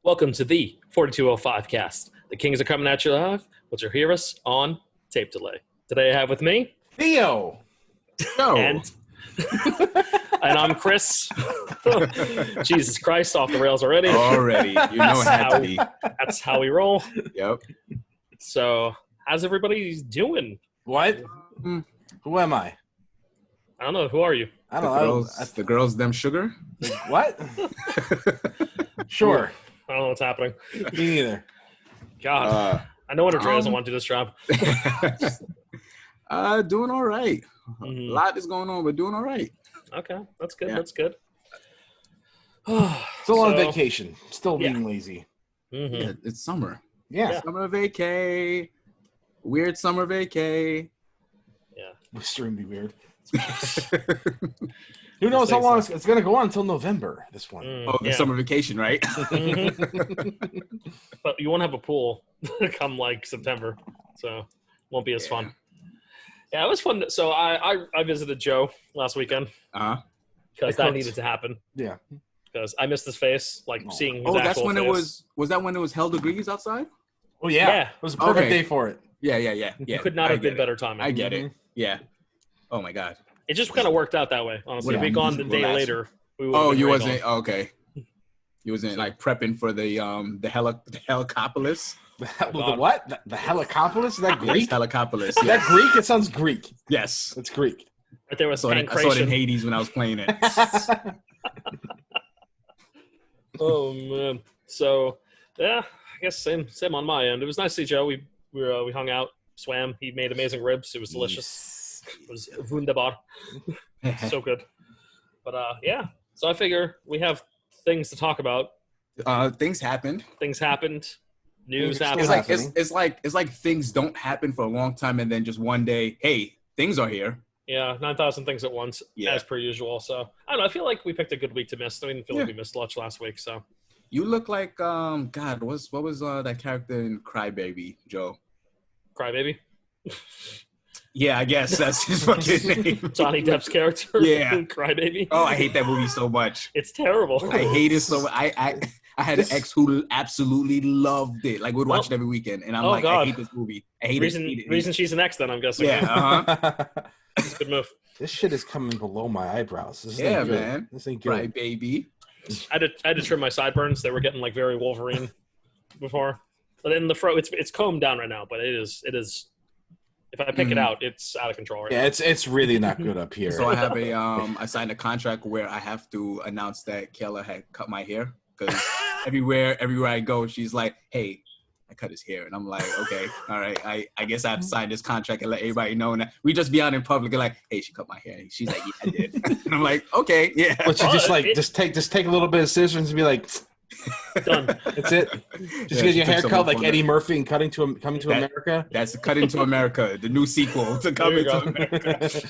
Welcome to the 4205 cast. The Kings are coming at you live, but you'll hear us on tape delay. Today I have with me Theo. No. and I'm Chris. Jesus Christ, off the rails already. Already. You know it had to be. That's how we roll. Yep. So, how's everybody doing? What? Who am I? I don't know. Who are you? I The don't know. girls, the girls, them sugar? What? Sure. I don't know what's happening. Me neither. God. I know Andrea doesn't want to do this job. Doing all right. Mhm. A lot is going on, but doing all right. Okay, that's good. Yeah. That's good. Still on So- vacation. Still being lazy. Mhm. Yeah, it's summer. Yeah. Summer vacay. Weird summer vacay. Yeah. Extremely weird. Who knows how long it's going to go on until November, this one. Mm, Oh, the yeah. summer vacation, right? Mhm. But you won't have a pool come like September, so won't be as fun. Yeah, it was fun. So I visited Joe last weekend Uh-huh. because I that cooked. needed to happen Yeah. because I missed his face, like Oh. seeing his Oh, that's actual when face. was that when it was hell degrees outside? Oh, yeah. Yeah. It was a perfect Okay. day for it. Yeah. Could not I have been get it. better timing. I get Mhm. it. Yeah. Oh my God. It just kind of worked out that way. Honestly, What if we a gone the day miserable ass- later, we would. Oh, you wasn't okay. You wasn't like prepping for the helicopolis. The God. what? The helicopolis? Is that Greek? Helicopolis. Is that Yes. Greek? It sounds Greek. Yes. It's Greek. But there was I saw it in pancreation. Hades when I was playing it. Oh man. So yeah, I guess same on my end. It was nice to see Joe. We hung out, swam. He made amazing ribs. It was delicious. It was wunderbar. So good. But yeah. So I figure we have things to talk about. Things happened. Things happened. News Things are happened. still It's like things don't happen for a long time, and then just one day, hey, things are here. Yeah, 9,000 things at once, Yeah. as per usual. So I don't know. I feel like we picked a good week to miss. I didn't feel like Yeah. we missed much last week. So You look like God. What was that character in Crybaby, Joe? Crybaby, Yeah, I guess that's his fucking name. Johnny Depp's character. Yeah. Crybaby. Oh, I hate that movie so much. It's terrible. I hate it so. I had an ex who absolutely loved it. Like would watch it every weekend, and I'm Oh, like, God. I hate this movie. I hate it. Reason she's an ex, then I'm guessing. Yeah. Uh-huh. It's a good move. This shit is coming below my eyebrows. This Yeah, ain't good. man. This ain't good. Right, baby. I had to trim my sideburns. They were getting like very Wolverine before. But in the fro, it's combed down right now. But it is. If I pick it out, it's out of control right Yeah, it's really not good up here. So I have I signed a contract where I have to announce that Kayla had cut my hair because everywhere I go, she's like, "Hey, I cut his hair," and I'm like, "Okay, all right, I guess I have to sign this contract and let everybody know." And we just be out in public and like, "Hey, she cut my hair." And she's like, "Yeah, I did," and I'm like, "Okay, yeah." But you just Oh, like just take a little bit of scissors and be like, Done. that's it. Just Yeah, get she your took hair some cut off like on Eddie that. Murphy and Coming to America. That's Cut Into America, the new sequel to Come There you Into go. America.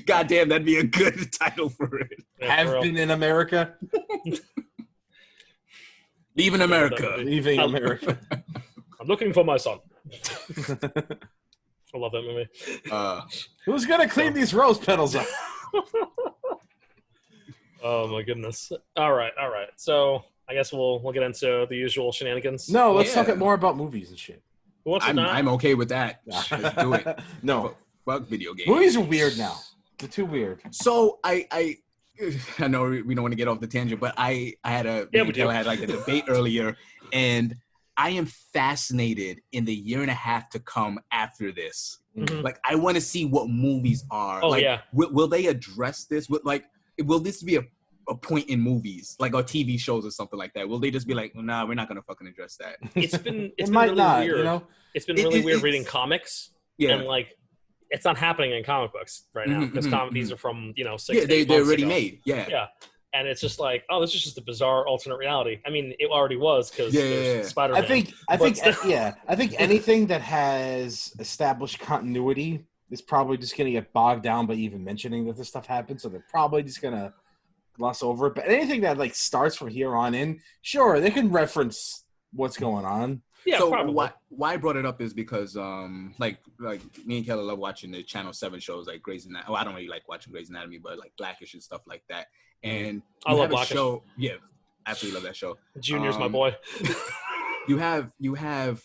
God damn, that'd be a good title for it. Yeah, for Have real. been in America, Leaving America. leaving America. I'm looking for my son. I love that movie. Who's gonna clean these rose petals up? Oh my goodness. All right. So I guess we'll get into the usual shenanigans. No, let's talk Yeah. more about movies and shit. Who wants to die? I'm okay with that. Let's do it. No, Fuck video games. movies are weird now. They're too weird. So I know we don't want to get off the tangent, but I had Yeah, we do. I had like a debate earlier, and I am fascinated in the year and a half to come after this. Mhm. Like I want to see what movies are. Oh, like, yeah. Will they address this? Will this be a point in movies, like or TV shows or something like that? Will they just be like, nah, we're not gonna fucking address that? It's been It been might really not, weird. you know. It's been really weird it's- reading comics. Yeah. And like it's not happening in comic books right now Mhm, because mhm, these are from 6 Yeah, to 8 they're months already ago. made. Yeah. Yeah. And it's just like, oh, this is just a bizarre alternate reality. I mean, it already was because Yeah. Spider-Man. I think But still- I think anything that has established continuity is probably just going to get bogged down by even mentioning that this stuff happened. So they're probably just going to gloss over it. But anything that like starts from here on in, sure, they can reference what's going on. yeah, So probably. why I brought it up is because like me and Kelly love watching the Channel 7 shows like Grey's Anatomy. Oh, I don't really like watching Grey's Anatomy, but like Blackish and stuff like that. And I you love have a Blackish. show, yeah. absolutely love that show. Junior's my boy. You have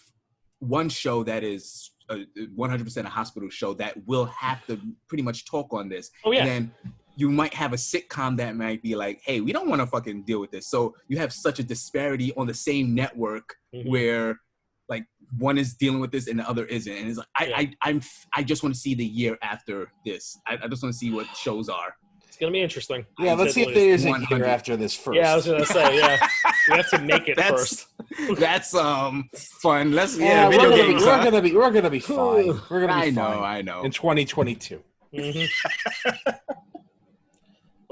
one show that is 100% a hospital show that will have to pretty much talk on this. Oh yeah. And then you might have a sitcom that might be like, hey, we don't want to fucking deal with this. So you have such a disparity on the same network where like one is dealing with this and the other isn't. And it's like, I just want to see the year after this. I just want to see what shows are. It's going to be interesting. Yeah, let's see if there is a year after this first. Yeah, I was going to say, yeah. We have to make it first. That's fun. Let's we're video gonna games. We're gonna be fine. We're gonna be fine. I know. In 2022.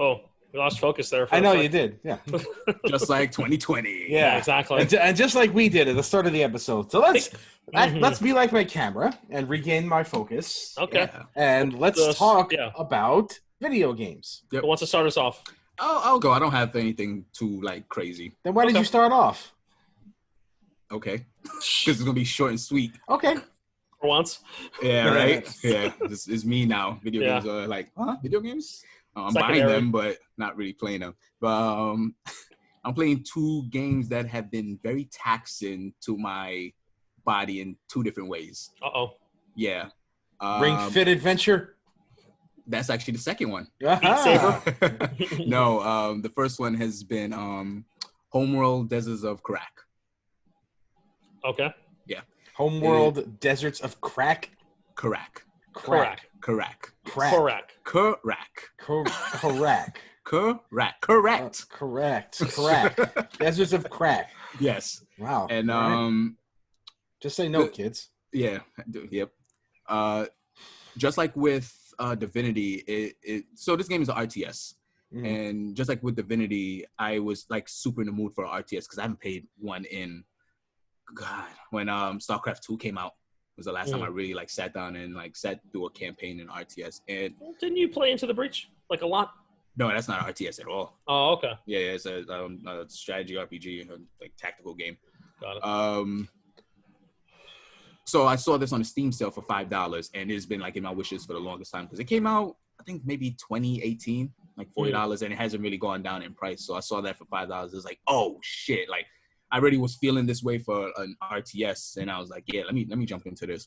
Oh, we lost focus there. I know you did. Yeah. Just like 2020. Yeah, exactly. And just like we did at the start of the episode. So let's be like my camera and regain my focus. Okay. And let's talk about video games. Who wants to start us off? I'll go. I don't have anything too like crazy. Then why did you start off? Okay. Because it's gonna be short and sweet. Okay. For once. Yeah. Right. Yeah. This is me now. Video games are like, video games. I'm buying them, but not really playing them. But I'm playing 2 games that have been very taxing to my body in 2 different ways. Uh-oh. Yeah. Ring Fit Adventure. That's actually the second one. Beat Saber? No, the first one has been Homeworld Deserts of Karak. Okay. Yeah. Homeworld Deserts of Crack. Karak. Correct. Correct. Correct. Correct. Correct. Correct. Correct. Deserts of Crack. Yes. Wow. And just say no, kids. Yeah. Yep. Just like with Divinity, so this game is an RTS. And just like with Divinity, I was like super in the mood for an RTS because I haven't played one in when StarCraft 2 came out. Was the last time I really like sat down and like sat through a campaign in RTS. And didn't you play Into the Breach like a lot? No, that's not RTS at all. Oh, okay. Yeah, it's a strategy RPG, like tactical game. Got it. So I saw this on a Steam sale for $5, and it's been like in my wishes for the longest time because it came out, I think maybe 2018, like $40, and it hasn't really gone down in price. So I saw that for $5. It's like, oh shit! Like I already was feeling this way for an RTS, and I was like, yeah, let me jump into this.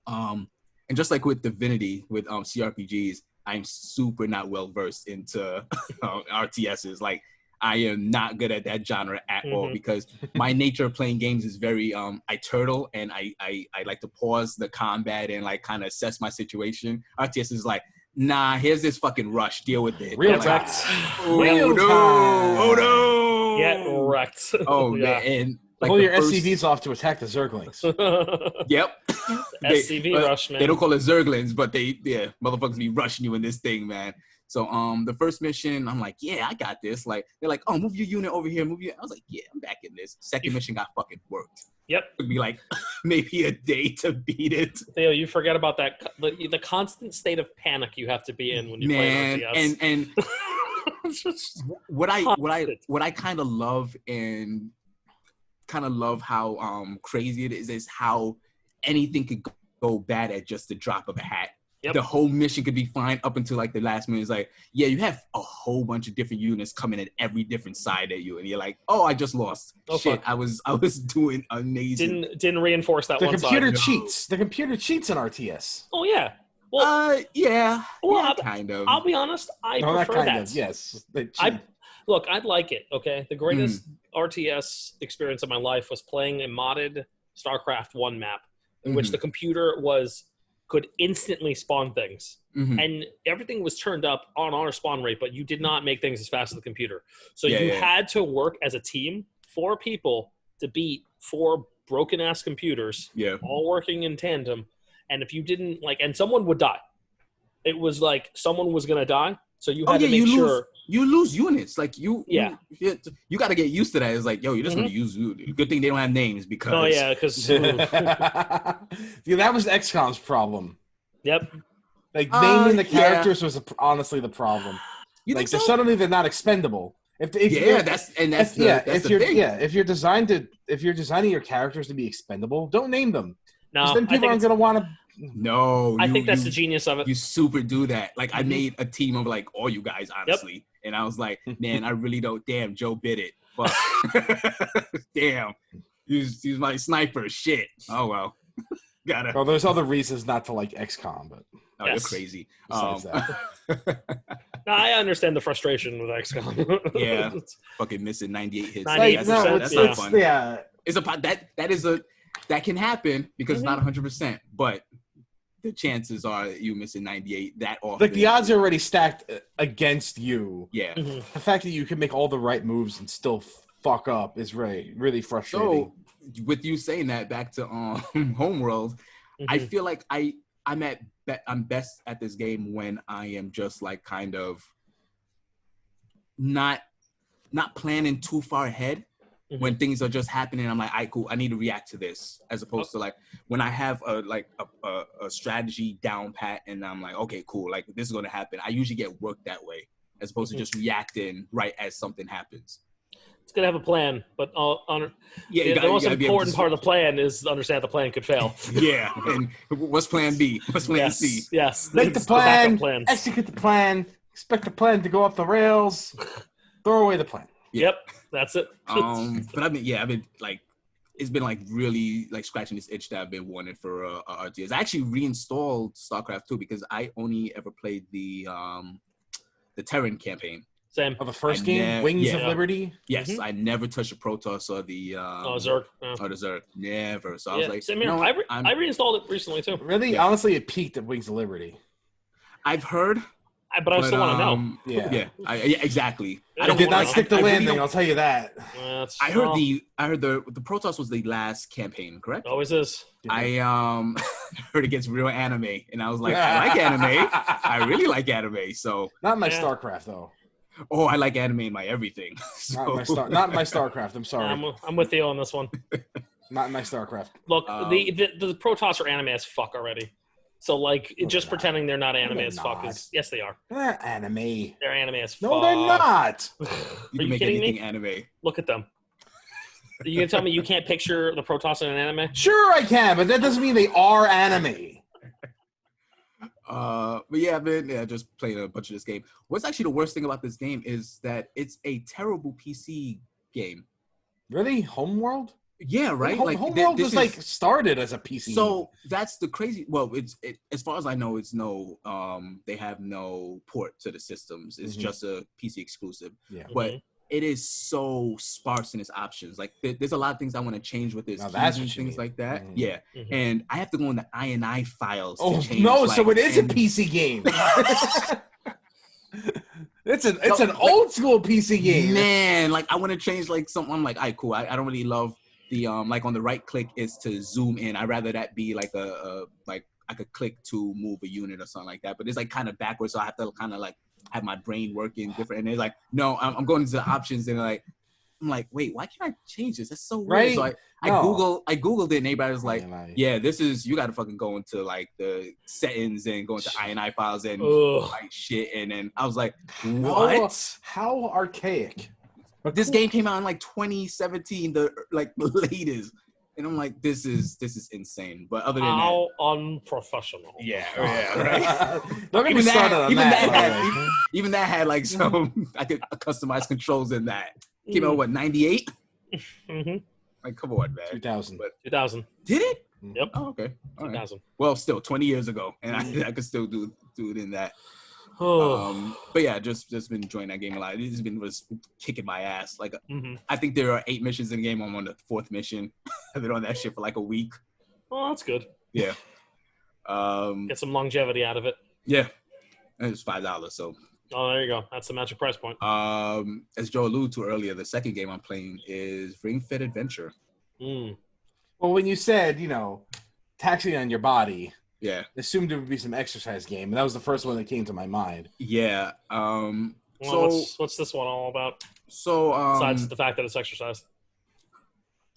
And just like with Divinity, with CRPGs, I'm super not well versed into RTSs. Like I am not good at that genre at all because my nature of playing games is very I turtle and I like to pause the combat and like kind of assess my situation. RTS is like, nah, here's this fucking rush, deal with it. Real like, time. Oh no. Get wrecked. Oh man. And like pull your SCVs off to attack the Zerglings. Yep. SCV rush, man. They don't call it Zerglings, but motherfuckers be rushing you in this thing, man. So the first mission, I'm like, yeah, I got this. Like they're like, oh, move your unit over here, move your. I was like, yeah, I'm back in this. Second mission got fucking worked. Yep. It would be like maybe a day to beat it. Theo, you forget about that the constant state of panic you have to be in when you play an RTS. And what I kind of love and kind of love how crazy it is how anything could go bad at just the drop of a hat. Yep. The whole mission could be fine up until like the last minute. It's like, yeah, you have a whole bunch of different units coming at every different side at you, and you're like, oh, I just lost. Oh, shit, fuck. I was doing amazing. Didn't reinforce that one side. The computer cheats. The computer cheats in RTS. Oh yeah. Well, yeah. Well, yeah, kind of. I'll be honest. I prefer that. Yes. I'd like it. Okay, the greatest RTS experience of my life was playing a modded StarCraft 1 map in which the computer could instantly spawn things. And everything was turned up on our spawn rate, but you did not make things as fast as the computer. So you had to work as a team, 4 people, to beat 4 broken-ass computers, all working in tandem. And if you didn't, and someone would die. It was like someone was going to die, so you had to make sure. You lose units. Like, you got to get used to that. It's like, yo, you're just going to use – good thing they don't have names because – Oh, yeah, because – that was XCOM's problem. Yep. Like, naming the characters was honestly the problem. You think so? Suddenly they're not expendable. If you're designing your characters to be expendable, don't name them. No, then people aren't going to want to. No, I think that's the genius of it. You super do that. Like I made a team of like all you guys, honestly, And I was like, man, I really don't. Damn, Joe bit it. Fuck. Damn. He's my sniper. Shit. Oh, well. Gotta. Well, there's other reasons not to like XCOM, but Oh, Yes. you're crazy. besides that. No, I understand the frustration with XCOM. Yeah. Fucking missing 98 hits. 98%, That's not fun. Yeah. It's that can happen because it's not 100%, but the chances are you missing 98 that often. Like the odds are already stacked against you. Yeah. Mhm. The fact that you can make all the right moves and still fuck up is really frustrating. So with you saying that, back to Homeworld, I feel like I'm best at this game when I am just like kind of not planning too far ahead. When things are just happening, I'm like, all right, cool, I need to react to this, as opposed to like when I have a strategy down pat and I'm like, okay, cool, like this is going to happen. I usually get worked that way, as opposed to just reacting right as something happens. It's going to have a plan, but the most important part of the plan is to understand the plan could fail. Yeah, and what's plan B? What's plan C? Yes. Make the plan, execute the plan, expect the plan to go off the rails, throw away the plan. Yep, that's it. But I've been like, it's been like really like scratching this itch that I've been wanting for RTS. I actually reinstalled StarCraft 2 because I only ever played the Terran campaign. Same. Oh, the first game, Wings of Liberty? Yes, I never touched the Protoss or the Zerg. Yeah. or the Zerg. Never. So I was like, same here. I reinstalled it recently too. Really? Yeah. Honestly, it peaked at Wings of Liberty. I've heard, but I still want to know. Yeah. Yeah, exactly. I I did not stick the I really landing, don't- I'll tell you that. I heard the Protoss was the last campaign, correct? Always is. I heard it gets real anime, and I was like, I like anime. I really like anime. So Not my StarCraft, though. I like anime in my everything. So. Not my StarCraft, I'm sorry. I'm with you on this one. Not in my StarCraft. Look, the Protoss are anime as fuck already. So like, just pretending they're not anime as fuck is yes, they are. They're anime. They're anime as fuck. No, they're not. You Are can make kidding anything me? anime. Look at them. You gonna tell me you can't picture the Protoss in an anime? Sure, I can, but that doesn't mean they are anime. But yeah, I've been just playing a bunch of this game. What's actually the worst thing about this game is that it's a terrible PC game. Really? Homeworld? Yeah, right. Homeworld was like started as a PC. So that's the crazy. Well, as far as I know, it's no. They have no port to the systems. It's just a PC exclusive. Yeah. But it is so sparse in its options. Like there's a lot of things I want to change with this. That's and what you things mean. like that. Mhm. Yeah. And I have to go in the INI files. Oh to change, no! So like, it is a PC game. It's an old school PC game. Man, like I want to change like something. I'm like, all right, cool. I don't really love the like on the right click is to zoom in. I'd rather that be like a like I could click to move a unit or something like that. But it's like kind of backwards, so I have to kind of like have my brain working different. And they're like, no, I'm going into the options and like I'm like, wait, why can't I change this? That's so weird. Right? So I googled it and everybody was like, INI. yeah, this is you got to fucking go into like the settings and go into INI files and Ugh. like shit. And then I was like, what? How archaic. But this game came out in like 2017, the latest, and I'm like, this is insane. But other than How unprofessional. right. Don't get me started on that. Even that had like some I could customize controls in that. Came out what 98? Mm-hmm. Like come on, man. 2000. But 2000. did it? Yep. Oh, okay. All right. 2000. Well, still 20 years ago, and I could still do it in that. Oh. But yeah, just been enjoying that game a lot. It's been just kicking my ass. Like Mhm. I think there are 8 missions in the game. I'm on the 4th mission. I've been on that shit for like a week. Oh, that's good. Yeah. Get some longevity out of it. Yeah. And it's $5. So Oh, there you go. That's the magic price point. as Joe alluded to earlier, the second game I'm playing is Ring Fit Adventure. Mm. Well, when you said, taxing on your body, Yeah. assumed it would be some exercise game. And that was the first one that came to my mind. Yeah. Well, So what's this one all about? so Besides the fact that it's exercise.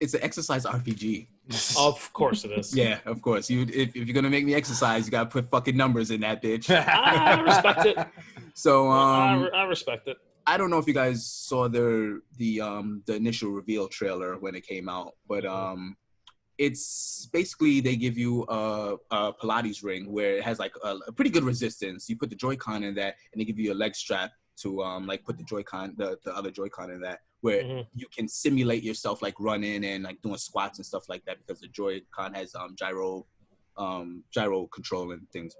it's an exercise RPG. Of course it is. Yeah, of course. If you're gonna make me exercise, you gotta put fucking numbers in that bitch. I respect it. So I respect it. I don't know if you guys saw the initial reveal trailer when it came out, but it's basically they give you a Pilates ring where it has like a pretty good resistance. You put the Joy-Con in that, and they give you a leg strap to like put the Joy-Con, the other Joy-Con in that, where Mhm. you can simulate yourself like running and like doing squats and stuff like that, because the Joy-Con has gyro control and things.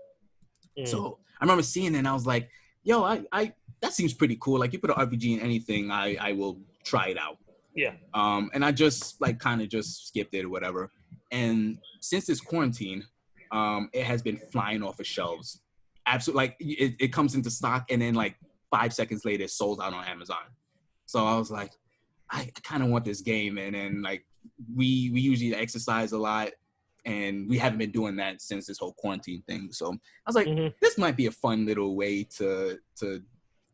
Mm. So I remember seeing it and I was like, yo, I that seems pretty cool. Like, you put an RPG in anything, I will try it out. Yeah. And I just like kind of just skipped it or whatever. And since this quarantine, it has been flying off of shelves. Absolutely, like it comes into stock and then like 5 seconds later it's sold out on Amazon. So I was like, I kind of want this game. And then like we usually exercise a lot, and we haven't been doing that since this whole quarantine thing. So I was like, Mhm. this might be a fun little way to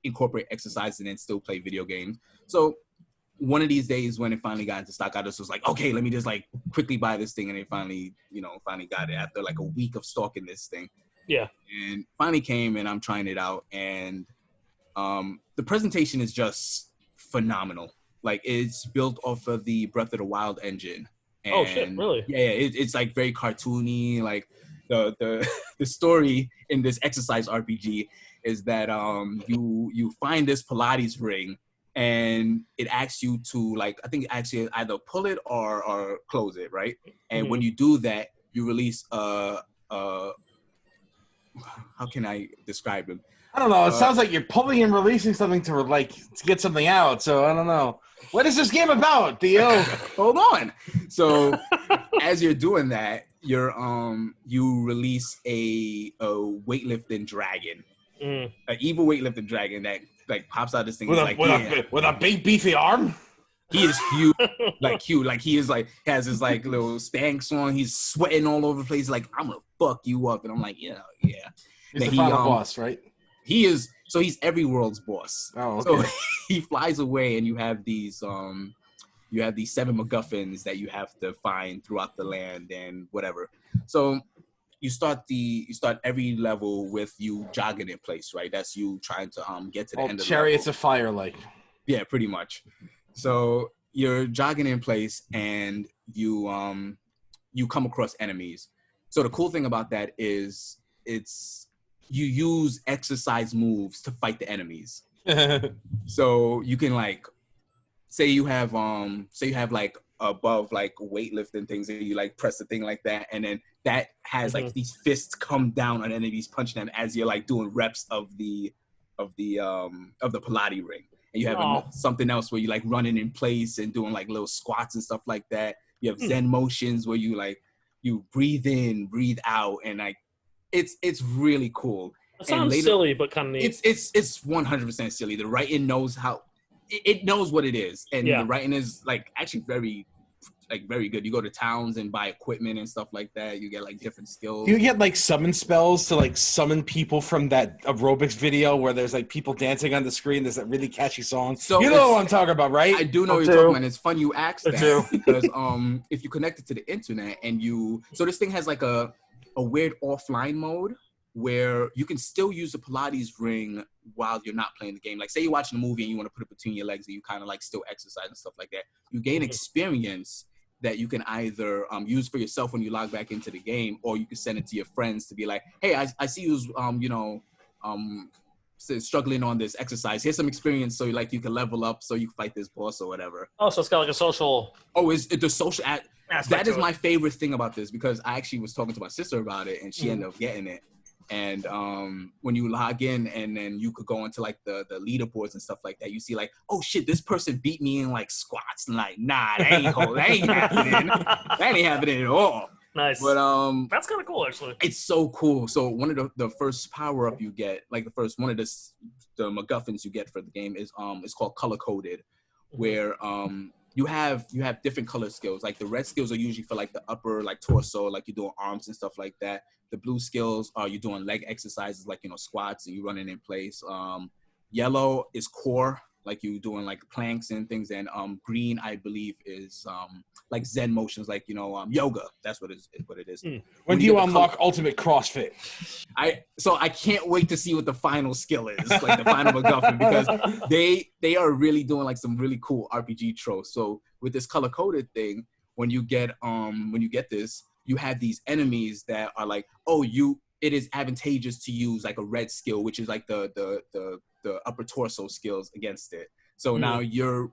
incorporate exercise and then still play video games. So one of these days when it finally got into stock, I just was like, okay, let me just like quickly buy this thing. And it finally got it after like a week of stalking this thing. Yeah. And finally came, and I'm trying it out. And the presentation is just phenomenal. Like, it's built off of the Breath of the Wild engine. And Oh shit! Really? Yeah, it's like very cartoony. Like the the story in this exercise RPG is that you find this Pilates ring, and it asks you to, like, I think it asks you either pull it or close it, right? And when you do that, you release how can I describe it? I don't know. It sounds like you're pulling and releasing something to get something out. So I don't know. What is this game about, Theo? Hold on. So as you're doing that, you release a weightlifting dragon, Mm. an evil weightlifting dragon that like pops out this thing. With He's with a big beefy arm. he is huge, like huge. Like, he is like has his like little Spanx on. He's sweating all over the place. Like, I'm gonna fuck you up, and I'm like, yeah. He's the final boss, right? He is. So he's every world's boss. Oh, okay. So he flies away, and you have these 7 MacGuffins that you have to find throughout the land and whatever. So you start every level with you jogging in place, right? That's you trying to get to the end of the Chariots level. of Fire, like. Yeah, pretty much. So you're jogging in place, and you come across enemies. So the cool thing about that is you use exercise moves to fight the enemies. So you can like say you have like above like weightlifting things, and you like press the thing like that, and then that has like these fists come down on enemies, punching them as you're like doing reps of the Pilates ring. And you have something else where you like running in place and doing like little squats and stuff like that. You have Zen motions where you breathe in, breathe out, and like it's really cool. It sounds silly, but kind of neat. It's 100% silly. The writing knows how it knows what it is, and the writing is like actually very good. You go to towns and buy equipment and stuff like that. You get like different skills. Do you get like summon spells to like summon people from that aerobics video where there's like people dancing on the screen? There's that really catchy song. So you know what I'm talking about, right? I do know what you're talking about. It's fun you asked that because if you connect it to the internet and so this thing has like a weird offline mode where you can still use the Pilates ring while you're not playing the game. Like, say you're watching a movie and you want to put it between your legs and you kind of like still exercise and stuff like that. You gain experience that you can either use for yourself when you log back into the game, or you can send it to your friends to be like, hey, I see you struggling on this exercise. Here's some experience so like you can level up so you can fight this boss or whatever. Oh, so it's got like a social... Oh, it's the social that is my favorite thing about this, because I actually was talking to my sister about it and she ended up getting it. And when you log in and then you could go into like the leaderboards and stuff like that, you see like, oh shit, this person beat me in like squats, and like, nah, that ain't happening. That ain't happening at all. Nice. But that's kind of cool, actually. It's so cool. So one of the first power up you get, like the first one of the MacGuffins you get for the game is it's called color coded, where you have different color skills. Like the red skills are usually for like the upper like torso, like you're doing arms and stuff like that. The blue skills are you're doing leg exercises like squats and you running in place. Yellow is core, like you doing like planks and things, and green I believe is like Zen motions, like yoga. That's what it is. When do you unlock ultimate CrossFit? I can't wait to see what the final skill is, like the final MacGuffin, because they are really doing like some really cool RPG tropes. So with this color coded thing, when you get this, you have these enemies that are like, oh, it is advantageous to use like a red skill, which is like the upper torso skills against it. So now you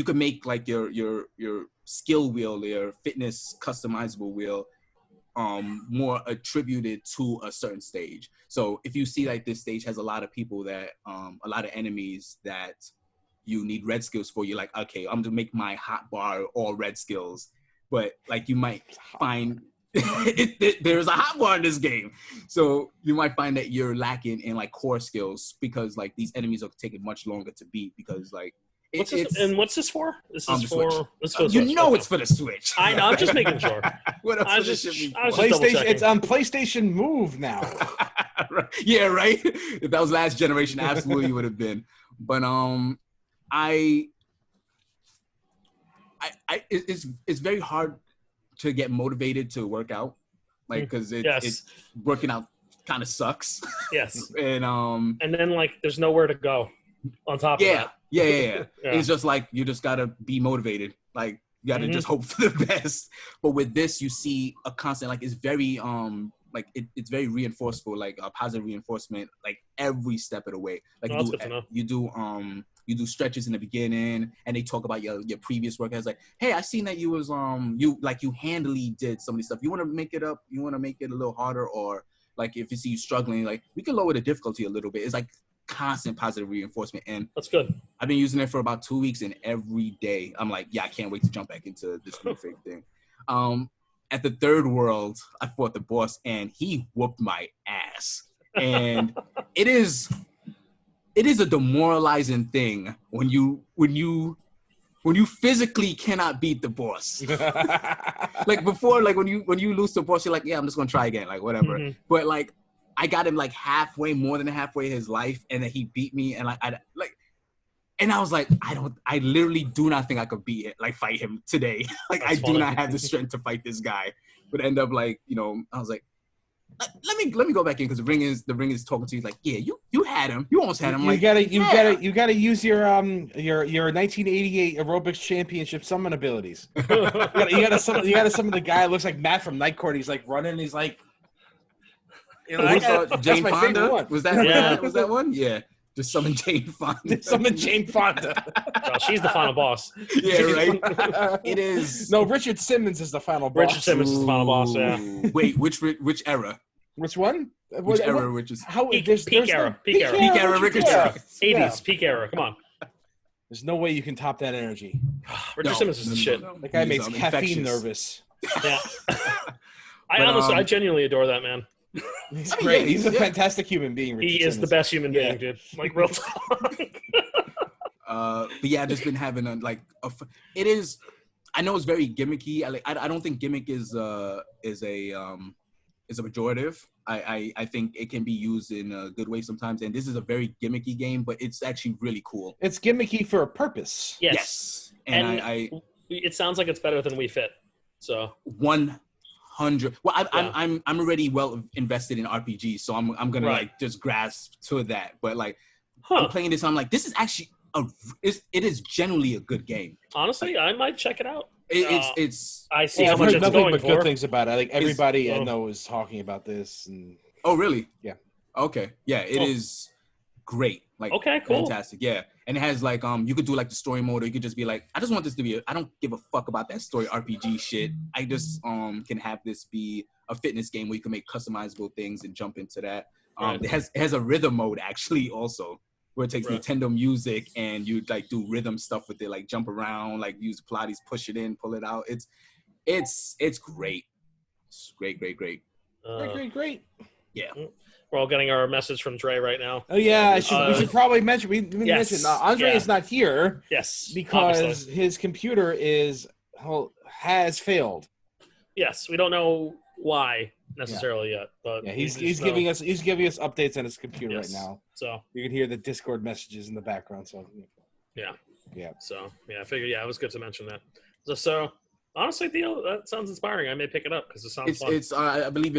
can make like your skill wheel, your fitness customizable wheel, more attributed to a certain stage. So if you see like this stage has a lot of people that a lot of enemies that you need red skills for, you're like, okay, I'm gonna make my hot bar all red skills. But like you might find there's a hot bar in this game, so you might find that you're lacking in like core skills because like these enemies are taking much longer to beat because like what's this for? This is for Switch. the You Switch. know Okay. It's for the Switch. I know. I'm just making sure. What else I would was this shit just be double PlayStation. checking. It's on PlayStation Move now. Yeah, right. If that was last generation, absolutely would have been. But it's very hard to get motivated to work out, like because it's working out kind of sucks. Yes. And then like there's nowhere to go on top of that. Yeah. It's just like you just gotta be motivated. Like you gotta just hope for the best. But with this, you see a constant like it's very like it's very reinforceful, like a positive reinforcement, like every step of the way. Like that's good to know. You do stretches in the beginning, and they talk about your previous work. It's like, hey, I seen that you was you handily did some of these stuff. You want to make it up? You want to make it a little harder, or like if you see you struggling, like we can lower the difficulty a little bit. It's like constant positive reinforcement, and That's good. I've been using it for about 2 weeks, and every day I'm like, yeah, I can't wait to jump back into this new fake thing. At the third world, I fought the boss, and he whooped my ass, and it is a demoralizing thing when you physically cannot beat the boss. Like before, like when you lose the boss, you're like, yeah, I'm just gonna try again, like whatever. But like I got him like more than halfway his life, and then he beat me, and and I was like, I literally do not think I could fight him today. Like That's I funny. do not have the strength to fight this guy. But end up like, I was like, let me go back in because the ring is talking to you like, yeah, you had him, you almost had him. You Like gotta use your 1988 aerobics championship summon abilities. you gotta summon the guy that looks like Matt from Night Court. He's like running. He's like, Jane my favorite Fonda one. was that? Yeah. Was that one? Yeah, just summon Jane Fonda. Summon Jane Fonda. Well, she's the final boss. Yeah, right. It is. No, Richard Simmons is the final boss. Richard Simmons is the final boss. Yeah. Ooh. Wait, which era? Which one? Which era? Which is How Peak era. era. Peak era. Peak era, Richard Richard Simmons. Simmons. 80s. Yeah. Peak era. Come on. There's no way you can top that energy. Richard Simmons is the shit. That guy He's, makes caffeine infectious. nervous. Yeah. But, I genuinely adore that man. He's I mean, great. yeah, He's a yeah. fantastic human being. Richard He is the Simmons. best human being, Yeah. dude. Like real talk. But yeah, I've just been having it is. I know it's very gimmicky. I don't think gimmick is a pejorative. I think it can be used in a good way sometimes. And this is a very gimmicky game, but it's actually really cool. It's gimmicky for a purpose. Yes. And And it sounds like it's better than We Fit. So 100. Well, Yeah. I'm already well invested in RPGs, so I'm gonna Right. like just grasp to that. But like I'm playing this, I'm like, this is actually it is generally a good game. honestly, I might check it out. It's I see Yeah, how I've much heard it's nothing going but for. good things about it. Like everybody I oh. know is talking about this, and oh really? Yeah. Okay. Yeah, it is great. Like Okay, cool. fantastic. Yeah. And it has like you could do like the story mode, or you could just be like, I just want this to be I don't give a fuck about that story RPG shit. I just can have this be a fitness game where you can make customizable things and jump into that. Right. It has a rhythm mode actually also, where it takes Right. Nintendo music and you like do rhythm stuff with it, like jump around, like use Pilates, push it in, pull it out. It's great. It's great. great. Yeah. We're all getting our message from Dre right now. Oh yeah, we should probably mention. We Yes. mentioned Andre Yeah. is not here Yes. because obviously. his computer has failed. Yes, we don't know why necessarily yet, but Yeah, we he's just giving know. us updates on his computer Yes. right now. So You can hear the Discord messages in the background. So yeah. Yeah. So yeah, I figured it was good to mention that. So honestly, Theo, that sounds inspiring. I may pick it up because it sounds fun. It's I believe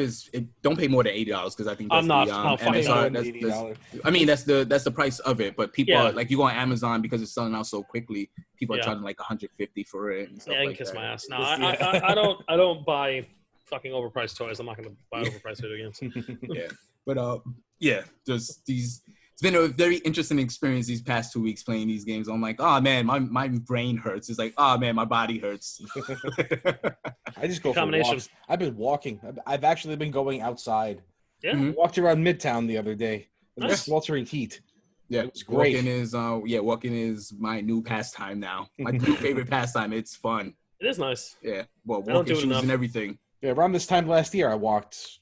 don't pay more than $80 because I think that's I'm not. the I'll fucking MSR. pay $80. I mean that's the price of it, but people Yeah. are, like you go on Amazon because it's selling out so quickly. People are Yeah. charging like $150 for it and stuff Yeah, I can like kiss that. my ass. No, Yeah. I don't buy fucking overpriced toys. I'm not going to buy overpriced video games. Yeah, but yeah, just these. It's been a very interesting experience these past 2 weeks playing these games. I'm like, oh man, my brain hurts. It's like, oh man, my body hurts. I just go for Combination. walks. I've been walking. I've actually been going outside. Yeah. Mhm. Walked around Midtown the other day in the Nice. sweltering heat. Yeah, It's great. walking is my new pastime now. My new favorite pastime. It's fun. It is nice. Yeah, well, I don't do walking it shoes enough. and everything. Yeah, around this time last year, I walked,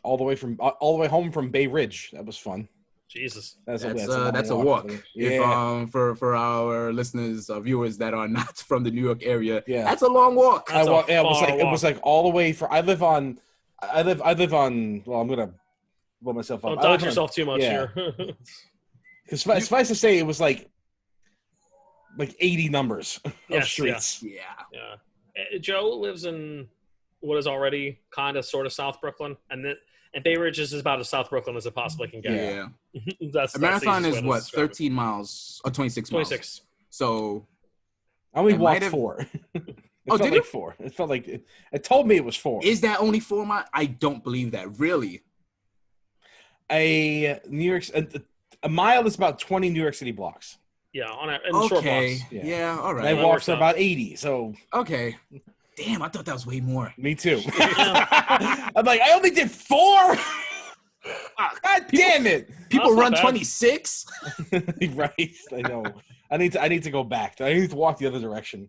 all the way home from Bay Ridge. That was fun. Jesus. That's long a walk. Yeah. If for our listeners, viewers that are not from the New York area, Yeah. that's a long walk. That's a it was far like it was walk. like all the way for. I live on. Well, I'm gonna blow myself up. Don't dox yourself too much yeah. here. Suffice to say, it was like 80 numbers of Yes, streets. Yeah. Yeah. Joe lives in what is already kind of sort of South Brooklyn, and Bay Ridge is about as South Brooklyn as it possibly can get. Yeah. That's A marathon the is easiest way to what, describe it. 13 miles or 26 miles? 26. So I only It might walked have- 4. It Oh, felt did like you? 4. It felt like it told me it was 4. is that only 4 miles? I don't believe that. Really? A mile is about 20 New York City blocks. Yeah, in short Okay. blocks. Yeah. All And I right. walk- walked works for out. about 80, so Okay. Damn, I thought that was way more. me too. I'm like, I only did 4. God damn it! People That's not run bad. 26. Right? I know. I need to go back. I need to walk the other direction.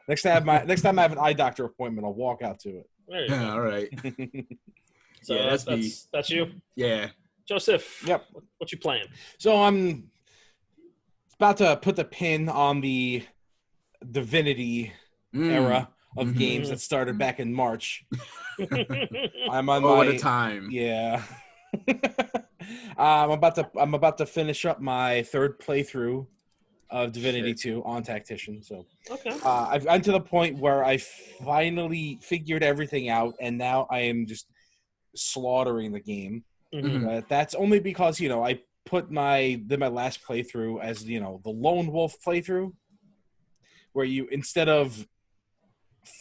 Next time I have an eye doctor appointment, I'll walk out to it. There you go. Yeah. All right. So Yeah, that's me. that's you, Yeah. Joseph. Yep. What you playing? So I'm about to put the pin on the Divinity era of Mhm. games that started back in March. I'm on Oh, what my a time. yeah. I'm about to finish up my 3rd playthrough of Divinity 2 on Tactician. So Okay. I've gotten to the point where I finally figured everything out, and now I am just slaughtering the game. Mhm. That's only because I put my last playthrough as the lone wolf playthrough, where you instead of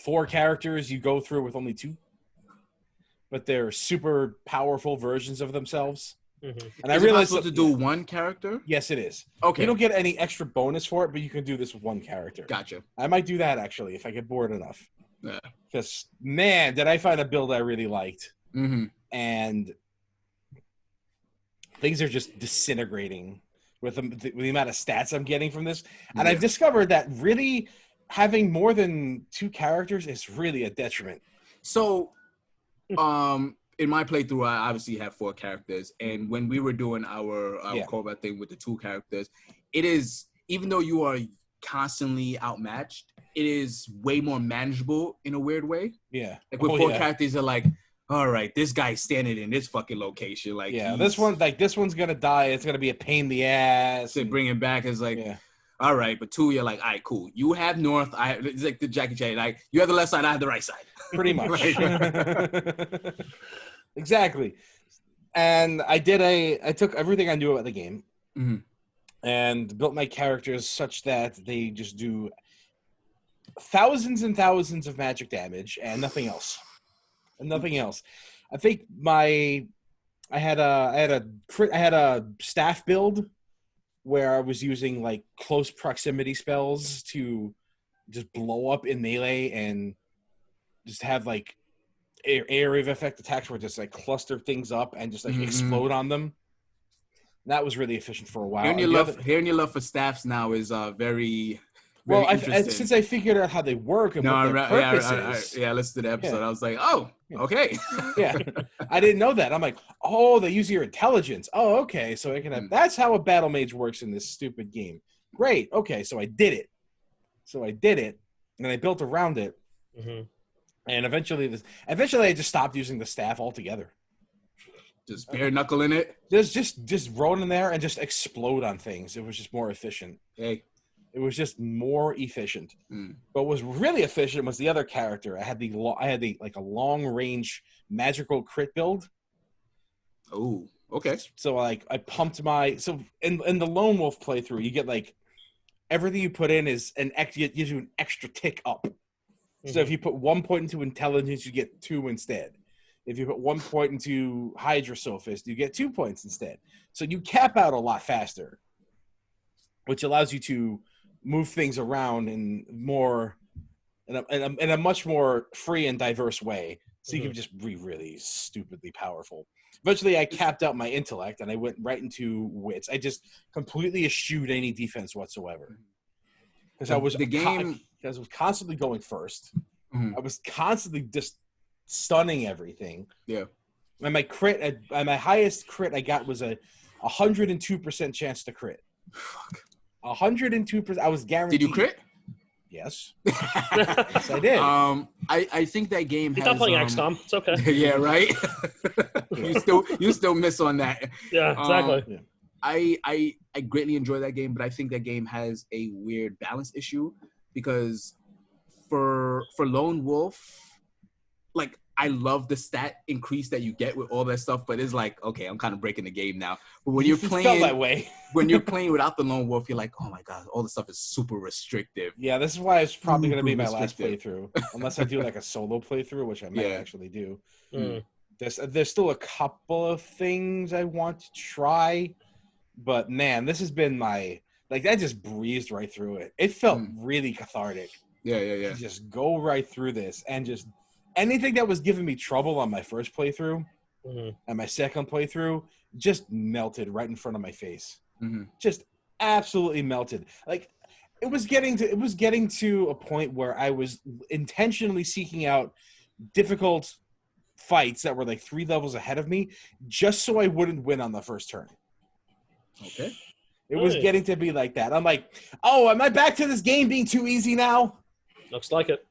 4 characters you go through with only 2, but they're super powerful versions of themselves. Mhm. And I Is it realized possible to do one character? yes, it is. Okay. You don't get any extra bonus for it, but you can do this with 1 character. Gotcha. I might do that actually if I get bored enough. Yeah. Because man, did I find a build I really liked, Mm-hmm. and things are just disintegrating with the amount of stats I'm getting from this. And Yeah. I've discovered that really having more than 2 characters is really a detriment. So, in my playthrough, I obviously have 4 characters, and when we were doing our Yeah. combat thing with the 2 characters, it is, even though you are constantly outmatched, it is way more manageable in a weird way. Yeah. Like with Oh, 4 yeah. characters, are like, all right, this guy's standing in this fucking location. Like, Yeah, he's- this one's gonna die. It's gonna be a pain in the ass. to bring him back is like, Yeah. all right, but 2, you're like, all right, cool. You have north, it's like the Jackie Chan, like, you have the left side, I have the right side. Pretty much. Right. Exactly. And I took everything I knew about the game Mhm. and built my characters such that they just do thousands and thousands of magic damage and nothing else. I think I had a staff build where I was using like close proximity spells to just blow up in melee and just have like area of effect attacks where just like cluster things up and just like Mhm. explode on them. That was really efficient for a while. Hearing And your the love for staffs now is very, well, very interesting. since I figured out how they work and No, what their purpose is, I listened to the episode. Yeah. I was like, oh, Yeah. okay. yeah, I didn't know that. I'm like, oh, they use your intelligence. Oh, okay, so I can have. Mm. That's how a battle mage works in this stupid game. Great. Okay, so I did it. And I built around it. Mhm. And eventually I just stopped using the staff altogether. Just bare knuckle in it. Just roll in there and just explode on things. It was just more efficient. Hey. It was just more efficient. Mm. But what was really efficient was the other character. I had like a long range magical crit build. Oh, okay. So like I pumped in the Lone Wolf playthrough, you get like everything you put in is gives you an extra tick up. So if you put 1 point into intelligence, you get 2 instead. If you put 1 point into Hydra Sophist, you get 2 points instead. So you cap out a lot faster, which allows you to move things around in a much more free and diverse way. So you can just be really stupidly powerful. Eventually, I capped out my intellect and I went right into wits. I just completely eschewed any defense whatsoever because I was constantly going first. I was constantly just stunning everything. Yeah. And my highest crit I got was a 102% chance to crit. Fuck. 102%. I was guaranteed. Did you crit? Yes. Yes, I did. I think that game He's has. not playing XCOM. It's okay. Yeah, right. you still miss on that. Yeah, exactly. I greatly enjoy that game, but I think that game has a weird balance issue because for Lone Wolf, like I love the stat increase that you get with all that stuff, but it's like, okay, I'm kind of breaking the game now. But when you're playing felt that way. when you're playing without the Lone Wolf, you're like, oh my god, all the stuff is super restrictive. Yeah, this is why it's probably going to be my last playthrough, unless I do like a solo playthrough, which I might actually do. There's still a couple of things I want to try, but man, this has been I just breezed right through it. It felt really cathartic. Yeah. To just go right through this and just anything that was giving me trouble on my first playthrough and my second playthrough just melted right in front of my face. Just absolutely melted. Like it was getting to a point where I was intentionally seeking out difficult fights that were like 3 levels ahead of me just so I wouldn't win on the first turn. Okay. It was getting to be like that. I'm like, oh, am I back to this game being too easy now? Looks like it.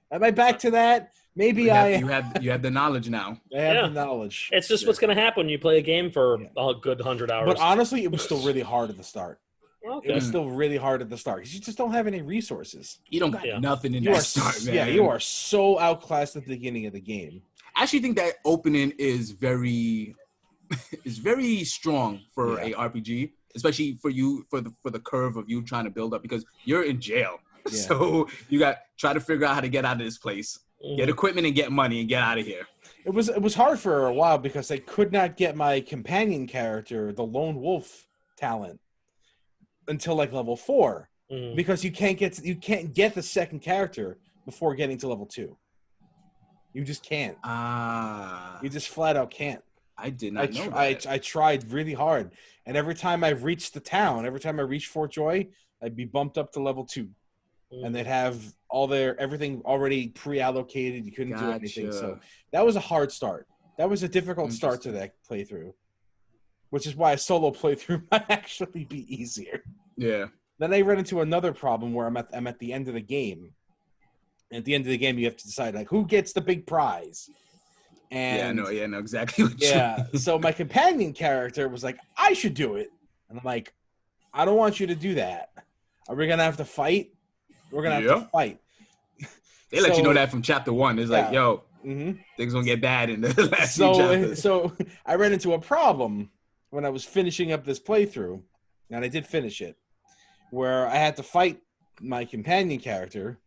Am I back to that? Maybe you have the knowledge now. I have the knowledge. It's just what's going to happen when you play a game for a good 100 hours. But honestly, it was still really hard at the start. Okay. It was still really hard at the start because you just don't have any resources. You don't got nothing in that start, man. Yeah, you are so outclassed at the beginning of the game. I actually think that opening is very strong for a RPG, especially for you for the curve of you trying to build up because you're in jail. Yeah. So you got try to figure out how to get out of this place, get equipment and get money and get out of here. It was hard for a while because I could not get my companion character, the Lone Wolf talent, until like level 4 because you can't get the second character before getting to level 2. You just can't. You just flat out can't. I did not know that. I tried really hard, and every time I reached the town, every time I reached Fort Joy, I'd be bumped up to level 2. And they'd have everything already pre-allocated. You couldn't do anything. So that was a hard start. That was a difficult start to that playthrough, which is why a solo playthrough might actually be easier. Yeah. Then I ran into another problem where I'm at the end of the game. At the end of the game, you have to decide like who gets the big prize. And I know exactly what you mean. So my companion character was like, I should do it. And I'm like, I don't want you to do that. Are we gonna have to fight? We're going to have to fight. They let you know that from chapter 1. It's like, yo, things going to get bad in the last few chapters. So I ran into a problem when I was finishing up this playthrough, and I did finish it, where I had to fight my companion character,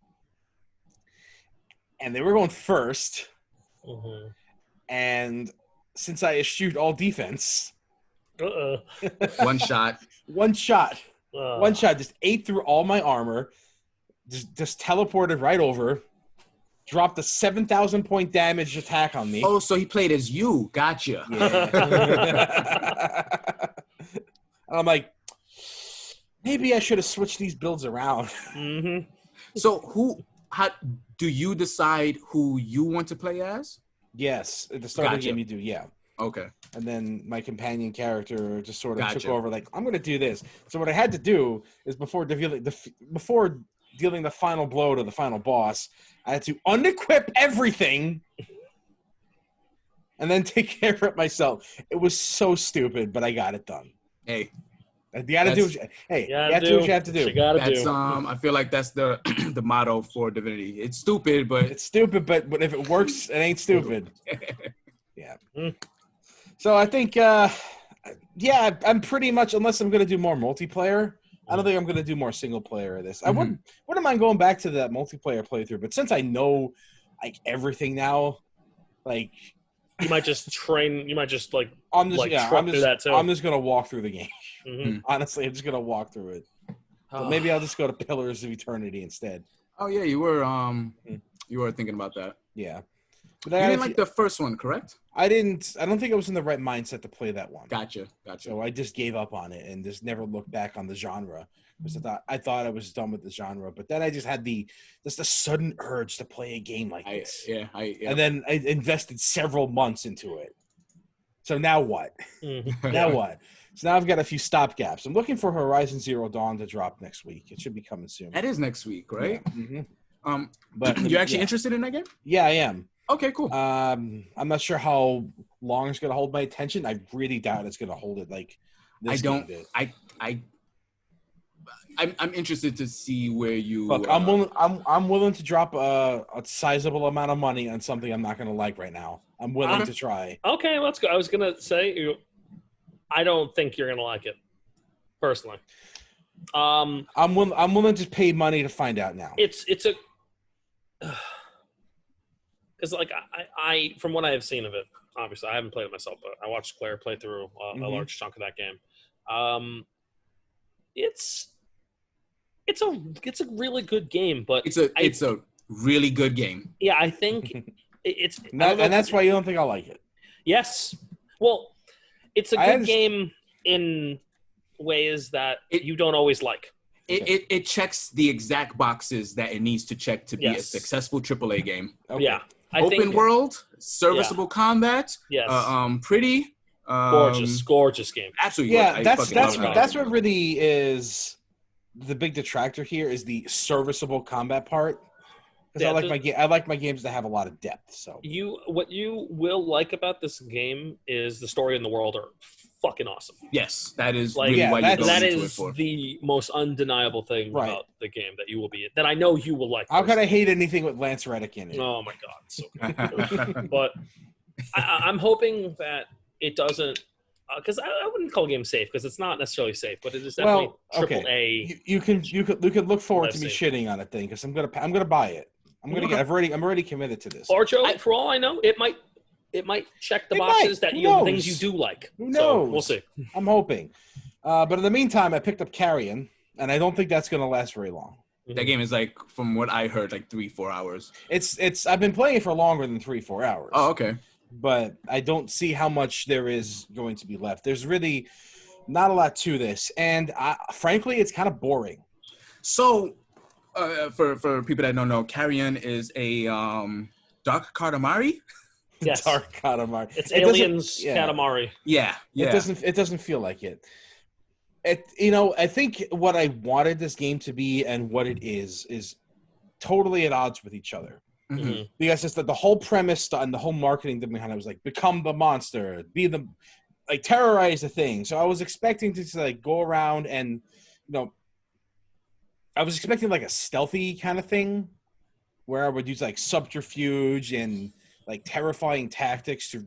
and they were going first, and since I eschewed all defense... One shot, just ate through all my armor, just teleported right over, dropped a 7,000 point damage attack on me. Oh, so he played as you. Gotcha. Yeah. I'm like, maybe I should have switched these builds around. So how do you decide who you want to play as? Yes. At the start of the game, you do, yeah. Okay. And then my companion character just sort of took over, like, I'm going to do this. So what I had to do is before dealing the final blow to the final boss, I had to unequip everything and then take care of it myself. It was so stupid, but I got it done. Hey. You gotta do what you have to do. I feel like that's the the motto for Divinity. It's stupid, but if it works, it ain't stupid. Yeah. So I think I'm pretty much, unless I'm gonna do more multiplayer, I don't think I'm gonna do more single player of this. I wouldn't mind going back to that multiplayer playthrough, but since I know like everything now, like You might just train. You might just like I'm just truck through that too. I'm just gonna walk through the game. Mm-hmm. Honestly, I'm just gonna walk through it. So maybe I'll just go to Pillars of Eternity instead. Oh yeah, you were thinking about that. Yeah. But you didn't like the first one, correct? I didn't. I don't think I was in the right mindset to play that one. Gotcha. So I just gave up on it and just never looked back on the genre because I thought I was done with the genre. But then I just had the sudden urge to play a game like this. And then I invested several months into it. So now what? Mm-hmm. Now what? So now I've got a few stopgaps. I'm looking for Horizon Zero Dawn to drop next week. It should be coming soon. That is next week, right? Yeah. But you're actually interested in that game? Yeah, I am. Okay, cool. I'm not sure how long it's going to hold my attention. I really doubt it's going to hold it like this game did. I'm interested to see where you look. I'm willing to drop a sizable amount of money on something I'm not going to like right now. I'm willing to try. Okay, let's go. I was going to say I don't think you're going to like it personally. I'm willing to pay money to find out now. It's a because like I from what I have seen of it, obviously I haven't played it myself, but I watched Claire play through a large chunk of that game. It's a really good game, but it's a really good game. Yeah, I think it's and that's why you don't think I'll like it. Yes, well, it's a good game in ways that you don't always like. It checks the exact boxes that it needs to check to be a successful AAA game. Okay. Yeah. Open world, serviceable combat, pretty, gorgeous game. Absolutely. Yeah, that's what really is the big detractor here is the serviceable combat part. Because I like my games to have a lot of depth. So what you will like about this game is the story and the world are fucking awesome. Yes, that is really why you're going into it for. The most undeniable thing about the game that I know you will like. How could I hate anything with Lance Reddick in it? Oh my god, it's so good. But I'm hoping that it doesn't, because I wouldn't call the game safe because it's not necessarily safe, but it is definitely AAA. You could look forward to me shitting on a thing because I'm gonna buy it. I'm already committed to this. Or Joe, for all I know, it might check the boxes things you do like. Who knows? So we'll see. I'm hoping. But in the meantime, I picked up Carrion, and I don't think that's going to last very long. That game is like, from what I heard, like 3-4 hours. It's. I've been playing it for longer than 3-4 hours. Oh, okay. But I don't see how much there is going to be left. There's really not a lot to this, and frankly, it's kind of boring. So, for people that don't know, Carrion is a Dark Katamari. Yes. Dark Katamari. It's Aliens Katamari. Yeah. It doesn't feel like it. I think what I wanted this game to be and what it is totally at odds with each other. Mm-hmm. Because it's the whole premise and the whole marketing behind it was like become the monster, terrorize the thing. So I was expecting to go around and I was expecting like a stealthy kind of thing where I would use like subterfuge and like terrifying tactics to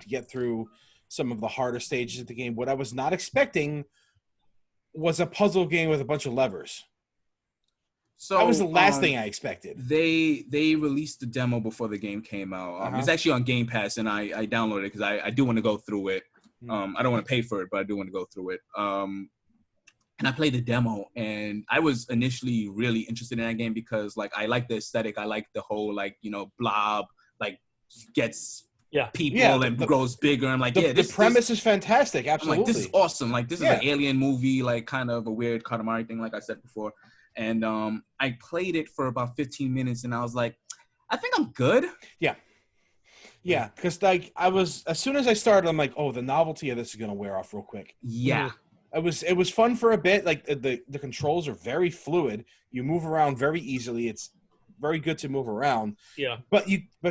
get through some of the harder stages of the game. What I was not expecting was a puzzle game with a bunch of levers. So that was the last thing I expected. They released the demo before the game came out. It's actually on Game Pass, and I downloaded it because I do want to go through it. I don't want to pay for it, but I do want to go through it. And I played the demo, and I was initially really interested in that game because I like the aesthetic. I like the whole blob gets people and grows bigger. I'm like, the premise is fantastic. Absolutely. I'm like, this is awesome. Like, this is an alien movie, like kind of a weird Katamari thing, like I said before. And I played it for about 15 minutes, and I was like, I think I'm good. Yeah, because as soon as I started, I'm like, oh, the novelty of this is gonna wear off real quick. Yeah. It was fun for a bit. Like the controls are very fluid. You move around very easily. It's very good to move around. Yeah. But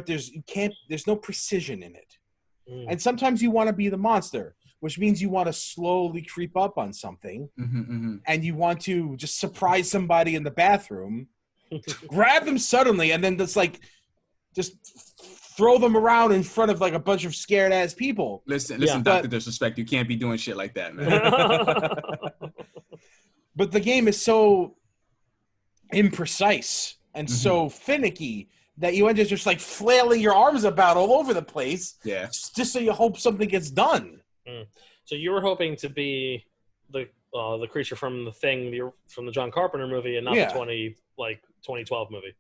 there's no precision in it. And sometimes you want to be the monster, which means you want to slowly creep up on something, and you want to just surprise somebody in the bathroom, grab them suddenly, and then just throw them around in front of a bunch of scared ass people. Listen, Dr. Disrespect, you can't be doing shit like that, man. But the game is so imprecise and so finicky that you end up just like flailing your arms about all over the place. Yeah. Just so you hope something gets done. So you were hoping to be the creature from the Thing, from the John Carpenter movie, and not the 2012 movie.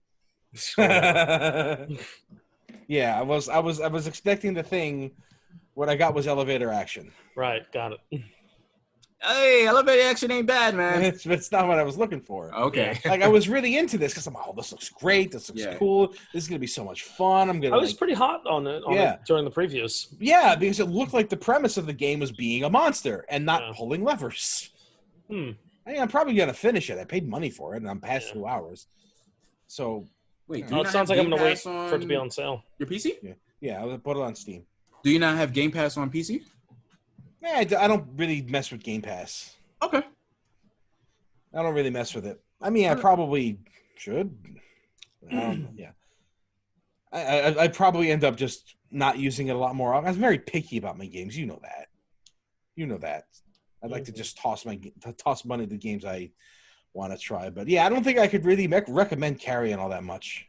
Yeah, I was expecting the Thing. What I got was elevator action. Right, got it. Hey, elevator action ain't bad, man. It's not what I was looking for. Okay. Yeah. Like I was really into this because I'm like, oh, this looks great. This looks cool. This is gonna be so much fun. I was pretty hot on it during the previews. Yeah, because it looked like the premise of the game was being a monster and not pulling levers. I'm probably gonna finish it. I paid money for it, and I'm past 2 hours. So wait, it sounds like I'm gonna wait for it to be on sale. Your PC? Yeah, I'll put it on Steam. Do you not have Game Pass on PC? Yeah, I don't really mess with Game Pass. Okay. I don't really mess with it. I mean, I probably should. Yeah. I probably end up just not using it a lot more. I'm very picky about my games. You know that. I'd like to just toss money to games I want to try. But yeah, I don't think I could really recommend Carrion all that much.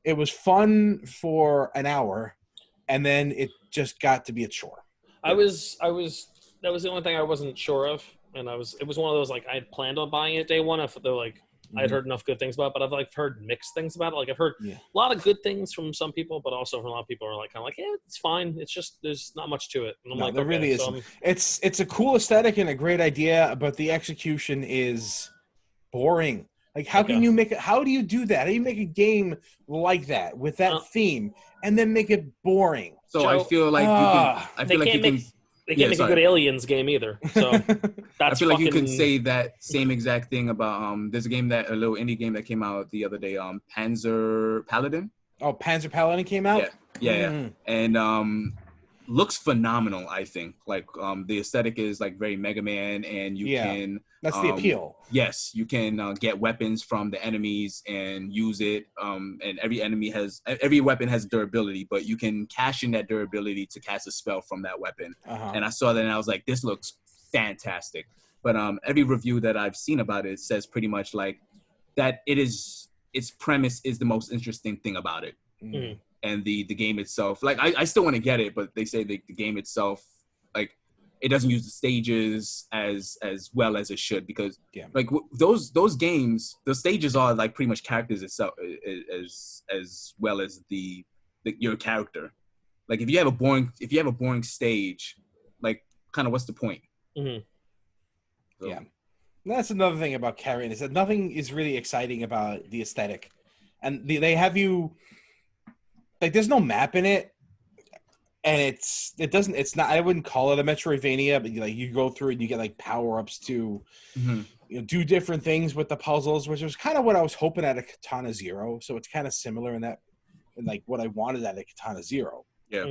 It was fun for an hour, and then it just got to be a chore. That was the only thing I wasn't sure of, and it was one of those, like, I had planned on buying it day one if they're like I'd heard enough good things about it, but I've heard mixed things about it. Like I've heard a lot of good things from some people, but also from a lot of people are like kind of like, yeah, it's fine. It's just there's not much to it. And I'm like, there really so isn't. It's a cool aesthetic and a great idea, but the execution is boring. Like how can you make it? How do you do that? How do you make a game like that with that theme and then make it boring? So I feel like they can't make a good Aliens game either. So that's I feel like you could say that same exact thing about there's a little indie game that came out the other day, Panzer Paladin. Oh, Panzer Paladin came out? Yeah. And looks phenomenal, I think. Like the aesthetic is like very Mega Man, and you can that's the appeal. Yes, you can get weapons from the enemies and use it. And every weapon has durability, but you can cash in that durability to cast a spell from that weapon. And I saw that and I was like, this looks fantastic. But every review that I've seen about it says pretty much like that its premise is the most interesting thing about it. And the game itself, like I still want to get it, but they say the game itself, like it doesn't use the stages as well as it should, because like those games, the stages are like pretty much characters itself as well as your character. Like if you have a boring stage, like kind of what's the point? So. Yeah, that's another thing about Carrion is that nothing is really exciting about the aesthetic, and they have you. Like there's no map in it, and it's not. I wouldn't call it a Metroidvania, but you go through it and you get like power ups to, do different things with the puzzles, which was kind of what I was hoping at a Katana Zero. So it's kind of similar in that, and like what I wanted at a Katana Zero. Yeah.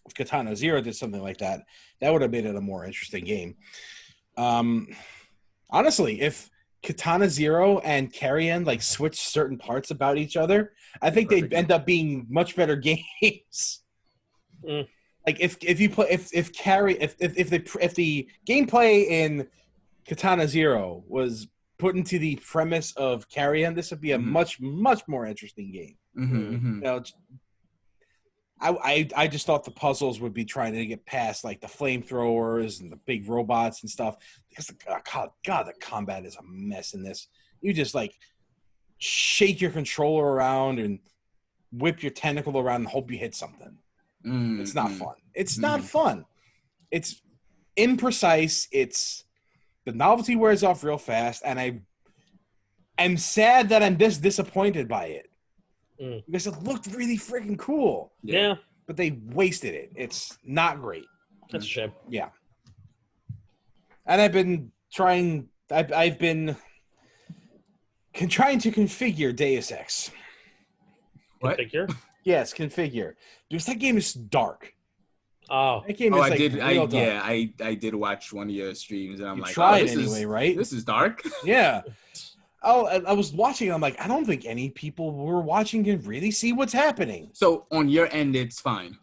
If Katana Zero did something like that, that would have made it a more interesting game. Honestly, if Katana Zero and Carrion like switch certain parts about each other, I think they'd end up being much better games. Like if the gameplay in Katana Zero was put into the premise of Carrion, this would be a much more interesting game. You know, I just thought the puzzles would be trying to get past like the flamethrowers and the big robots and stuff. Because the combat is a mess in this. You just like shake your controller around and whip your tentacle around and hope you hit something. It's not fun. It's not fun. It's imprecise. The novelty wears off real fast, and I'm sad that I'm this disappointed by it. Because it looked really freaking cool. Yeah. But they wasted it. It's not great. That's a shame. Yeah. And I've been trying to configure Deus Ex. What? Configure? Yes, configure. Because that game is dark. Oh. That game is I did watch one of your streams, and I'm like, tried anyway, right? This is dark. Yeah. Oh, I was watching. I'm like, I don't think any people who were watching can really see what's happening. So on your end, it's fine.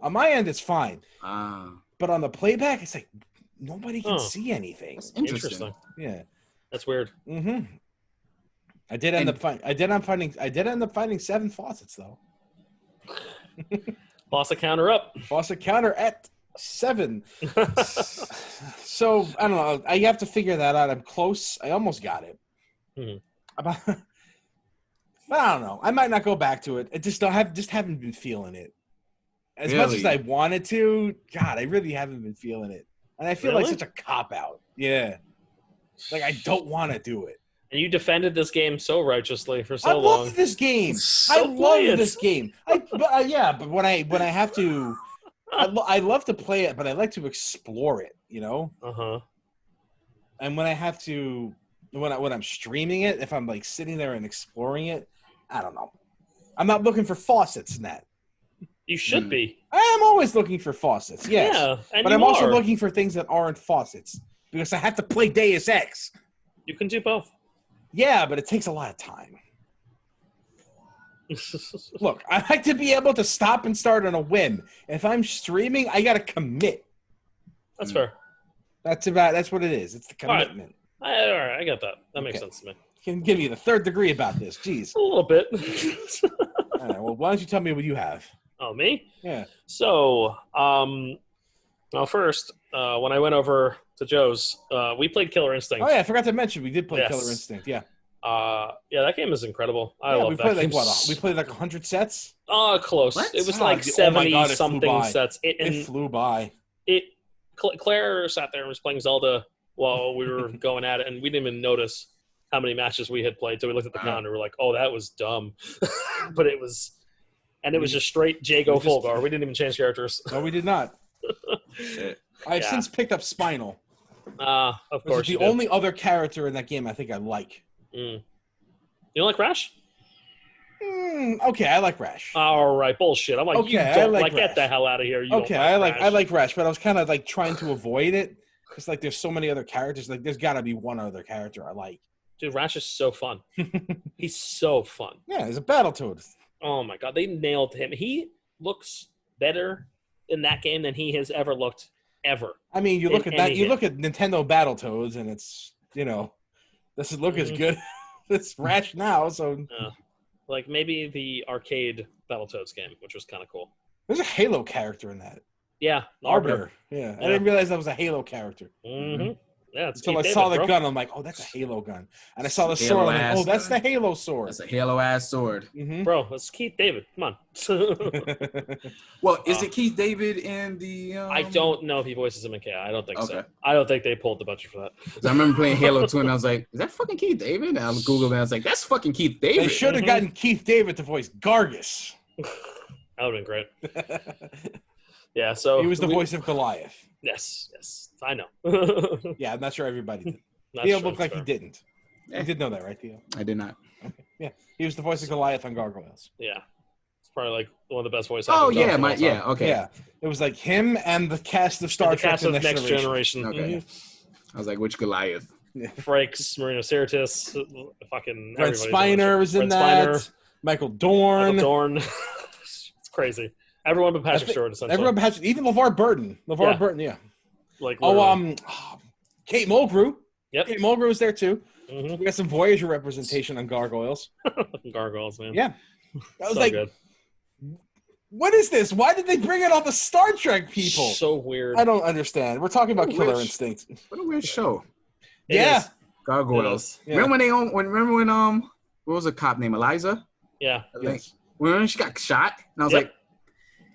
On my end, it's fine. Ah. But on the playback, it's like nobody can see anything. That's interesting. Yeah. That's weird. Mm-hmm. I did end up finding 7 faucets though. Faucet counter up. Faucet counter at 7. So I don't know. I have to figure that out. I'm close. I almost got it. But I don't know. I might not go back to it. I just haven't been feeling it as much as I wanted to. God, I really haven't been feeling it, and I feel like such a cop out. Yeah, like I don't want to do it. And you defended this game so righteously for so long. I love this game. I love this game. But when I have to, I love to play it, but I like to explore it. You know. And when I have to, when I'm streaming it, if I'm like sitting there and exploring it, I don't know. I'm not looking for faucets in that. You should be. I am always looking for faucets. Yes. Yeah, but I'm also looking for things that aren't faucets because I have to play Deus Ex. You can do both. Yeah, but it takes a lot of time. Look, I like to be able to stop and start on a whim. If I'm streaming, I got to commit. That's fair. That's what it is. It's the commitment. All right, I get that. That makes sense to me. Can give you the 3rd degree about this. Jeez. A little bit. All right, well, why don't you tell me what you have? Oh, me? Yeah. So, well, first, when I went over to Joe's, we played Killer Instinct. Oh, yeah, I forgot to mention we did play Killer Instinct, yeah. Yeah, that game is incredible. I love that game. We played like 100 sets? Close. What? It was like 70-something sets. It flew by. Claire sat there and was playing Zelda while we were going at it, and we didn't even notice how many matches we had played. So we looked at the count and we were like, oh, that was dumb. But it was just straight Jago Fulgar. We didn't even change characters. No, we did not. I've since picked up Spinal. Of course. The only other character in that game I think I like. You don't like Rash? Okay, I like Rash. All right, bullshit. I'm like, okay, you don't like get the hell out of here. I like Rash, but I was kind of like trying to avoid it because like there's so many other characters. Like there's got to be one other character I like. Dude, Rash is so fun. He's so fun. Yeah, he's a Battletoad. Oh my god, they nailed him. He looks better in that game than he has ever looked ever. I mean, you look at that. You look at Nintendo Battletoads, and it's doesn't look as good as Rash now. So, like maybe the arcade Battletoads game, which was kind of cool. There's a Halo character in that. Yeah, Arbiter. Yeah, I didn't realize that was a Halo character. Mm-hmm. Yeah, until I saw the gun, I'm like, oh, that's a Halo gun. And I saw the sword, I'm like, oh, that's the Halo sword. That's a Halo-ass sword. Mm-hmm. Bro, it's Keith David. Come on. Well, is it Keith David in the... I don't know if he voices him in KI. I don't think so. I don't think they pulled the budget for that. I remember playing Halo 2, and I was like, is that fucking Keith David? And I Googled it, and I was like, that's fucking Keith David. They should have gotten Keith David to voice Gargus. That would have been great. Yeah, so... He was the voice of Goliath. Yes. I know. Yeah, I'm not sure everybody did. Theo looked like he didn't. You did know that, right, Theo? I did not. Okay. Yeah, he was the voice of Goliath on Gargoyles. Yeah, it's probably like one of the best voice actors. Oh yeah, okay. Yeah, it was like him and the cast of Star Trek: The Next Generation. Okay. I was like, which Goliath? Yeah. Frakes, Marina Sirtis, fucking. Brent Spiner was in that. Michael Dorn. It's crazy. Everyone but Patrick Stewart, essentially. Everyone but Patrick, even LeVar Burton. Burton, yeah. Like Kate Mulgrew. Yep. Kate Mulgrew was there too. Mm-hmm. We got some Voyager representation on Gargoyles. Gargoyles, man. Yeah. That was so like, good. What is this? Why did they bring in all the Star Trek people? So weird. I don't understand. We're talking about Killer Instinct. What a weird show. Yeah. Gargoyles. Yeah. Remember when what was the cop name? Eliza? Yeah. Yes. When she got shot, and I was like,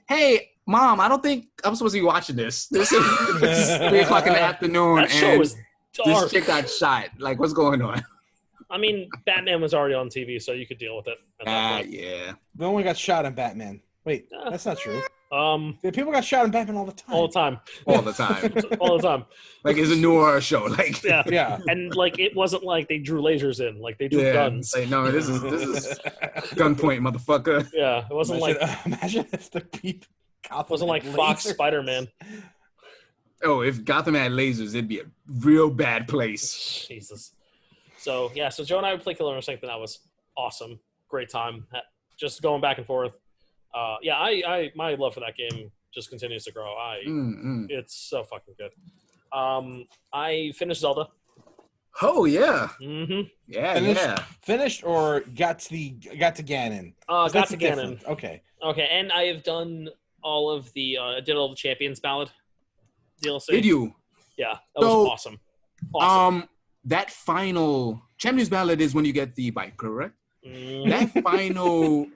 hey, Mom, I don't think I'm supposed to be watching this. This is 3 o'clock in the afternoon, that show was dark. This chick got shot. Like, what's going on? I mean, Batman was already on TV, so you could deal with it. Yeah. No one got shot in Batman. Wait, that's not true. People got shot in Batman all the time. All the time. All the time. All the time. Like, it's a noir show. Like, yeah. And like, it wasn't like they drew lasers in. Like, they drew guns. Like, no, this is gunpoint, motherfucker. Yeah, it wasn't imagine if the people. It wasn't like Fox Spider-Man. Oh, if Gotham had lasers, it'd be a real bad place. Jesus. So Joe and I would play Killer Instinct, and that was awesome. Great time. Just going back and forth. My love for that game just continues to grow. It's so fucking good. I finished Zelda. Oh yeah, Mm-hmm. yeah. Finished or got to Ganon? Got That's to different. Ganon. Okay. Okay, and I have done all of the did all the Champions Ballad DLC. Did you? Yeah, that was awesome. That final Champions Ballad is when you get the bike, correct? Mm. That final,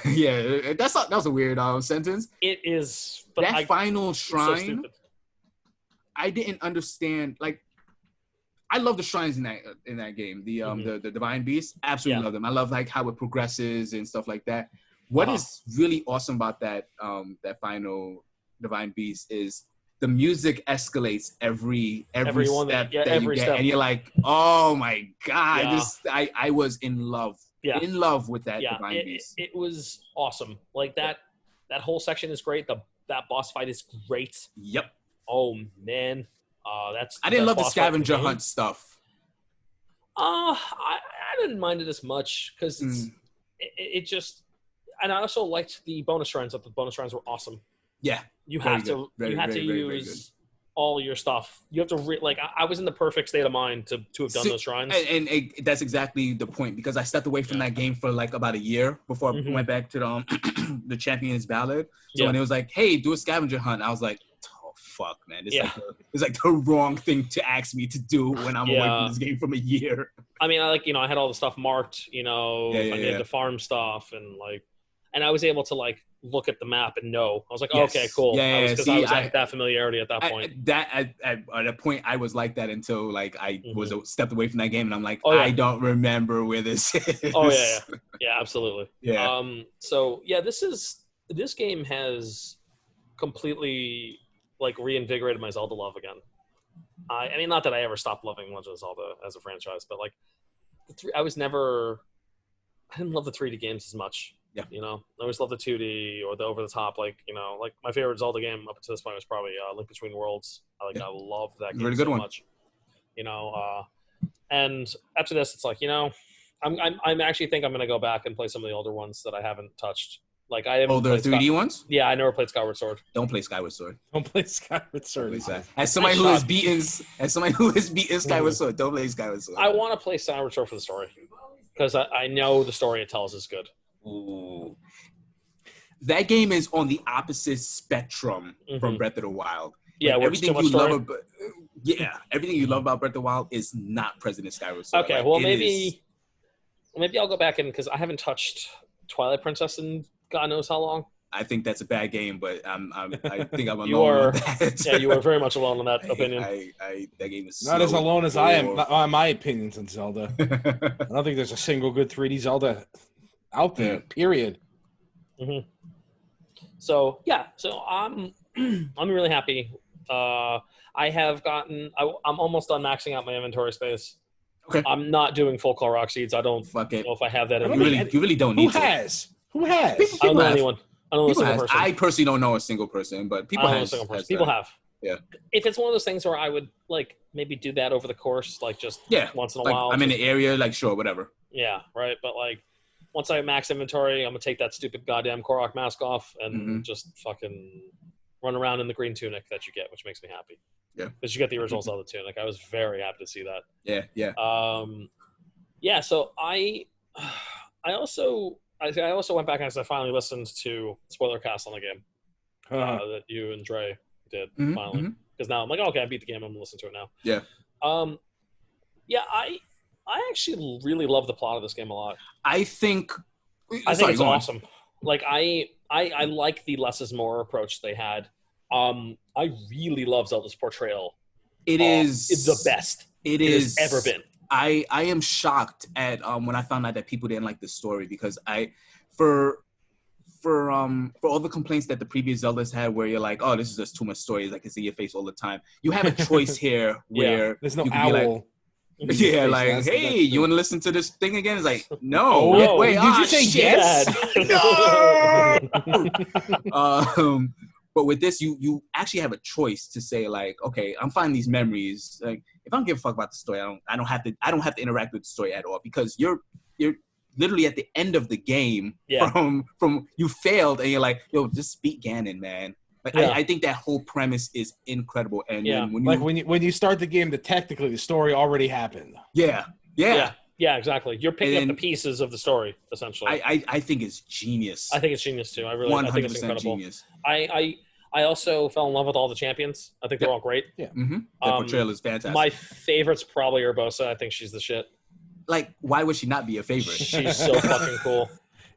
yeah, that was a weird sentence. It is. But that final shrine, so I didn't understand. Like, I love the shrines in that game. The Divine Beast, absolutely love them. I love like how it progresses and stuff like that. What is really awesome about that final Divine Beast is the music escalates every step that you get, and you're like, oh my god, I was in love, with that Divine Beast. It was awesome. Like that whole section is great. That boss fight is great. Yep. Oh man, I didn't love the scavenger hunt stuff. I didn't mind it as much because it just. And I also liked the bonus shrines. The bonus shrines were awesome. Yeah, you have to use all your stuff. You have to I was in the perfect state of mind to have done those shrines. And that's exactly the point, because I stepped away from that game for like about a year before I went back to the Champions Ballad. So when it was like, hey, do a scavenger hunt, I was like, oh fuck, man, it's like the wrong thing to ask me to do when I'm away from this game from a year. I mean, I had all the stuff marked. I did the farm stuff and I was able to look at the map and know. I was like, okay, cool. I was at that familiarity at that point. At a point, I was like that until I was stepped away from that game, and I'm like, I don't remember where this is. Oh yeah, absolutely. Yeah. So yeah, this game has completely reinvigorated my Zelda love again. I mean, not that I ever stopped loving Legend of Zelda as a franchise, but I didn't love the 3D games as much. Yeah. I always loved the 2D or the over-the-top, my favorite Zelda game up until this point was probably Link Between Worlds. I love that game so much. And after this, it's I'm actually think I'm going to go back and play some of the older ones that I haven't touched. I haven't older 3D ones? Yeah, I never played Skyward Sword. Don't play Skyward Sword. Don't play Skyward Sword. As somebody who has beaten Skyward Sword, don't play Skyward Sword. I want to play Skyward Sword for the story, because I know the story it tells is good. Ooh. That game is on the opposite spectrum from Breath of the Wild. Yeah, everything you love about Breath of the Wild is not present in Skyward Sword. Okay, well maybe I'll go back in, because I haven't touched Twilight Princess in God knows how long. I think that's a bad game, but I think I'm alone with that. Yeah, you are very much alone in that opinion. That game is not as alone as I am on my opinions on Zelda. I don't think there's a single good 3D Zelda out there. Period. Mm-hmm. So I'm really happy. I have gotten. I'm almost done maxing out my inventory space. Okay. I'm not doing full Korok seeds. I don't know if I have that. You really don't need to. Who has? I don't know anyone. I don't know a single person. I personally don't know a single person, but people have. People have. Yeah. If it's one of those things where I would maybe do that over the course, just once in a while. I'm in the area, sure, whatever. Yeah, right. But once I max inventory, I'm gonna take that stupid goddamn Korok mask off and just fucking run around in the green tunic that you get, which makes me happy. Yeah. Because you get the original Zelda tunic. I was very happy to see that. Yeah, yeah. Yeah. So I also went back and I finally listened to Spoiler Cast on the game that you and Dre did finally. Because now I'm like, okay, I beat the game. I'm gonna listen to it now. Yeah. Yeah. I actually really love the plot of this game a lot. I think it's awesome. I like the less is more approach they had. I really love Zelda's portrayal. It's the best it has ever been. I am shocked at when I found out that people didn't like the story, because for all the complaints that the previous Zeldas had, where you're like, oh, this is just too much story, I can see your face all the time. You have a choice here where there's no owl. Yeah, hey, you want to listen to this thing again? It's like, no. Wait, did you say yes? No. But with this, you actually have a choice to say okay, I'm finding these memories. If I don't give a fuck about the story, I don't have to interact with the story at all, because you're literally at the end of the game from you failed, and you're like, yo, just beat Ganon, man. Like Yeah. I think that whole premise is incredible. And Yeah. When you start the game, technically the story already happened. yeah. Yeah, exactly. You're picking up And the pieces of the story, essentially. I think it's genius. I think it's genius too. I think it's incredible. Genius. I also fell in love with all the champions. I think they're all great. Yeah. Mm-hmm. That portrayal is fantastic. My favorite's probably Urbosa. I think she's the shit. Like, why would she not be a favorite? She's so fucking cool.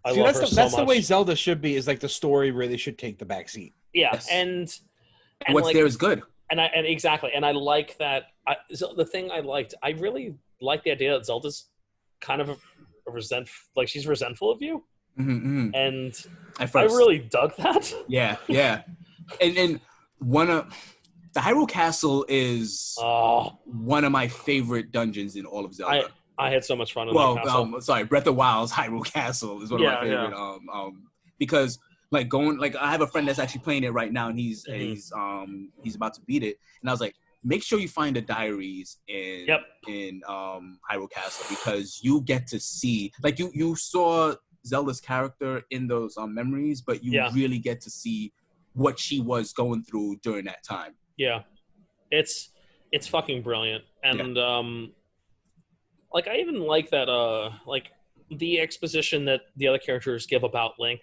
I love her so much. That's the way Zelda should be. Is like the story really should take the back seat. Yeah, Yes. and what's like, there is good. and exactly, and I like that. The thing I really like the idea that Zelda's kind of a like she's resentful of you, and I really dug that. Yeah, and one of the Hyrule Castle is one of my favorite dungeons in all of Zelda. I had so much fun in that castle. Sorry, Breath of the Wild's Hyrule Castle is one of my favorite. Yeah. Because like I have a friend that's actually playing it right now, and he's about to beat it, and I was like, make sure you find the diaries in Hyrule Castle, because you get to see, like, you saw Zelda's character in those memories, but you really get to see what she was going through during that time. Yeah, it's fucking brilliant, and like I even like that like the exposition that the other characters give about Link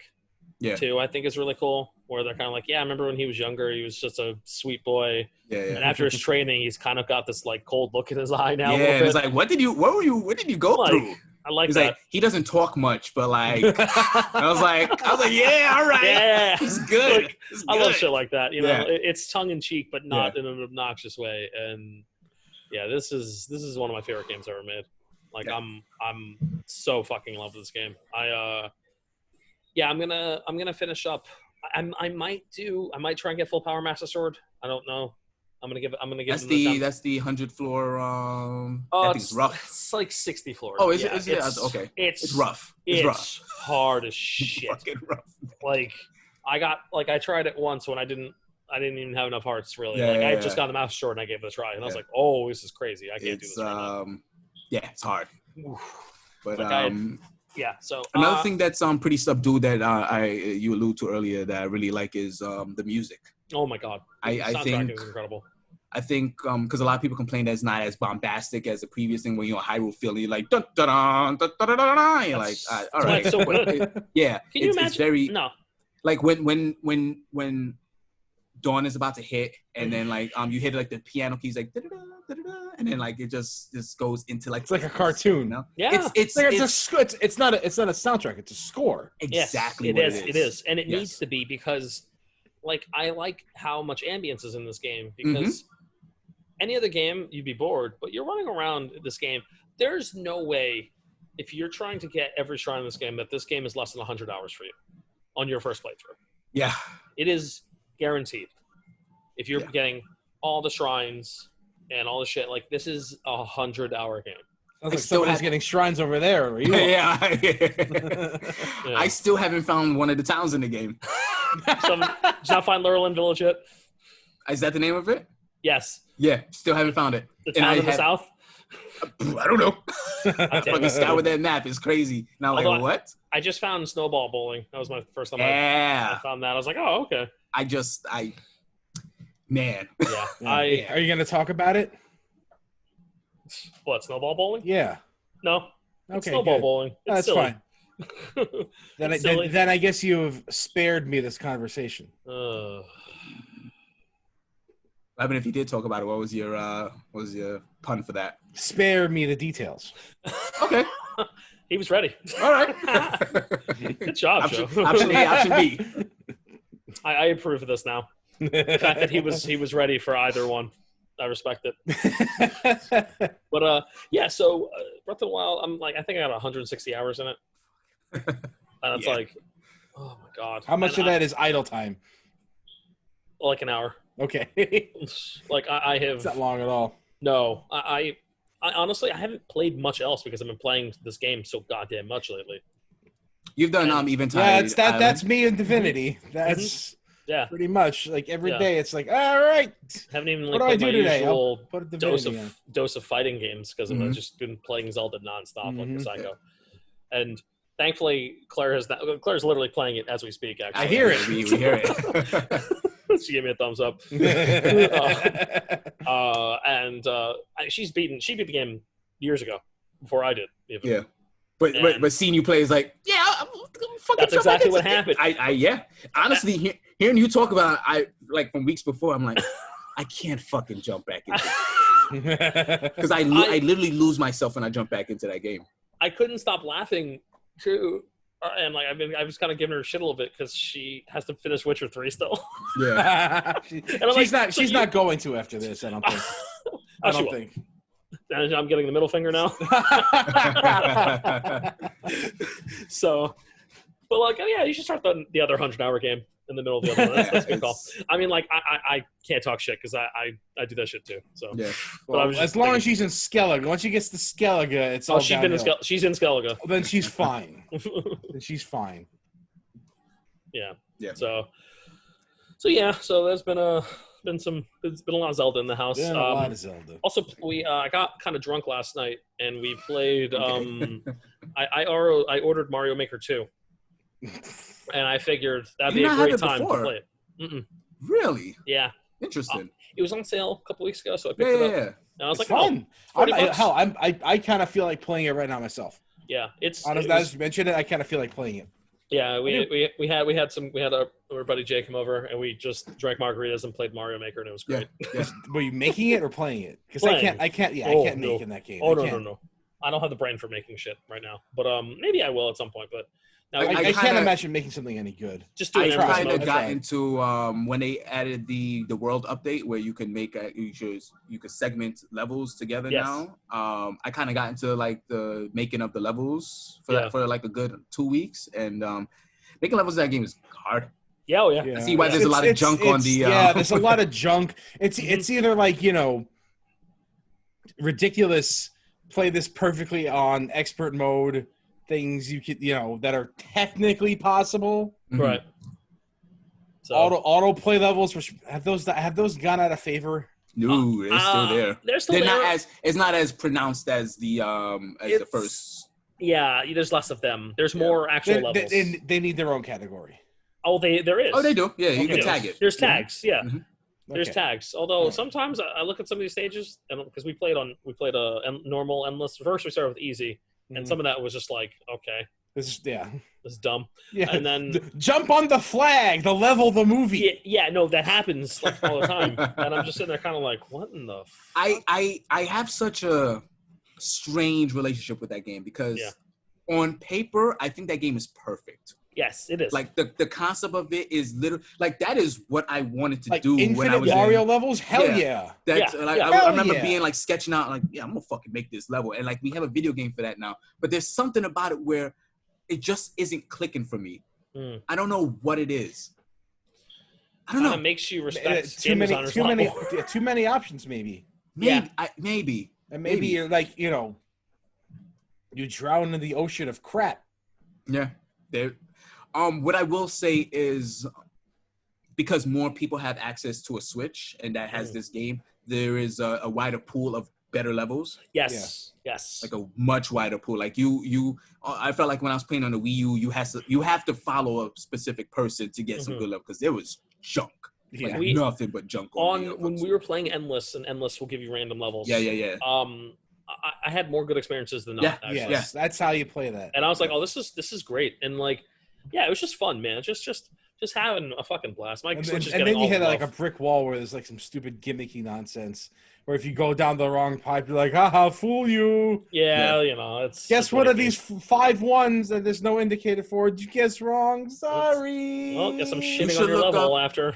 too. I think is really cool. Where they're kind of like, I remember when he was younger, he was just a sweet boy. Yeah. And after his training, he's kind of got this like cold look in his eye now. Yeah, it's like, what did you go through? I like he's that. Like, he doesn't talk much, but like, I was like, yeah, all right, yeah, it's good. Like, it's good. I love shit like that. You know, it's tongue in cheek, but not in an obnoxious way. And this is one of my favorite games ever made. Like, I'm so fucking in love with this game. I'm gonna finish up. I might try and get full power Master Sword. I don't know. I'm gonna give that's the 100 floor. I think it's rough. It's like 60 floors. Oh, is it? Okay. It's rough. It's rough. Hard as shit. Fucking rough. Like I tried it once when I didn't even have enough hearts really. I just got the Master Sword and I gave it a try and I was like, oh, this is crazy. I can't do this right now. Yeah, it's hard. But so another thing that's pretty subdued that you alluded to earlier that I really like is the music. Oh my god, I think is incredible. I think because a lot of people complain that it's not as bombastic as the previous thing when you're Hyrule feeling you're like dun dun dun dun dun dun dun. You're like, all right, so good. Yeah, can you imagine? It's very no, like when dawn is about to hit and then like you hit like the piano keys like and then like it just goes into like it's like a cartoon. You know? Yeah, it's not a soundtrack, it's a score. Exactly. Yes, it is, and it needs to be because like I like how much ambience is in this game because any other game you'd be bored, but you're running around this game. There's no way if you're trying to get every shrine in this game that this game is less than 100 hours for you on your first playthrough. Yeah, it is guaranteed. If you're getting all the shrines and all the shit, like this is a 100-hour game. Sounds like somebody's getting shrines over there. Or you I still haven't found one of the towns in the game. Did you not find Lurelin Village yet? Is that the name of it? Yes. Yeah, still haven't found it. The town in the south? I don't know. Fucking scout with that map is crazy. Now, like, what? I just found Snowball Bowling. That was my first time I found that. I was like, oh, okay. Man. Yeah. Are you going to talk about it? What, Snowball Bowling? Yeah. No. Okay. Snowball Bowling. It's that's fine. Then I guess you have spared me this conversation. I mean, if you did talk about it, what was your pun for that? Spare me the details. Okay. He was ready. All right. Good job, Joe. Option A, option B. I approve of this now. The fact that he was ready for either one. I respect it. But so Breath of the Wild, I think I got 160 hours in it. And it's like, oh my god. How much of that is idle time? Like an hour. Okay. Like I have. It's not long at all. No, I honestly I haven't played much else because I've been playing this game so goddamn much lately. You've done Eventide. Yeah, that's me in Divinity. That's pretty much like every day. It's like, all right. Haven't even what played do I my do today? usual put dose of fighting games because I've just been playing Zelda nonstop like a psycho. And thankfully, Claire's literally playing it as we speak. Actually, I hear it. We hear it. She gave me a thumbs up. She beat the game years ago before I did. Even. Yeah. But seeing you play is like, yeah, I'm fucking. That's exactly what happened. Yeah. Honestly, hearing you talk about it, like from weeks before, I'm like, I can't fucking jump back into it. Because I literally lose myself when I jump back into that game. I couldn't stop laughing too. And like I was kind of giving her shit a little bit because she has to finish Witcher 3 still. Yeah. She's not going to after this, I don't think. I don't think. And I'm getting the middle finger now. So, but like, yeah, you should start the other 100-hour game in the middle of the other one. That's a good call. I mean, like, I can't talk shit because I do that shit too. So, yeah. Well, as long as she's in Skellige, once she gets to Skellige, it's all she's in Skellige. Then she's fine. She's fine. Yeah. Yeah. So yeah. So there's been a lot of Zelda in the house. Yeah, a lot of Zelda. Also, I got kind of drunk last night and we played. I ordered Mario Maker 2. And I figured that'd be a great time to play it. Mm-mm. Really? Yeah. Interesting. It was on sale a couple weeks ago, so I picked it up. Yeah. And I was It's like, fun. I kind of feel like playing it right now myself. Yeah, Honestly, as you mentioned it, I kind of feel like playing it. Yeah, we had our buddy Jay come over and we just drank margaritas and played Mario Maker and it was great. Yeah. Were you making it or playing it? Because I can't make in that game. No. I don't have the brain for making shit right now, but maybe I will at some point. But now I can't imagine making something any good. Just doing I kind of got into when they added the world update where you can make you could segment levels together now. I kind of got into like the making of the levels for like a good 2 weeks, and making levels in that game is hard. Yeah, oh yeah. I see why there's a lot of junk on the. Yeah, there's a lot of junk. It's either like ridiculous. Play this perfectly on expert mode. Things you could that are technically possible. Right. So auto play levels, which have those gone out of favor? No, they're still there. They're not it's not as pronounced as the the first. Yeah, there's less of them. There's more actual levels. They need their own category. Oh, there is. Oh, they do. Yeah, you can tag it. There's tags. Yeah. Mm-hmm. There's tags. Although sometimes I look at some of these stages, and because we played a normal endless. First we started with easy, and some of that was just like, okay, this is dumb. Yeah, and then jump on the flag, the level, the movie. Yeah, no, that happens like all the time, and I'm just sitting there kind of like, what in the? I have such a strange relationship with that game because on paper I think that game is perfect. Yes, it is. Like the concept of it is literally like that is what I wanted to like do when I was Mario levels. Hell yeah! That's like I remember being like sketching out like I'm gonna fucking make this level, and like we have a video game for that now. But there's something about it where it just isn't clicking for me. I don't know what it is. I don't know. It makes you respect too many options. Maybe. Maybe. And maybe you're like you drown in the ocean of crap. Yeah. What I will say is because more people have access to a Switch and that has this game, there is a wider pool of better levels. Yes. Like a much wider pool. Like I felt like when I was playing on the Wii U, you have to follow a specific person to get some good level because there was junk. Yeah. Like nothing but junk when we were playing Endless, and Endless will give you random levels. Yeah. I had more good experiences than not. Actually. Yes, that's how you play that. And I was like, oh, this is great, and like, yeah, it was just fun, man. Just having a fucking blast. My Switch is getting then you all hit love. like a brick wall where there's like some stupid gimmicky nonsense. Where if you go down the wrong pipe, you're like, haha, fool you. Yeah. It's. Guess what? Of these 5 ones that there's no indicator for? Did you guess wrong? Sorry. Well, guess I'm shitting on your level after.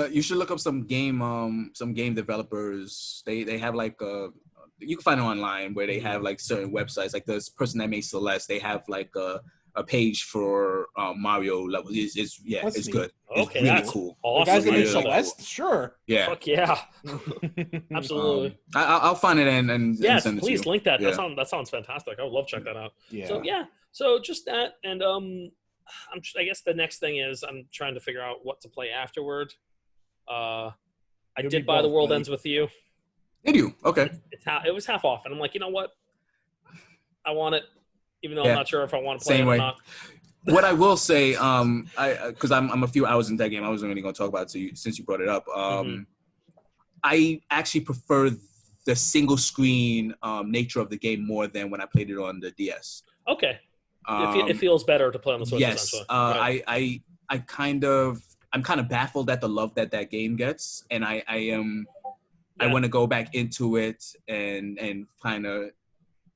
You should look up some game developers. They have like you can find it online where they have like certain websites. Like this person that made Celeste, they have like a page for Mario levels. It's good. Okay, it's really cool. Awesome. The guys that made Celeste, cool. Sure. Yeah. Fuck yeah. Absolutely. I'll find it and yes, send it please to you. link that. Yeah. That sounds fantastic. I would love to check that out. Yeah. So just that, and I guess the next thing is I'm trying to figure out what to play afterward. I did buy The World Ends With You. Did you? Okay. It was half off, and I'm like, you know what? I want it, even though I'm not sure if I want to play it or not. what I will say, because I'm a few hours in that game, I wasn't really going to talk about it since you brought it up. I actually prefer the single screen nature of the game more than when I played it on the DS. Okay. It feels better to play on the Switch. Yes, essentially. I'm kind of baffled at the love that game gets, and I want to go back into it and kind of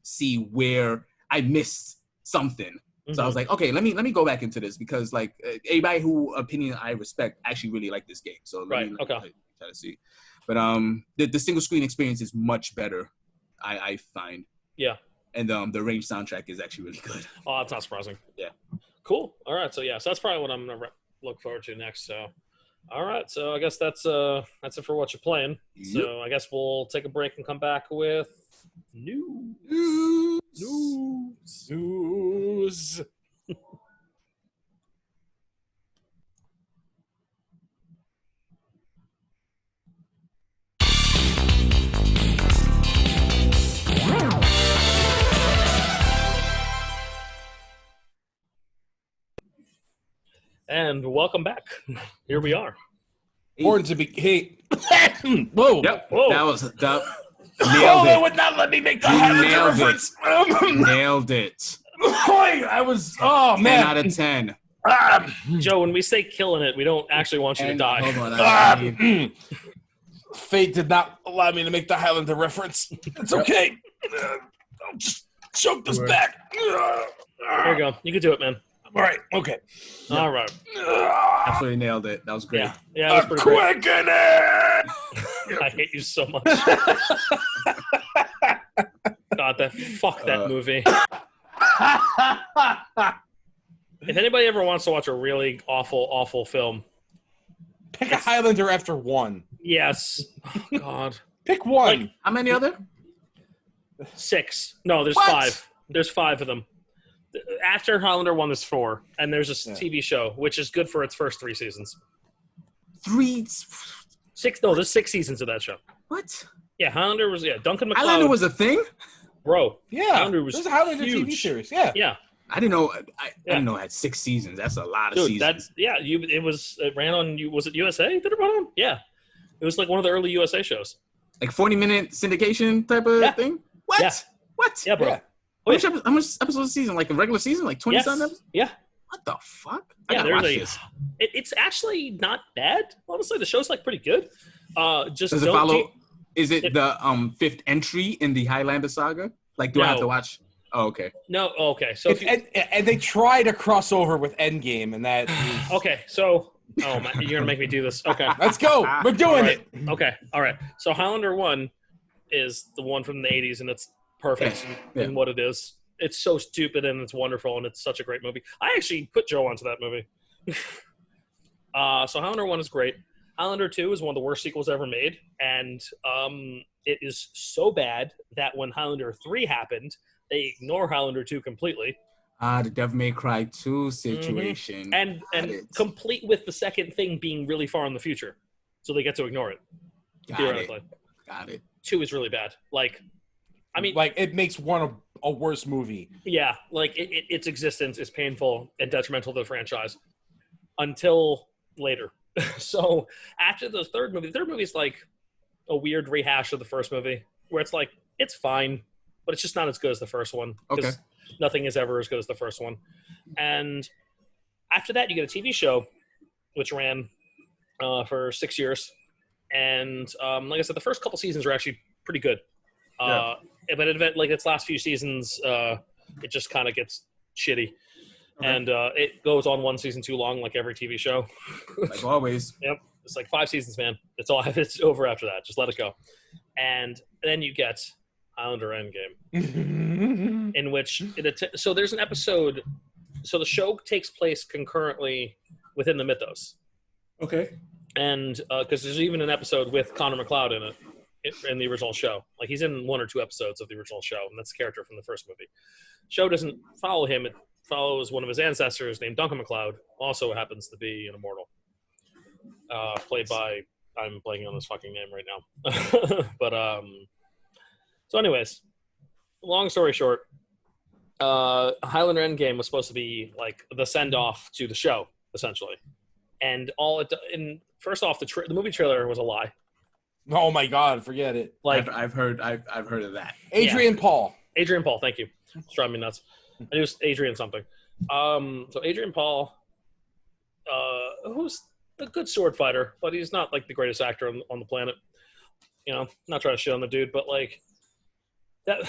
see where I missed something. So I was like, okay, let me go back into this because like anybody who opinion I respect actually really like this game. So let me try to see. But the single screen experience is much better, I find. Yeah. And the range soundtrack is actually really good. Oh, that's not surprising. Yeah. Cool. All right. So so that's probably what I'm gonna look forward to next. So, all right. So I guess that's it for what you're playing. Yep. So I guess we'll take a break and come back with news. And welcome back. Here we are. Important to be. Hey. Whoa. Yep. Whoa. That was nailed They it. would not let me make the Highlander reference. Nailed it. I was. Oh man. 10 out of 10. Joe, when we say killing it, we don't actually want you to die. Hold on. Fate did not allow me to make the Highlander reference. It's okay. I'll just choke this back. There you go. You can do it, man. All right. Okay. Yep. All right. Absolutely nailed it. That was great. Yeah, that was pretty great. Quickening! I hate you so much. God, fuck that movie. If anybody ever wants to watch a really awful, awful film, pick a Highlander after one. Yes. Oh, God. Pick one. Like, how many other? 6. No, there's 5. There's 5 of them. After Highlander 1, there's 4. And there's a TV show, which is good for its first 3 seasons. 6? No, there's 6 seasons of that show. What? Yeah, Highlander was, Duncan MacLeod. Highlander was a thing? Bro. Yeah. Highlander was There's a Highlander huge. TV series. Yeah. Yeah. I didn't know. I didn't know it had 6 seasons. That's a lot of seasons. It ran on. Was it USA? Did it run on? Yeah, it was like one of the early USA shows. Like 40-minute syndication type of thing. What? Yeah. What? Yeah, bro. Yeah. How much episodes a season? Like a regular season? Like 20-something episodes? Yeah. What the fuck? Yeah, I gotta watch this. It's actually not bad. Honestly, the show's like pretty good. Just does it follow? Is it the 5th entry in the Highlander saga? Like, do I have to watch? Oh, okay. No, okay. So and they try to cross over with Endgame, and that. Is... Okay, so you're gonna make me do this. Okay, let's go. We're doing it. Okay, all right. So Highlander 1 is the one from the 80s, and it's perfect in what it is. It's so stupid and it's wonderful, and it's such a great movie. I actually put Joe onto that movie. So Highlander 1 is great. Highlander 2 is one of the worst sequels ever made, and it is so bad that when Highlander 3 happened, they ignore Highlander 2 completely. The Devil May Cry 2 situation. And complete with the second thing being really far in the future. So they get to ignore it. Theoretically. Got it. 2 is really bad. Like, I mean... Like, it makes one a worse movie. Yeah. Like, its existence is painful and detrimental to the franchise. Until later. So, after the third movie is like a weird rehash of the first movie. Where it's like, it's fine. But it's just not as good as the first one. Okay. Nothing is ever as good as the first one. And after that, you get a TV show, which ran for 6 years. And like I said, the first couple seasons were actually pretty good. But its last few seasons, it just kind of gets shitty. Okay. And it goes on one season too long, like every TV show. Like always. Yep. It's like 5 seasons, man. It's over after that. Just let it go. And then you get Highlander Endgame, in which so there's an episode. So the show takes place concurrently within the mythos. Okay. And because there's even an episode with Connor MacLeod in it in the original show. Like he's in 1 or 2 episodes of the original show, and that's the character from the first movie. Show doesn't follow him; it follows one of his ancestors named Duncan MacLeod. Also happens to be an immortal, played by I'm blanking on his fucking name right now, but. So anyways, long story short, Highlander Endgame was supposed to be like the send off to the show, essentially, and first off, the movie trailer was a lie. Oh my God, forget it. Like I've heard of that. Adrian Paul. Adrian Paul, thank you. It's driving me nuts. I knew it was Adrian something. So Adrian Paul, who's a good sword fighter, but he's not like the greatest actor on the planet. You know, not trying to shit on the dude, but like that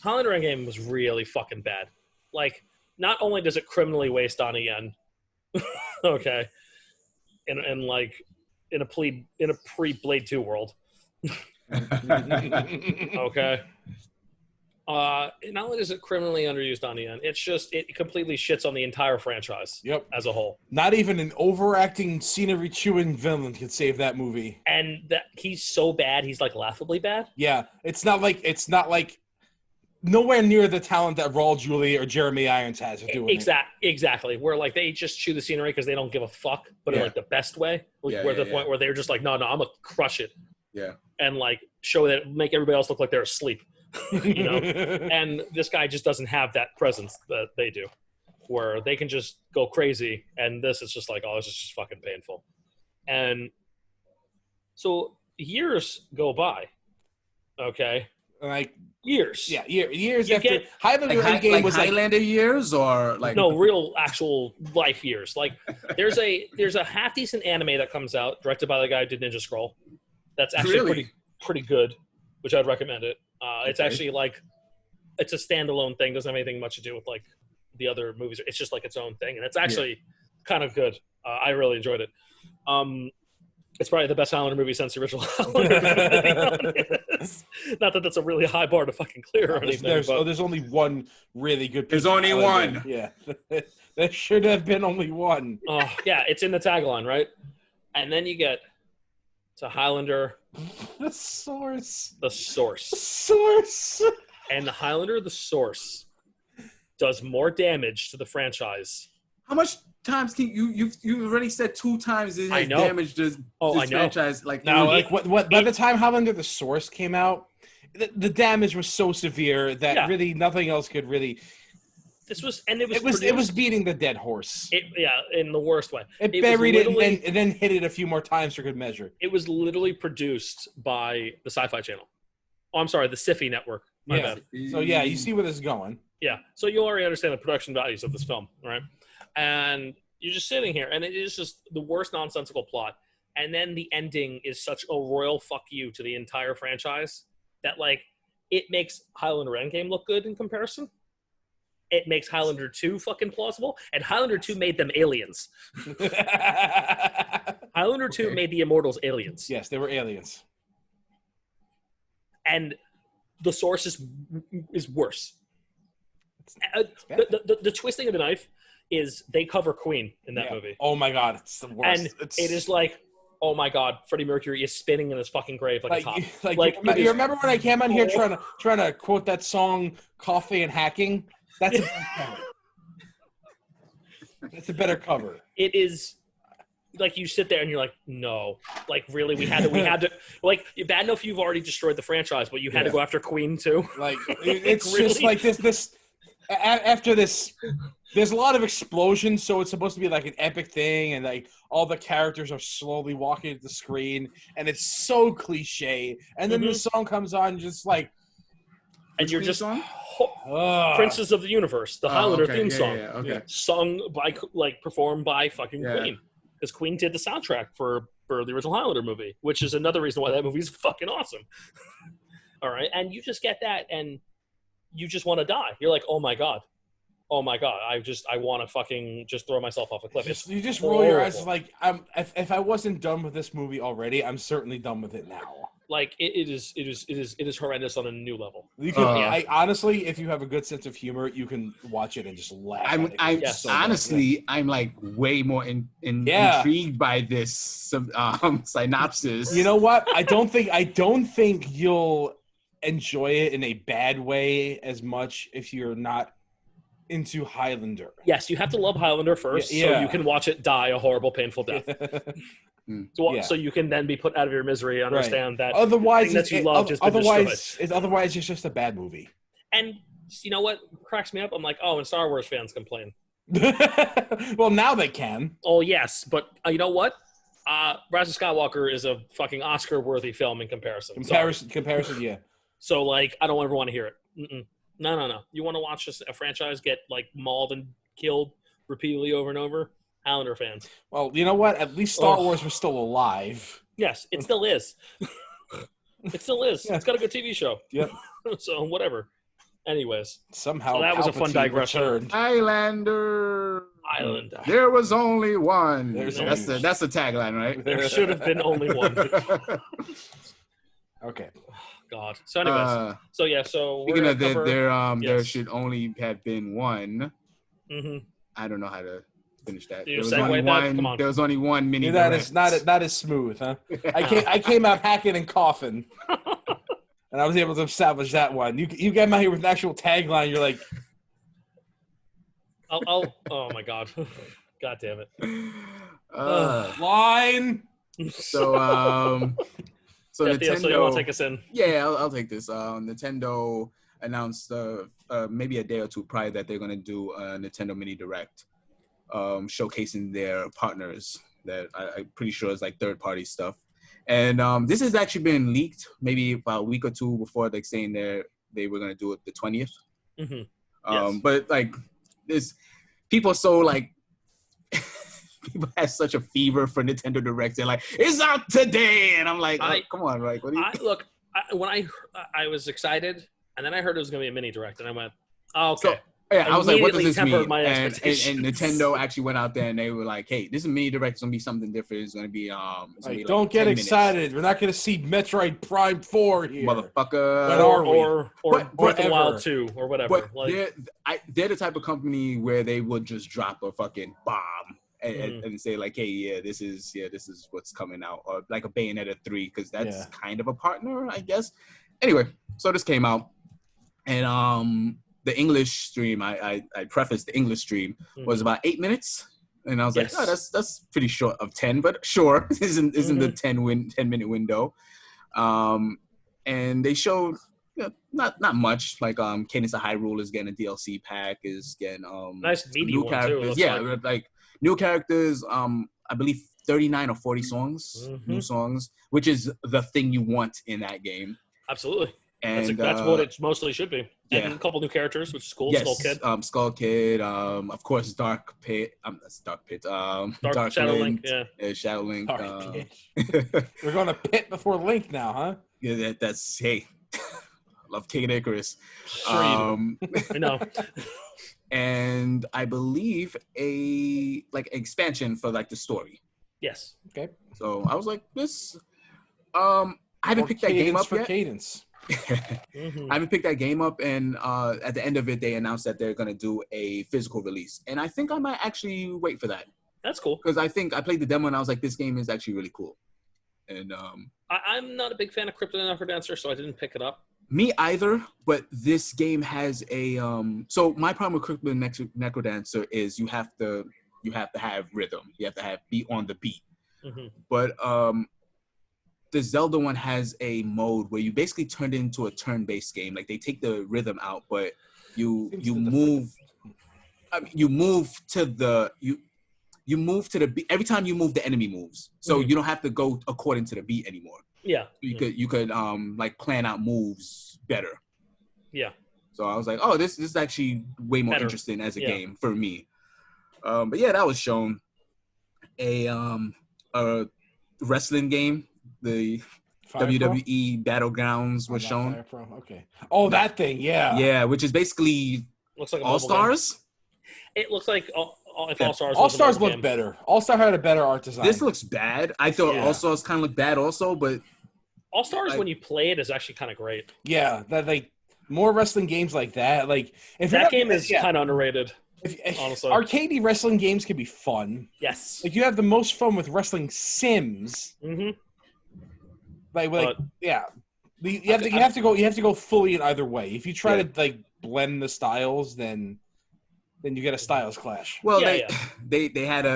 Highlander Endgame was really fucking bad. Like, not only does it criminally waste Donnie Yen, okay, and like in a pre-Blade 2 world, okay. Not only does it criminally underuse Donnie Yen, it's just it completely shits on the entire franchise. Yep. As a whole. Not even an overacting, scenery-chewing villain could save that movie. And that he's so bad, he's like laughably bad. Yeah, it's not like nowhere near the talent that Raul Julia or Jeremy Irons has to do it. Exactly. Where like they just chew the scenery because they don't give a fuck, but in like the best way. Where the point where they're just like, no, I'm gonna crush it. Yeah. And like show that, make everybody else look like they're asleep. You know, and this guy just doesn't have that presence that they do, where they can just go crazy, and this is just like, oh, this is just fucking painful. And so years go by, okay, like years, years after Highlander Endgame was Highlander years, or like no real actual life years. Like there's a half decent anime that comes out directed by the guy who did Ninja Scroll. That's actually pretty good, which I'd recommend it. It's actually like it's a standalone thing. Doesn't have anything much to do with like the other movies. It's just like its own thing, and it's actually kind of good. I really enjoyed it. It's probably the best Highlander movie since the original Highlander. Not that that's a really high bar to fucking clear or anything. There's only one really good. There's only one. Yeah, there should have been only one. Oh yeah, it's in the tagline, right? And then you get to Highlander. The Source. And the Highlander, the Source, does more damage to the franchise. How much times can you've already said 2 times it has damaged this franchise? Like now, by the time Highlander the Source came out, the damage was so severe that really nothing else could really. It was beating the dead horse. In the worst way. It buried it and then hit it a few more times for good measure. It was literally produced by the Sci-Fi Channel. Oh, I'm sorry, the Sci-Fi Network. My bad. So yeah, you see where this is going. Yeah, so you already understand the production values of this film, right? And you're just sitting here, and it is just the worst nonsensical plot. And then the ending is such a royal fuck you to the entire franchise that like it makes Highlander Endgame look good in comparison. It makes Highlander 2 fucking plausible, and Highlander 2 made them aliens. Highlander 2 made the Immortals aliens. Yes, they were aliens. And the Source is worse. The twisting of the knife is they cover Queen in that movie. Oh my God, it's the worst. And it is like, oh my God, Freddie Mercury is spinning in his fucking grave like a top. You remember when I came on here trying to quote that song "Coffee and Hacking"? That's a better cover. That's a better cover. It is like you sit there and you're like, no, like really, we had to like. Bad enough you've already destroyed the franchise, but you had to go after Queen too. Like it's really? Just like this. After this, there's a lot of explosions, so it's supposed to be like an epic thing, and like all the characters are slowly walking at the screen, and it's so cliche. And then the song comes on, just like, and you're just Princes of the Universe, the Highlander theme song, sung by performed by fucking Queen, because Queen did the soundtrack for the original Highlander movie, which is another reason why that movie is fucking awesome. All right, and you just get that, and you just want to die. You're like, oh my god, I want to fucking just throw myself off a cliff. You just roll your eyes like, if I wasn't done with this movie already, I'm certainly done with it now. Like it is horrendous on a new level. You can, I honestly, if you have a good sense of humor, you can watch it and just laugh. I'm like way more intrigued by this synopsis. You know what? I don't think you'll enjoy it in a bad way as much if you're not into Highlander. Yes, you have to love Highlander first, so you can watch it die a horrible, painful death. So you can then be put out of your misery and understand that otherwise that you loved has been destroyed. Otherwise, it's just a bad movie. And You know what cracks me up? I'm like, oh, and Star Wars fans complain. Well, now they can. Oh yes, but you know what? Rise of Skywalker is a fucking Oscar-worthy film in comparison. Comparison, yeah. So like, I don't ever want to hear it. No. You want to watch a franchise get like mauled and killed repeatedly over and over? Highlander fans. Well, you know what? At least Star Wars was still alive. Yes, it still is. It still is. Yeah. It's got a good TV show. Yep. So whatever. Anyways, somehow so that was a fun Palpatine digression. returned. Highlander. Islander. There was only one. That's the tagline, right? There should have been only one. Okay. God. So anyways, so speaking of that, there yes. should only have been one. Mm-hmm. I don't know how to finish that. You There was segue only that? one. Come on. There was only one mini. That is not as smooth, huh? I came out hacking and coughing, and I was able to establish that one. You came out here with an actual tagline. You're like, I'll oh my God. God damn it. line. So Nintendo. So you want to take us in? Yeah, I'll take this. Nintendo announced maybe a day or two prior that they're going to do a Nintendo Mini Direct, showcasing their partners that I'm pretty sure is like third-party stuff. And this has actually been leaked maybe about a week or two before, like saying they were going to do it the 20th. Mm-hmm. Yes. But like this, people are so like people have such a fever for Nintendo Direct. They're like, it's out today, and I'm like, come on, like, what do you? When I was excited, and then I heard it was going to be a mini direct, and I went, oh, okay. So, yeah, I was like, what does this mean? My and Nintendo actually went out there and they were like, hey, this is mini direct. It's going to be something different. It's going to be don't get excited. We're not going to see Metroid Prime 4 here. Motherfucker. Or Breath of the Wild 2 or whatever. But they're the type of company where they would just drop a fucking bomb and say like, hey, this is what's coming out. Or like a Bayonetta 3 because that's kind of a partner, I guess. Anyway, so this came out. And the English stream, I prefaced the English stream, was about 8 minutes. And I was like, oh, that's pretty short of 10, but sure, isn't the 10-minute window. And they showed not much. Like Cadence of Hyrule is getting a DLC pack, is getting nice meaty new one characters. Too, like new characters. I believe 39 or 40 songs, new songs, which is the thing you want in that game. Absolutely. And that's what it mostly should be. And a couple new characters, which is cool. Yes, Skull Kid. Skull Kid. Of course, Dark Pit. That's Dark Pit. Dark Shadow Link. Yeah. Shadow Link. We're going to Pit before Link now, huh? Yeah, that's hey. Love King Icarus. Sure you do. I know. And I believe a expansion for like the story. Yes. Okay. So I was like, this. I haven't picked that game up yet. Cadence. I haven't picked that game up, and at the end of it, they announced that they're gonna do a physical release, and I think I might actually wait for that. That's cool because I think I played the demo and I was like, this game is actually really cool. And I'm not a big fan of Crypto Necrodancer, so I didn't pick it up. Me either, but this game has a so my problem with Crypto Necrodancer is you have to have rhythm, you have to be on the beat, but the Zelda one has a mode where you basically turn it into a turn-based game. Like they take the rhythm out, but you move. You move to the beat. Every time you move, the enemy moves. So you don't have to go according to the beat anymore. Yeah. You could like plan out moves better. Yeah. So I was like, oh, this is actually way more interesting as a game for me. But yeah, that was shown. A wrestling game. The Fire WWE Pro? Battlegrounds was shown. Fire Pro. Okay. Oh, that thing, yeah. Yeah, which is basically looks like All Stars. It looks like if All Stars. All Stars looked better. All Star had a better art design. This looks bad. I thought All Stars kind of looked bad also, but All Stars when you play it is actually kind of great. Yeah, that like more wrestling games like that. Like if that game is kind of underrated. Honestly, arcadey wrestling games can be fun. Yes. Like you have the most fun with wrestling sims. Like yeah, you have to go fully in either way. If you try to like blend the styles, then you get a styles clash. Well, they had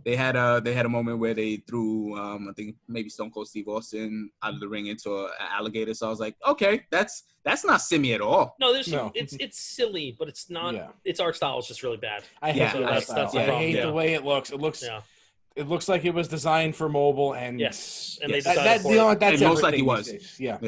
They had a moment where they threw I think maybe Stone Cold Steve Austin out of the ring into an alligator. So I was like, okay, that's not simmy at all. No, No. it's silly, but it's not. Yeah. Its art style is just really bad. I hate Yeah, the art style. that's the I problem, hate yeah. the way it looks. It looks like it was designed for mobile, and Yes, and Yes. they decided that's for it. Most likely everything was. these days. Yeah.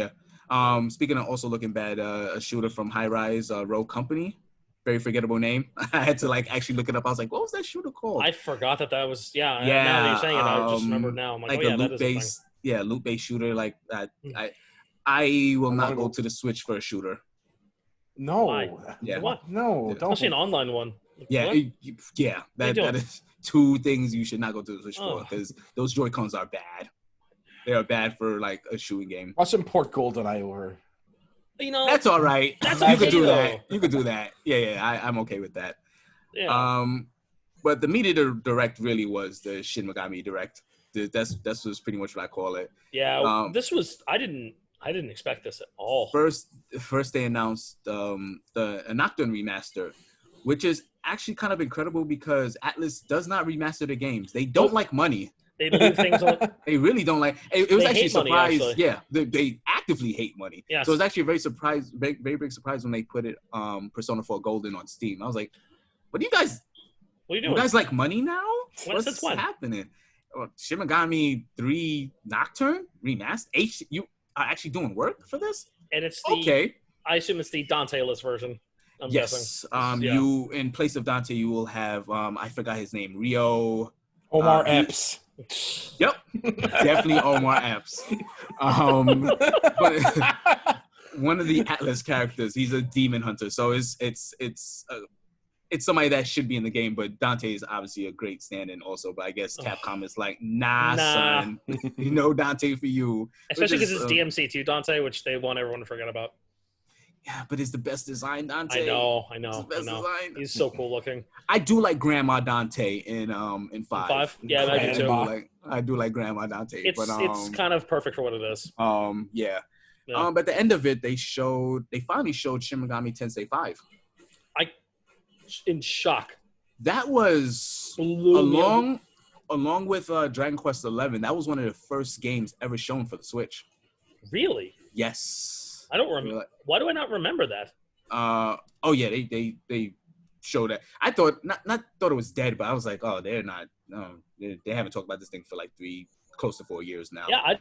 Yeah. Speaking of also looking bad, a shooter from High Rise Rogue Company, very forgettable name. I had to like actually look it up. I was like, what was that shooter called? I forgot that was Now that Yeah, you're saying it, I just remembered now. I'm like, oh yeah, that is a thing. loot-based shooter like that. I will not go go- to the Switch for a shooter. No. Why? Yeah. What? No. Yeah. Don't. Especially an online one. Yeah, What? that doing? is two things you should not go to the Switch for Oh. because those Joy-Cons are bad. They are bad for like a shooting game. I'll import GoldenEye over. You know, That's all right. That's you okay, could do though. that. You could do that. Yeah. I'm okay with that. yeah. But the media direct really was the Shin Megami direct. That's was pretty much what I call it. Yeah, this was. I didn't expect this at all. First they announced a Nocturne remaster, which is actually kind of incredible because Atlas does not remaster the games. They don't like money. They leave things on. They really don't like. It was They actually hate money, surprised. actually. Yeah, they actively hate money. Yes. So it was actually a very big surprise when they put it Persona 4 Golden on Steam. I was like, what do you guys? What are you You doing? guys like money now? Since when? Happening? Shin Megami 3 Nocturne remastered. You are actually doing work for this? And it's the. Okay. I assume it's the Dante-less version. I'm guessing. Yes. Yeah. You in place of Dante, you will have I forgot his name. Rio. Omar Epps. Yep. Definitely Omar Epps. But one of the Atlas characters, he's a demon hunter, so it's somebody that should be in the game. But Dante is obviously a great stand-in also. But I guess Capcom is like, nah. son, no Dante for you. Especially because it's DMC2 Dante, which they want everyone to forget about. Yeah, but it's the best design Dante. I know. It's the best design. He's so cool looking. I do like Grandma Dante in 5. Yeah, I do too. I do like Grandma Dante. It's kind of perfect for what it is. Yeah. Yeah. But at the end of it, they finally showed Shin Megami Tensei 5. In shock. That was along with Dragon Quest 11. That was one of the first games ever shown for the Switch. Really? Yes. I don't remember. Why do I not remember that? Oh yeah, they showed that. I thought not thought it was dead, but I was like, oh, they're not. They haven't talked about this thing for like close to 4 years now. Yeah, I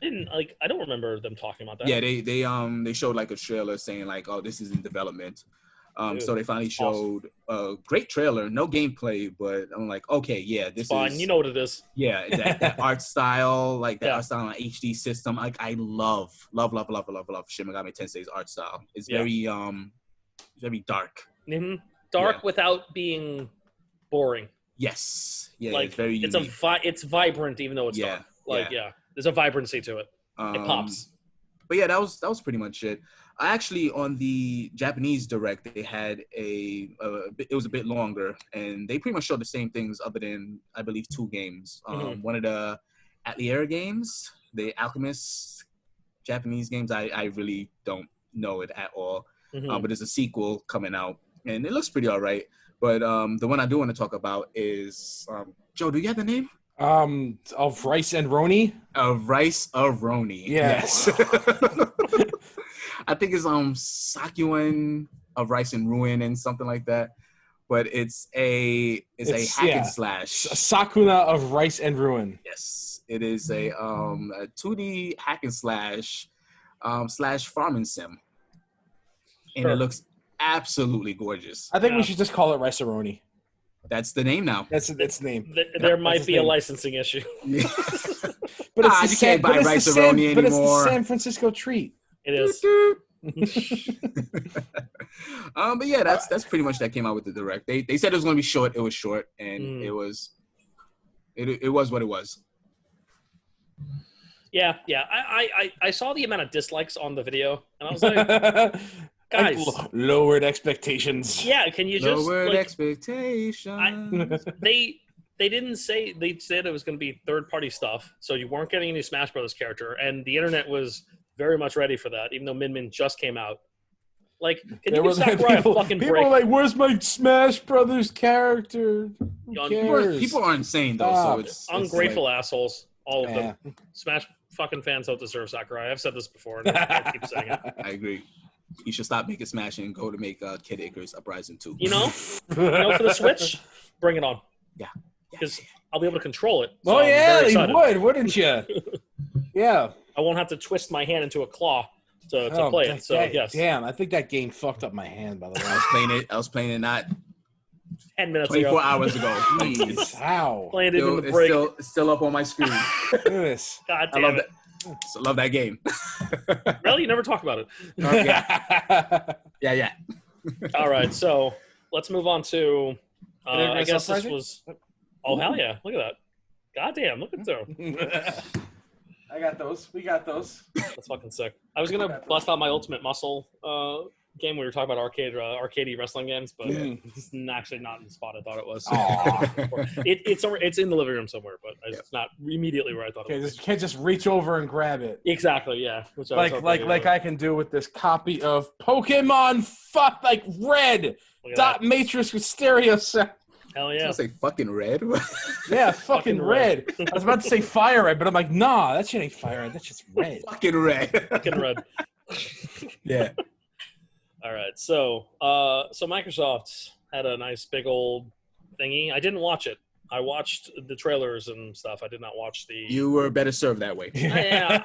don't remember them talking about that. Yeah, they showed like a trailer saying like, oh, this is in development. So they finally showed a great trailer, no gameplay, but I'm like, okay, yeah, this fine. is You know what it is. Yeah, that art style, like that art style on HD system. Like I love Shin Megami Tensei's art style. It's very dark. Mm-hmm. Dark without being boring. Yes. Yeah, like it's very it's unique. it's vibrant even though it's dark. Like there's a vibrancy to it. It pops. But yeah, that was pretty much it. Actually, on the Japanese direct, they had it was a bit longer, and they pretty much showed the same things other than, I believe, 2 games. One of the Atelier games, the Alchemist Japanese games, I really don't know it at all. But there's a sequel coming out, and it looks pretty all right. But the one I do want to talk about is, Joe, do you have the name? Of Rice and Roni. Of Rice of Roni. Yes. I think it's Sakuan of Rice and Ruin and something like that. But it's a hack and slash. Sakuna of Rice and Ruin. Yes. It is a 2D hack and slash slash farming sim. And it looks absolutely gorgeous. I think we should just call it Rice and Roni. That's the name now. That's its name. There might be a licensing issue. Yeah. But it's you can't buy Rice and Roni anymore. But it's the San Francisco treat. It is. But yeah, that's pretty much that came out with the direct. They said it was going to be short. It was short, and it was what it was. Yeah. I saw the amount of dislikes on the video, and I was like, guys, lowered expectations. Yeah, can you just lowered expectations? They didn't say. They said it was going to be third-party stuff, so you weren't getting any Smash Brothers character, and the internet was very much ready for that, even though Min Min just came out. Like, can you give Sakurai a fucking people break? were like, "Where's my Smash Brothers character?" Who People cares? People are insane though, so it's Ungrateful like, assholes, all of them. Smash fucking fans don't deserve Sakurai. I've said this before, and I'll keep saying it. I agree. You should stop making Smash and go to make Kid Icarus Uprising 2. You know, for the Switch, bring it on. Yeah. Because I'll be able to control it. So Oh yeah, you would, wouldn't you? Yeah. I won't have to twist my hand into a claw to play it. So yes. Damn, I think that game fucked up my hand. By the way, I was playing it not 10 minutes 24 ago. hours ago. Jeez, how? Playing it in the break. It's still up on my screen. Look at this. God damn it. I love that game. Really? You never talk about it. Yeah. All right, so let's move on to. I guess this Uprising? was. Oh hell yeah! Look at that. God damn! Look at them. I got those. We got those. That's fucking sick. I was gonna bust out my Ultimate Muscle game. We were talking about arcadey wrestling games, but it's actually not in the spot I thought it was. It's in the living room somewhere, but it's not immediately where I thought it was. You can't just reach over and grab it. Exactly, yeah. Like I can do with this copy of Pokemon Red Dot Matrix with stereo sound. Hell yeah. I was gonna say fucking red. Yeah, fucking red. I was about to say fire red, but I'm like, nah, that shit ain't fire red. That's just red. Fucking red. Fucking red. Yeah. All right, so Microsoft had a nice big old thingy. I didn't watch it. I watched the trailers and stuff. I did not watch the. You were better served that way. Yeah,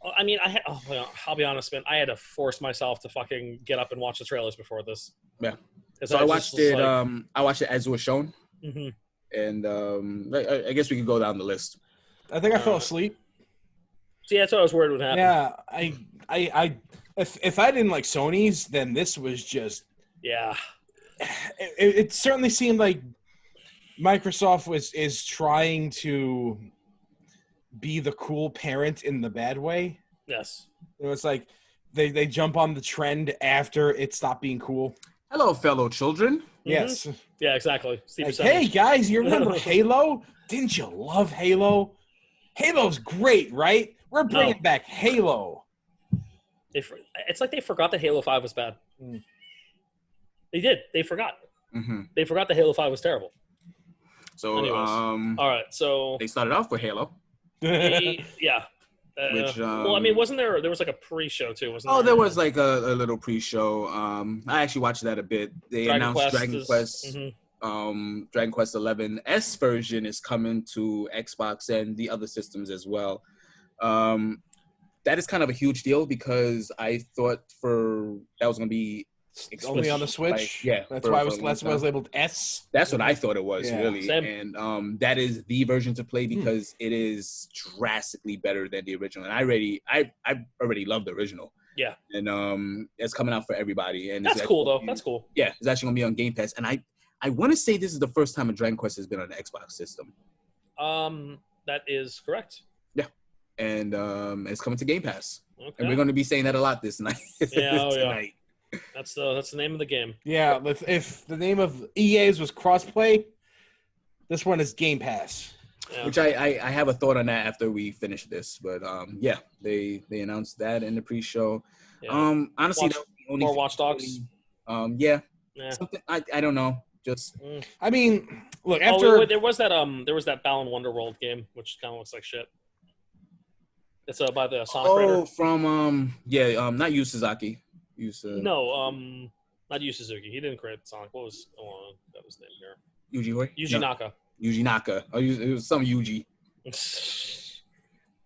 I'll be honest, man. I had to force myself to fucking get up and watch the trailers before this. Yeah. So I watched it. I watched it as it was shown, and I guess we can go down the list. I think I fell asleep. See, that's what I was worried would happen. Yeah, if I didn't like Sony's, then this was just. Yeah. It certainly seemed like Microsoft is trying to be the cool parent in the bad way. Yes. It was like they jump on the trend after it stopped being cool. Hello, fellow children. Yes. Yeah, exactly. Like, hey, guys, you remember Halo? Didn't you love Halo? Halo's great, right? We're bringing back Halo. It's like they forgot that Halo 5 was bad. They did. They forgot. They forgot that Halo 5 was terrible. So, anyways, all right. So they started off with Halo. Yeah. Which, well, I mean, wasn't there was like a pre-show too, wasn't there? Oh, there was like a little pre-show. I actually watched that a bit. They announced Dragon Quest. Dragon Quest 11S version is coming to Xbox and the other systems as well. That is kind of a huge deal because I thought that was going to be only on the Switch. Like, yeah, that's why it was labeled S. That's what I thought it was, really. Same. And that is the version to play because it is drastically better than the original. And I already love the original. Yeah. And it's coming out for everybody. And that's cool though. That's cool. Yeah, it's actually gonna be on Game Pass. And I want to say this is the first time a Dragon Quest has been on the Xbox system. That is correct. Yeah. And it's coming to Game Pass. Okay. And we're gonna be saying that a lot this night. Yeah, tonight. That's the name of the game. Yeah, if the name of EA's was crossplay, this one is Game Pass. Yeah. Which I have a thought on that after we finish this, but yeah, they announced that in the pre-show. Yeah. Honestly, that was the only more Watch Dogs. Yeah. Something I don't know. Just I mean, look, after there was that Balan Wonderworld game, which kind of looks like shit. It's by the Sonic creator. From not Yu Suzuki. No, not Yu Suzuki. He didn't create Sonic. What was that was his name here? Yuji Naka. Yuji Naka. Oh, it was some Yuji.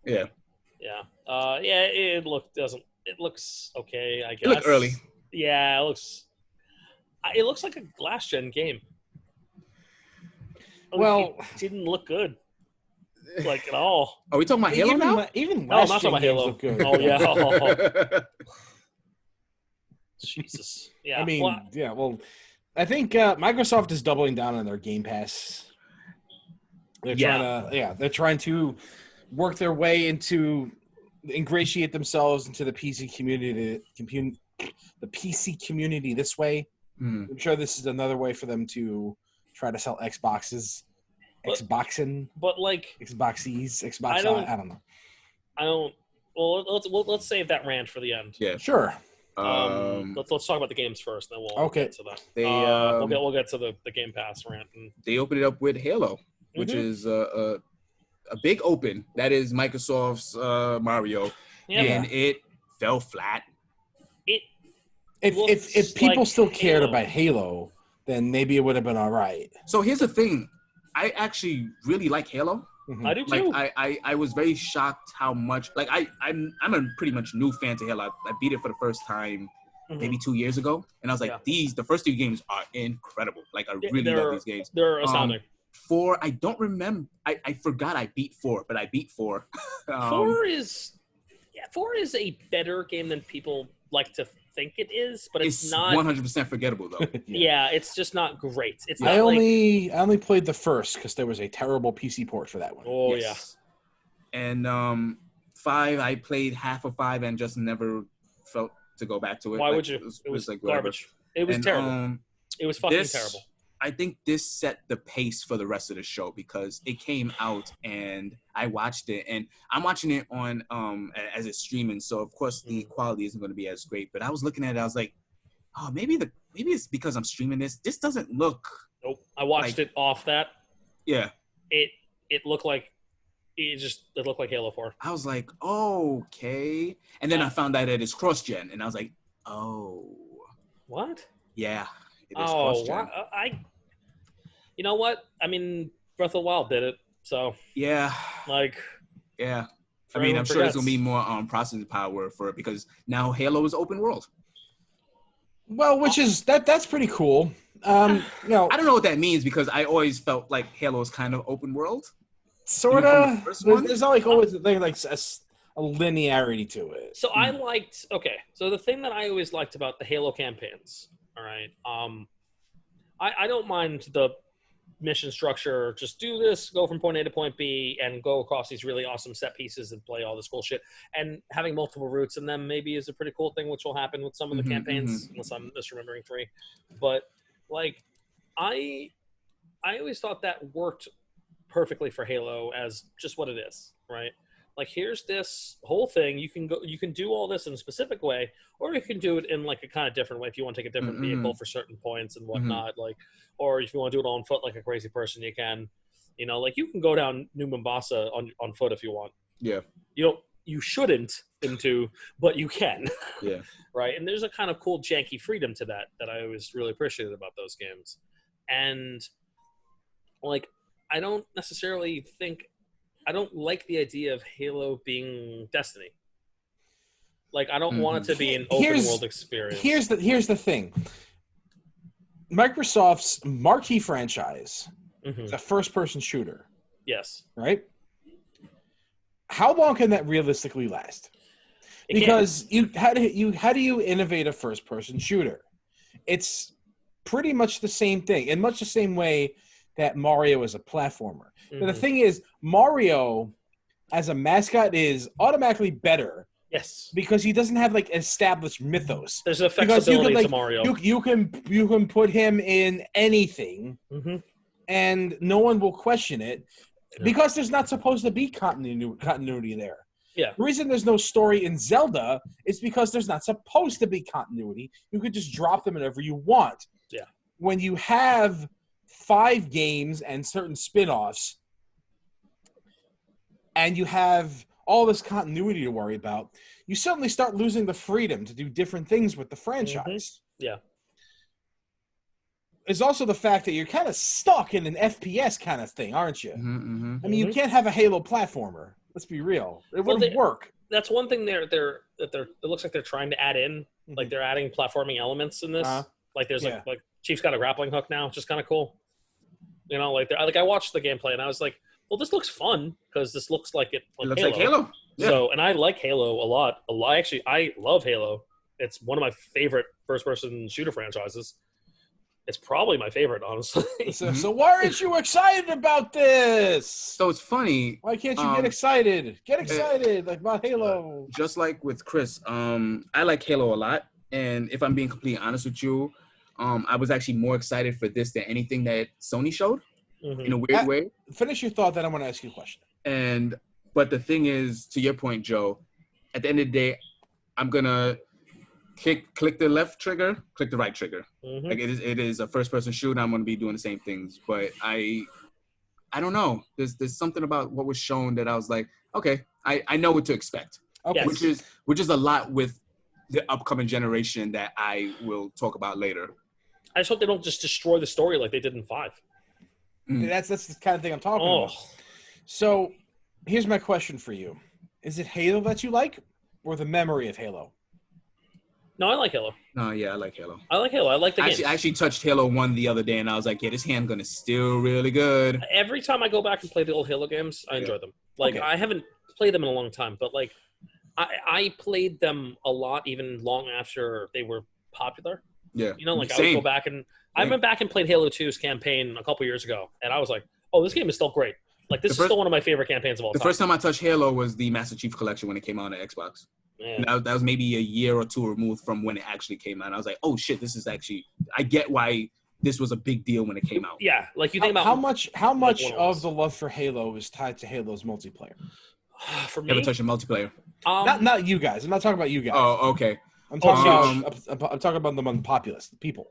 Yeah. Yeah. It looks okay, I guess. It looked early. Yeah, it looks like a last gen game. Well, it didn't look good. Like at all. Are we talking about Halo now? Even no, I'm not talking about Halo. Look good. Oh yeah. Jesus. Yeah. I mean, well, I think Microsoft is doubling down on their Game Pass. They're trying to work their way ingratiate themselves into the PC community this way. I'm sure this is another way for them to try to sell Xboxes. But like Xboxies, I don't know. Well, let's save that rant for the end. Yeah, sure. Let's talk about the games first, then we'll get to that. We'll get to the Game Pass rant. They opened it up with Halo, which is a big open. That is Microsoft's Mario, and it fell flat. If people like still cared Halo. about Halo, then maybe it would have been all right. So here's the thing. I actually really like Halo. I do too. Like I was very shocked how much like I'm a pretty much new fan to Halo. I beat it for the first time maybe 2 years ago, and I was like, the first two games are incredible. Like I really love these games. They're astounding. 4, I don't remember. I forgot I beat 4, but I beat 4. 4 is a better game than people like to think it is, but it's not 100% forgettable though. Yeah, it's just not great. It's not I only played the first because there was a terrible PC port for that one. Oh yes. And 5, I played half of 5 and just never felt to go back to it. Why would you? It was like garbage. It was terrible. It was fucking terrible. I think this set the pace for the rest of the show because it came out and I watched it, and I'm watching it on as it's streaming, so of course the quality isn't going to be as great. But I was looking at it, I was like, oh, maybe it's because I'm streaming this. This doesn't look. Nope. I watched it off that. Yeah. It looked like it looked like Halo 4. I was like, oh, okay, and then I found out that it's cross-gen, and I was like, oh. What? Yeah. It is cross-gen. You know what? I mean, Breath of the Wild did it, so yeah. Like, yeah. I mean, I'm sure there's gonna be more processing power for it because now Halo is open world. Well, which is that's pretty cool. I don't know what that means because I always felt like Halo is kind of open world. Sort of. There's not always a linearity to it. So I liked. Okay, so the thing that I always liked about the Halo campaigns. All right. I don't mind the mission structure. Just do this, go from point A to point B, and go across these really awesome set pieces and play all this cool shit. And having multiple routes in them maybe is a pretty cool thing, which will happen with some of the campaigns, unless I'm misremembering 3. But like, I always thought that worked perfectly for Halo as just what it is, right? Like, here's this whole thing. You can do all this in a specific way, or you can do it in like a kind of different way if you want to take a different vehicle for certain points and whatnot. Like, or if you want to do it on foot like a crazy person, you can. You know, like you can go down New Mombasa on foot if you want. Yeah. You shouldn't but you can. Yeah. Right. And there's a kind of cool janky freedom to that I always really appreciated about those games. And like, I don't like the idea of Halo being Destiny. Like, I don't want it to be an open world experience. Here's the thing. Microsoft's marquee franchise is a first-person shooter. Yes. Right? How long can that realistically last? Because how do you innovate a first-person shooter? It's pretty much the same thing, in much the same way that Mario is a platformer. But the thing is, Mario as a mascot is automatically better. Yes. Because he doesn't have like established mythos. There's a flexibility to Mario. You can put him in anything and no one will question it because there's not supposed to be continuity there. Yeah. The reason there's no story in Zelda is because there's not supposed to be continuity. You could just drop them whenever you want. Yeah. When you have 5 games and certain spin-offs and you have all this continuity to worry about, you suddenly start losing the freedom to do different things with the franchise. Yeah. There's also the fact that you're kind of stuck in an FPS kind of thing, aren't you? I mean, you can't have a Halo platformer. Let's be real. It wouldn't work. That's one thing it looks like they're trying to add in. Like, they're adding platforming elements in this. Like, there's like Chief's got a grappling hook now, which is kind of cool. You know, like I watched the gameplay and I was like, well, this looks fun because this looks like it looks like Halo. Yeah. So, and I like Halo a lot. Actually, I love Halo. It's one of my favorite first-person shooter franchises. It's probably my favorite, honestly. So why aren't you excited about this? So it's funny. Why can't you get excited? Get excited like about Halo. Just like with Chris, I like Halo a lot. And if I'm being completely honest with you, I was actually more excited for this than anything that Sony showed in a weird way. Finish your thought, then I want to ask you a question. But the thing is, to your point, Joe, at the end of the day, I'm going to click the left trigger, click the right trigger. Mhm. Like it is a first person shooter. I'm going to be doing the same things, but I don't know. There's something about what was shown that I was like, okay, I know what to expect. Okay. Yes. Which is a lot with the upcoming generation that I will talk about later. I just hope they don't just destroy the story like they did in 5. That's the kind of thing I'm talking about. So, here's my question for you: is it Halo that you like, or the memory of Halo? No, I like Halo. No, yeah, I like Halo. I like Halo. I like the game. I actually touched Halo 1 the other day, and I was like, yeah, this handgun is still really good. Every time I go back and play the old Halo games, I enjoy them. Like, Okay. I haven't played them in a long time, but, like, I played them a lot even long after they were popular. Yeah. You know, like, Same. I would go back and I went back and played Halo 2's campaign a couple years ago, and I was like, oh, this game is still great. Like, this is still one of my favorite campaigns of all time. The first time I touched Halo was the Master Chief Collection when it came out on Xbox. Man. That was maybe a year or two removed from when it actually came out. I was like, oh shit, this is actually, I get why this was a big deal when it came out. Yeah, like you think about how much like of the love for Halo is tied to Halo's multiplayer? for me, Never touched a multiplayer. Not you guys. I'm not talking about you guys. Oh, okay. I'm talking about the populace, the people,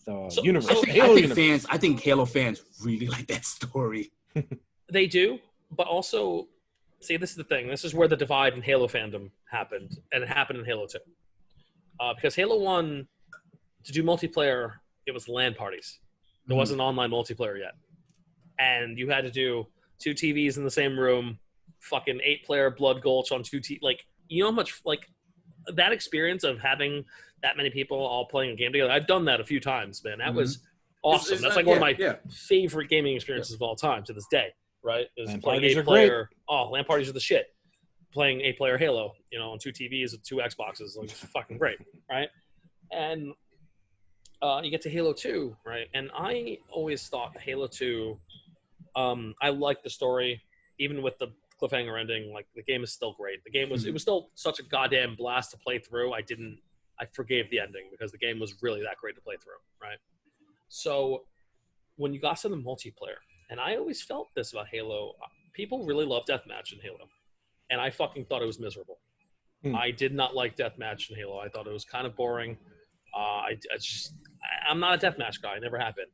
the universe. I think Halo fans really like that story. They do, but also, see, this is the thing. This is where the divide in Halo fandom happened, and it happened in Halo 2. Because Halo 1, to do multiplayer, it was LAN parties. There wasn't online multiplayer yet. And you had to do 2 TVs in the same room, fucking 8-player Blood Gulch on 2 like, you know how much, like, that experience of having that many people all playing a game together, I've done that a few times, man. That was awesome. That's like one of my favorite gaming experiences of all time to this day, right? Is LAN playing parties 8-player. Oh, LAN parties are the shit. Playing 8-player Halo, you know, on 2 TVs with 2 Xboxes, like, it's fucking great, right? And you get to Halo 2, right? And I always thought Halo 2, I liked the story, even with the cliffhanger ending. Like, the game is still great. The game was it was still such a goddamn blast to play through. I forgave the ending because the game was really that great to play through, right? So when you got to the multiplayer, and I always felt this about Halo, people really love deathmatch in Halo, and I fucking thought it was miserable. I did not like deathmatch in Halo. I thought it was kind of boring. I'm not a deathmatch guy. I never have been.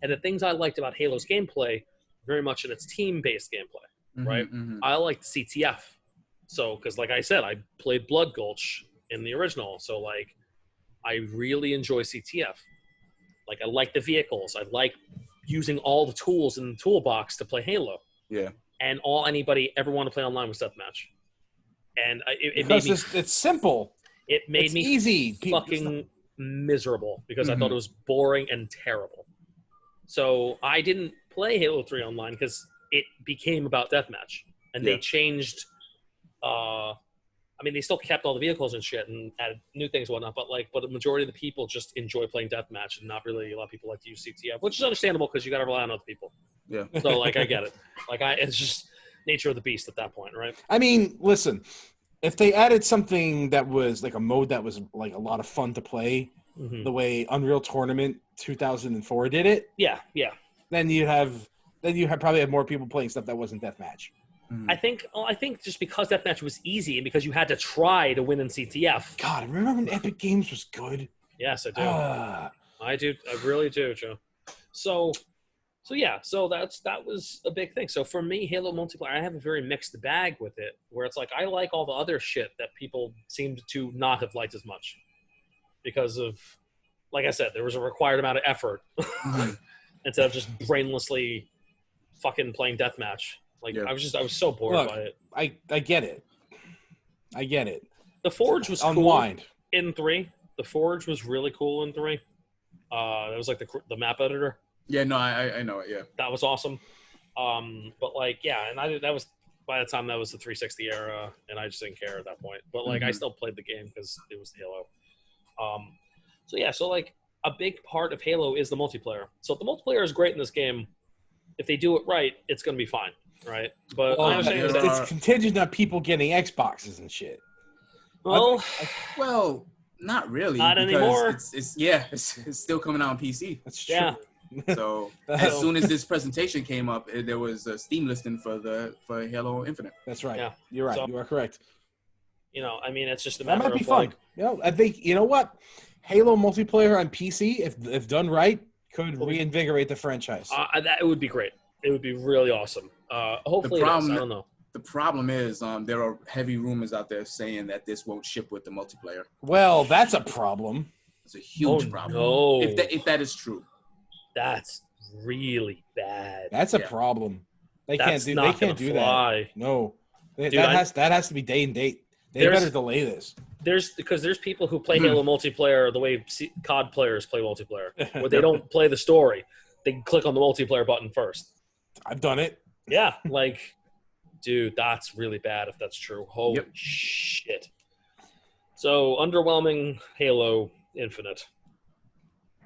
And the things I liked about Halo's gameplay, very much in its team-based gameplay, right? I liked CTF. So, because like I said, I played Blood Gulch in the original. So, like, I really enjoy CTF. Like, I like the vehicles. I like using all the tools in the toolbox to play Halo. Yeah. And all anybody ever wanted to play online was deathmatch. And it because made me, it's simple. It made me easy. fucking miserable because I thought it was boring and terrible. So I didn't play Halo 3 online because it became about deathmatch. And they changed I mean, they still kept all the vehicles and shit and added new things and whatnot, but the majority of the people just enjoy playing deathmatch, and not really a lot of people like to use CTF, which is understandable because you got to rely on other people. Yeah. So, like, I get it. Like, it's just nature of the beast at that point, right? I mean, listen, if they added something that was like a mode that was like a lot of fun to play, the way Unreal Tournament 2004 did it, then you probably have more people playing stuff that wasn't deathmatch. I think just because deathmatch was easy and because you had to try to win in CTF. God, I remember when Epic Games was good. Yes, I do. I do. I really do, Joe. So yeah. So that was a big thing. So for me, Halo multiplayer, I have a very mixed bag with it, where it's like I like all the other shit that people seemed to not have liked as much because of, like I said, there was a required amount of effort instead of just brainlessly fucking playing deathmatch. Like, I was so bored by it. I get it. The Forge was cool in 3. The Forge was really cool in 3. It was like the map editor. Yeah, no, I know it. Yeah, that was awesome. But like, yeah, and that was by the time that was the 360 era, and I just didn't care at that point. But like, I still played the game because it was Halo. So yeah, so like a big part of Halo is the multiplayer. So if the multiplayer is great in this game, if they do it right, it's going to be fine. Right, but it's contingent on people getting Xboxes and shit. Well, not really. Not anymore. It's still coming out on PC. That's true. Yeah. So as soon as this presentation came up, there was a Steam listing for Halo Infinite. That's right. Yeah. You're right. So, you are correct. I mean, it's just a That matter might be of fun. like, I think what, Halo multiplayer on PC, if done right, could reinvigorate the franchise. that would be great. It would be really awesome. Hopefully, it does. I don't know. The problem is, there are heavy rumors out there saying that this won't ship with the multiplayer. Well, that's a problem. It's a huge problem. No. If that is true, That's really bad. That's a problem. They can't do that. No, Dude, that has to be day and date. They better delay this. Because there's people who play Halo multiplayer the way COD players play multiplayer, where they don't play the story. They click on the multiplayer button first. I've done it. Yeah, like, dude, that's really bad if that's true. Holy shit. So, underwhelming Halo Infinite.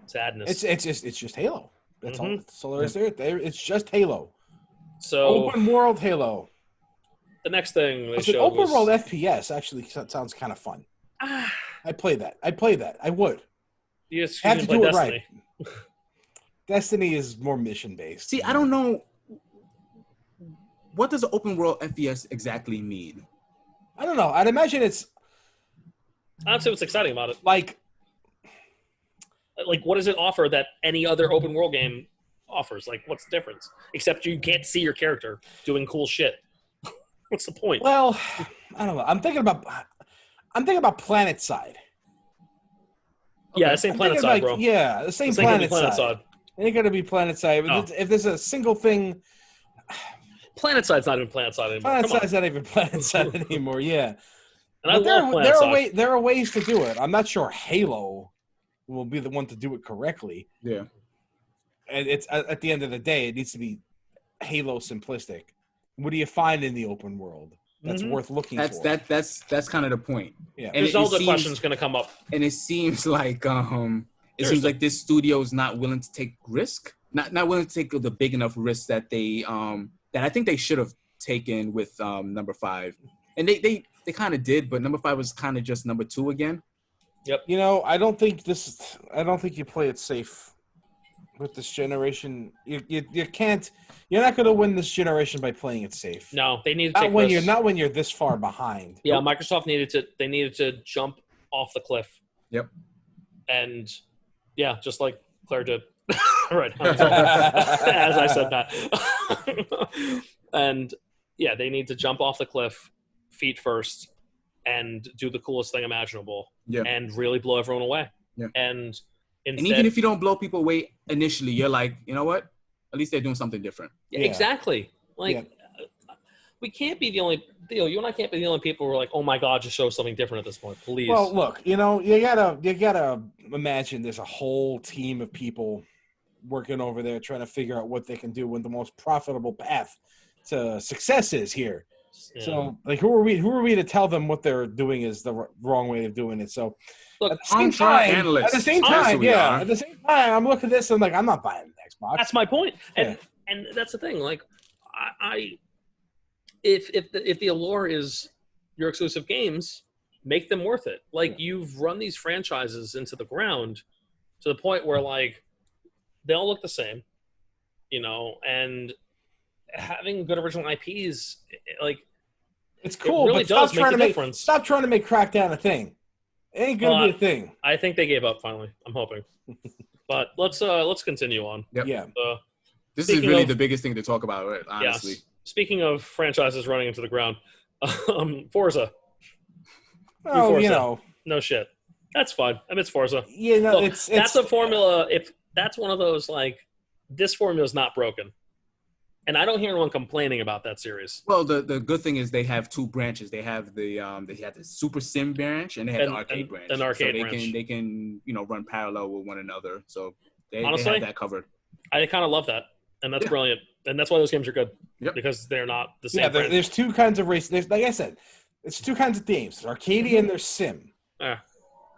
Sadness. It's just Halo. That's all. That's all there is there. It's just Halo. So open world Halo. The next thing they showed open was world FPS. Actually, sounds kind of fun. I'd play that. I would. You just have to play do Destiny. it right. Destiny is more mission based. See, I don't know. What does open world FPS exactly mean? I don't know. I'd imagine it's. I don't see what's exciting about it. Like, what does it offer that any other open world game offers? Like, what's the difference? Except you can't see your character doing cool shit. What's the point? Well, I don't know. I'm thinking about Planet Side. Yeah, the same Planet Side, bro. Yeah, the same Planet Side. It ain't gonna be Planet Side. No. If there's a single thing. Planet Side's not even Planet Side anymore. Planet Side's not even Planet Side anymore, yeah. And I love Planet Side. There are ways to do it. I'm not sure Halo will be the one to do it correctly. Yeah. And it's at the end of the day, it needs to be Halo simplistic. What do you find in the open world that's worth looking for? That's kind of the point. Yeah. And there's all the questions going to come up. And it seems like like this studio is not willing to take risk, not willing to take the big enough risk that they that I think they should have taken with number 5. And they kind of did, but number 5 was kind of just number 2 again. Yep. I don't think you play it safe with this generation. You can't. You're not going to win this generation by playing it safe. No, they need to take risks. Not when you're this far behind. Yeah, Microsoft needed to jump off the cliff. Yep. And yeah, just like Claire did. Right. As I said that. And yeah, they need to jump off the cliff feet first and do the coolest thing imaginable. Yeah. And really blow everyone away. Yeah. And even if you don't blow people away initially, you're like, you know what? At least they're doing something different. Yeah. Exactly. Like, we can't be the only deal. You and I can't be the only people who are like, oh my God, just show something different at this point, please. Well, look, you gotta imagine there's a whole team of people working over there trying to figure out what they can do when the most profitable path to success is here. Yeah. So, like, who are we to tell them what they're doing is the wrong way of doing it? So, look, at the same time, I'm looking at this and I'm like, I'm not buying an Xbox. That's my point, and that's the thing. Like, if the allure is your exclusive games, make them worth it. Like, you've run these franchises into the ground to the point where, like, they all look the same, and having good original IPs, like, it's cool. It really does make a difference. Stop trying to make Crackdown a thing. It ain't gonna be a thing. I think they gave up finally. I'm hoping. But let's continue on. Yep. Yeah. This is really the biggest thing to talk about, right? Honestly. Yes. Speaking of franchises running into the ground, Forza. Oh, Forza. No shit. That's fine. I mean, it's Forza. Yeah, no, look, that's a formula. If that's one of those, like, this formula is not broken. And I don't hear anyone complaining about that series. Well, the good thing is they have 2 branches. They have the Super Sim branch and they have the arcade branch. An arcade branch. They can run parallel with one another. So they have that covered. I kind of love that, and that's brilliant. And that's why those games are good. Yep. Because they're not the same. Yeah, there's 2 kinds of race. Like I said, it's 2 kinds of themes. There's arcade and there's sim.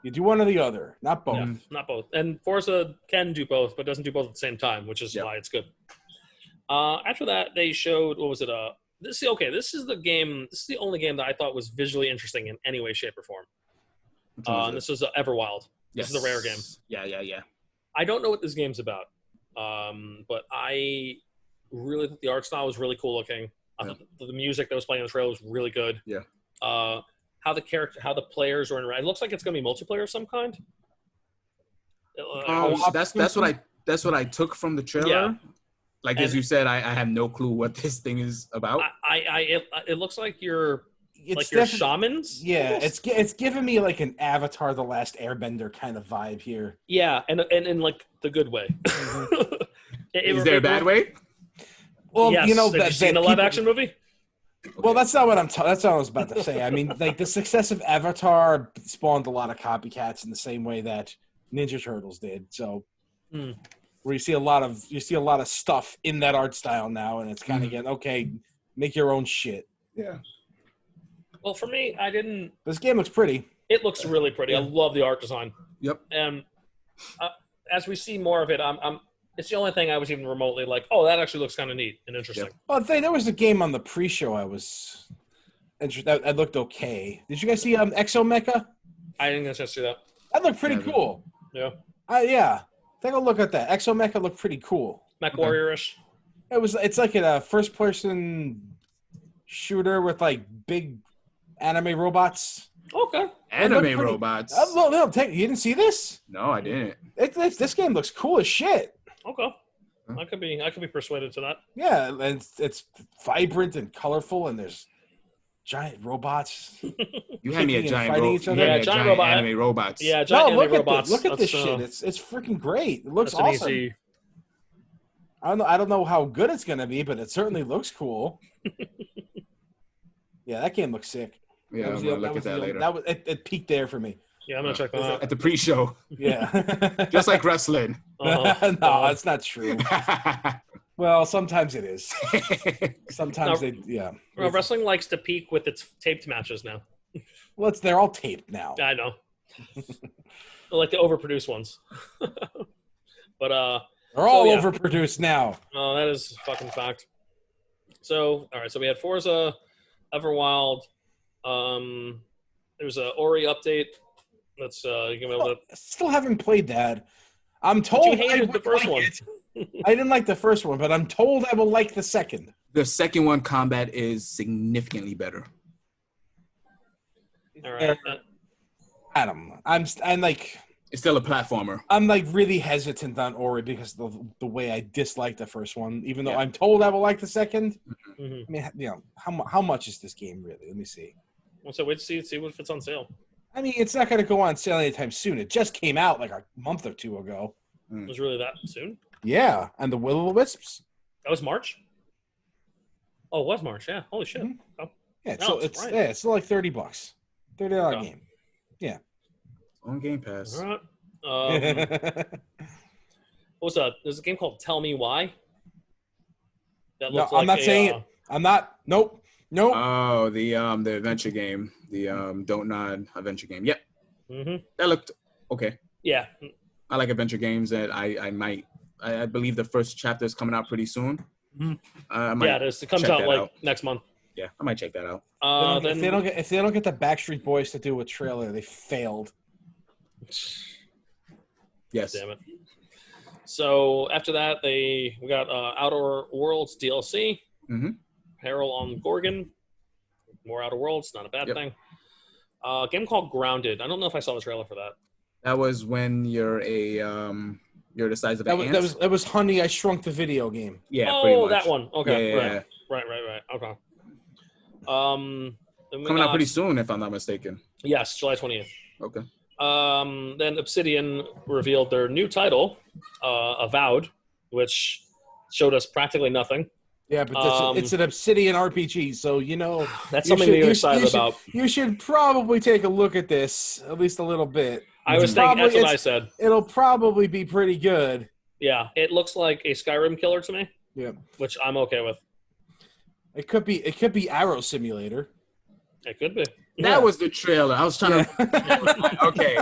You do one or the other, not both. Yeah, not both. And Forza can do both, but doesn't do both at the same time, which is why it's good. After that, they showed, what was it? This is the game. This is the only game that I thought was visually interesting in any way, shape, or form. And this is Everwild. This is a Rare game. Yeah. I don't know what this game's about, but I really thought the art style was really cool looking. I thought the music that was playing in the trailer was really good. Yeah. how the players are interacting. It looks like it's going to be multiplayer of some kind. That's what I took from the trailer. Yeah. Like as you said, I have no clue what this thing is about. It looks like you're shamans. Yeah, it's giving me like an Avatar: The Last Airbender kind of vibe here. Yeah, and in like the good way. Is there a bad way? Well, yes. you know, have you seen the live action movie? Well, that's not what that's what I was about to say. I mean, like the success of Avatar spawned a lot of copycats in the same way that Ninja Turtles did. So, where you see a lot of stuff in that art style now, and it's kind of getting okay. Make your own shit. Yeah. Well, for me, This game looks pretty. It looks really pretty. Yeah. I love the art design. Yep. And as we see more of it, it's the only thing I was even remotely like, oh, that actually looks kind of neat and interesting. Yep. Well, there was a game on the pre-show I was interested. That looked okay. Did you guys see Exomecha? I didn't get a chance to see that. That looked pretty cool. Yeah. Yeah. Take a look at that. Exomecha looked pretty cool. Mech Warrior-ish. It's like a first-person shooter with like big anime robots. Okay. Anime robots. No, you didn't see this? No, I didn't. This game looks cool as shit. Okay. I could be persuaded to that. Yeah, and it's vibrant and colorful, and there's giant robots. You had me a giant anime robots. Yeah, giant anime robots. Look at this shit. It's freaking great. It looks awesome. Easy... I don't know how good it's gonna be, but it certainly looks cool. Yeah, that game looks sick. Yeah, I'm gonna look at that later. It peaked there for me. Yeah, I'm gonna check that out. At the pre-show. Yeah. Just like wrestling. No, it's not true. Well, sometimes it is. Sometimes wrestling likes to peak with its taped matches now. Well, they're all taped now. I know. Like the overproduced ones. But they're all overproduced now. Oh, that is a fucking fact. So, all right. So we had Forza, Everwild. There's a Ori update. That's you can be able to. Still haven't played that. I'm told you hated the first one. I didn't like the first one, but I'm told I will like the second. The second one combat is significantly better. All right, Adam, I'm like. It's still a platformer. I'm like really hesitant on Ori because of the way I dislike the first one, even though I'm told I will like the second. Mm-hmm. I mean, how much is this game really? Let me see. Well, so wait to see if it's on sale. I mean, it's not going to go on sale anytime soon. It just came out like a month or two ago. It was really that soon? Yeah, and the Will-O-Wisps. That was March? Oh, it was March, yeah. Holy shit. Mm-hmm. Oh. Yeah, so it's still like $30. $30 game. Yeah. On Game Pass. All right. What was that? There's a game called Tell Me Why. That looks I'm not saying it. I'm not. Nope. Oh, the adventure game. The Don't Nod adventure game. Yep. Mm-hmm. That looked okay. Yeah. I like adventure games, and I believe the first chapter is coming out pretty soon. Mm-hmm. It is. It comes out next month. Yeah, I might check that out. If they don't get the Backstreet Boys to do a trailer, they failed. Yes. Damn it. So after that, we got Outer Worlds DLC. Mm-hmm. Peril on Gorgon. More Outer Worlds, not a bad thing. A game called Grounded. I don't know if I saw the trailer for that. That was when you're the size of an ant. That was Honey, I Shrunk the Video game. Yeah, pretty much. That one. Okay. Yeah. Right. Okay. Coming out pretty soon, if I'm not mistaken. Yes, July 20th. Okay. Then Obsidian revealed their new title, Avowed, which showed us practically nothing. Yeah, but it's an Obsidian RPG, so that's something that you're excited about. You should probably take a look at this at least a little bit. I was thinking that's what I said. It'll probably be pretty good. Yeah, it looks like a Skyrim killer to me. Yeah, which I'm okay with. It could be Arrow Simulator. It could be. That was the trailer. I was trying to. Okay.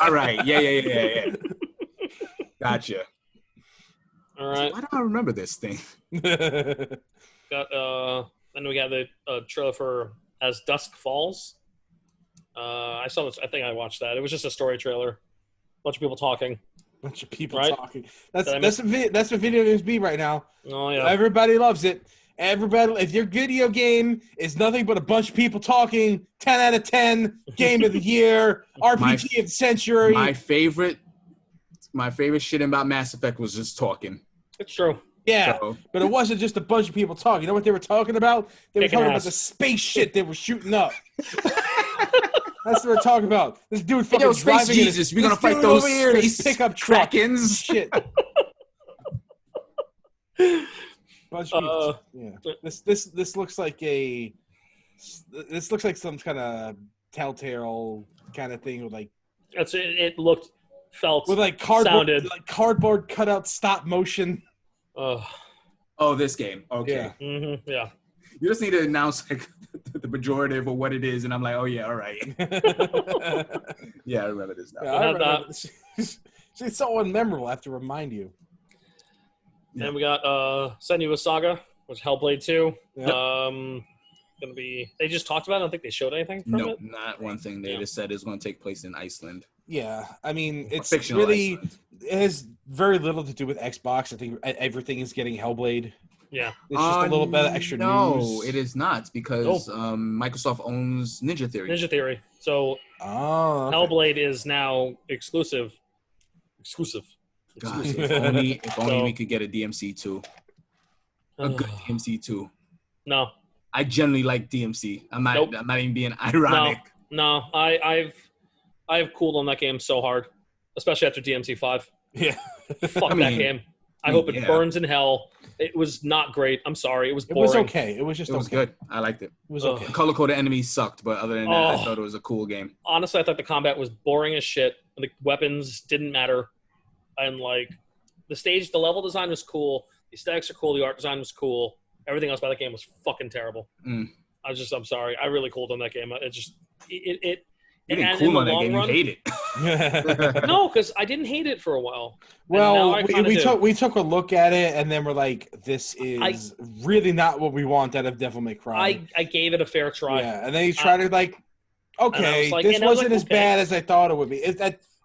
All right. Yeah. Gotcha. All right. Why do I remember this thing? Then we got the trailer for As Dusk Falls. I saw this. I think I watched that. It was just a story trailer. Bunch of people talking. Talking. That's what video games be right now. Oh yeah. Everybody loves it. Everybody, if your video game is nothing but a bunch of people talking, 10 out of 10, game of the year, RPG of the century. My favorite shit about Mass Effect was just talking. It's true. Yeah, but it wasn't just a bunch of people talking. You know what they were talking about? They were talking about the space shit they were shooting up. That's what we're talking about. This dude fucking driving Jesus, we're gonna fight those space pickup truck. Krakens. Shit. Bunch of people. Yeah. This looks like some kind of Telltale kind of thing with like. It looked, felt, with like cardboard cutout stop motion. Oh, this game. Okay. Yeah. Mm-hmm. Yeah. You just need to announce like the pejorative of what it is, and I'm like, oh yeah, all right. Yeah, I remember this now. Yeah, I remember this. It's so unmemorable. I have to remind you. Yeah. And we got Senua's Saga, which is Hellblade 2. Yep. Gonna be. They just talked about it. I don't think they showed anything from it. No, not one thing. They just said it's going to take place in Iceland. Yeah, I mean, it's Fictional really Iceland. it has very little to do with Xbox. I think everything is getting Hellblade. Yeah, it's just a little bit of extra news. No, it is not because Microsoft owns Ninja Theory. Ninja Theory. So Hellblade is now exclusive. God, if only we could get a DMC 2. A good DMC 2. No. I generally like DMC. I'm not even being ironic. No. I've cooled on that game so hard, especially after DMC 5. Yeah. Fuck that game. I hope it burns in hell. It was not great. I'm sorry. It was boring. It was okay. It was just It was good. I liked it. It was okay. The color-coded enemies sucked, but other than that, I thought it was a cool game. Honestly, I thought the combat was boring as shit. The weapons didn't matter. And, like, the level design was cool. The aesthetics are cool. The art design was cool. Everything else about that game was fucking terrible. I'm sorry. I really cooled on that game. You didn't cool on that game. You hate it. No, because I didn't hate it for a while. Well, we took a look at it, and then we're like, this is really not what we want out of Devil May Cry. I gave it a fair try. Yeah, and then you try to this wasn't as bad as I thought it would be.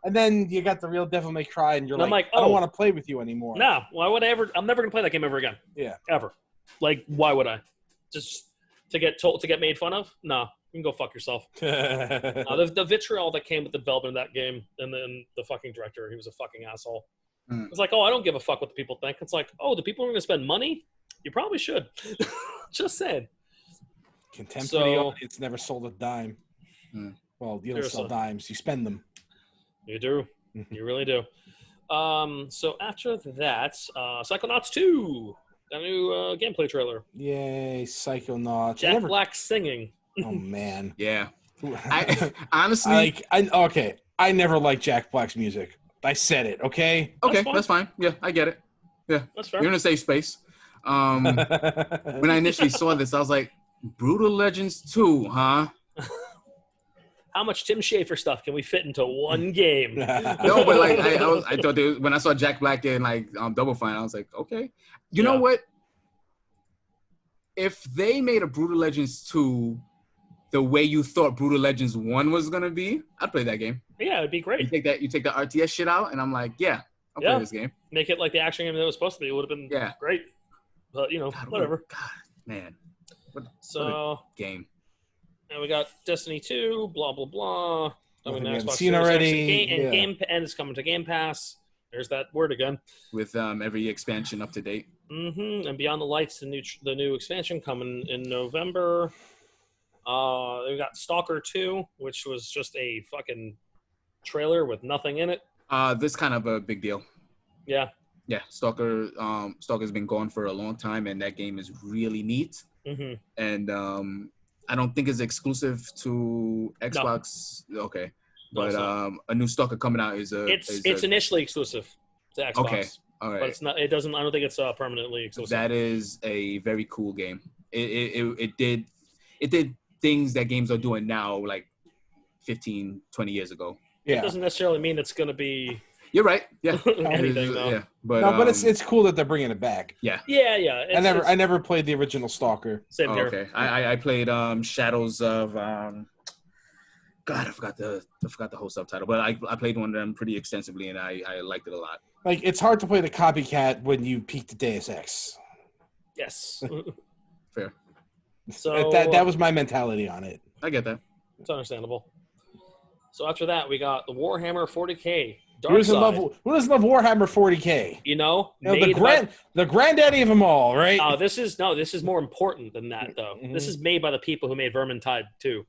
And then you got the real Devil May Cry, and you're like, I don't want to play with you anymore. No, why would I ever? I'm never gonna play that game ever again. Yeah, ever. Like, why would I? Just to get made fun of? No. You can go fuck yourself. The vitriol that came with the development of that game, and then the fucking director, he was a fucking asshole. It's like, I don't give a fuck what the people think. It's like, the people are going to spend money? You probably should. Just saying. Contempt for the audience never sold a dime. Well, you don't sell dimes. You spend them. You do. You really do. So after that, Psychonauts 2. A new gameplay trailer. Yay, Psychonauts. Jack Black singing. Oh man. Yeah. I honestly I never liked Jack Black's music. I said it, okay? Okay, that's fine. Yeah, I get it. Yeah. That's fair. You're in a safe space. When I initially saw this, I was like, Brutal Legends 2, huh? How much Tim Schafer stuff can we fit into one game? No, but like I thought when I saw Jack Black in like Double Fine, I was like, okay. You know what? If they made a Brutal Legends 2 the way you thought Brutal Legends 1 was gonna be, I'd play that game. Yeah, it'd be great. You take the RTS shit out, and I'm like, yeah, I'll play this game. Make it like the action game that it was supposed to be. It would have been great. But whatever. God, man. What a game. And we got Destiny 2, blah blah blah. Xbox seen already. And it's coming to Game Pass. There's that word again. With every expansion up to date. And Beyond the Lights, the new expansion coming in November. We got Stalker 2, which was just a fucking trailer with nothing in it. This kind of a big deal. Yeah. Yeah, Stalker's been gone for a long time, and that game is really neat. And I don't think it's exclusive to Xbox. No. Okay, but a new Stalker coming out is initially exclusive to Xbox. Okay, all right, but it's not. It doesn't. I don't think it's permanently exclusive. That is a very cool game. It did things that games are doing now, like 15, 20 years ago. Yeah, it doesn't necessarily mean it's going to be. You're right. Yeah. Anything though. Yeah. But it's cool that they're bringing it back. Yeah. Yeah. I never played the original Stalker. Same here. Okay. I played Shadows of God, I forgot the whole subtitle, but I played one of them pretty extensively, and I liked it a lot. Like, it's hard to play the copycat when you peak the Deus Ex. Yes. Fair. So that was my mentality on it. I get that. it's understandable. So after that, we got the Warhammer 40K Who Dark doesn't Side. love Warhammer 40K? You know, The granddaddy of them all, right? this is more important than that though. Mhm. This is made by the people who made Vermintide 2.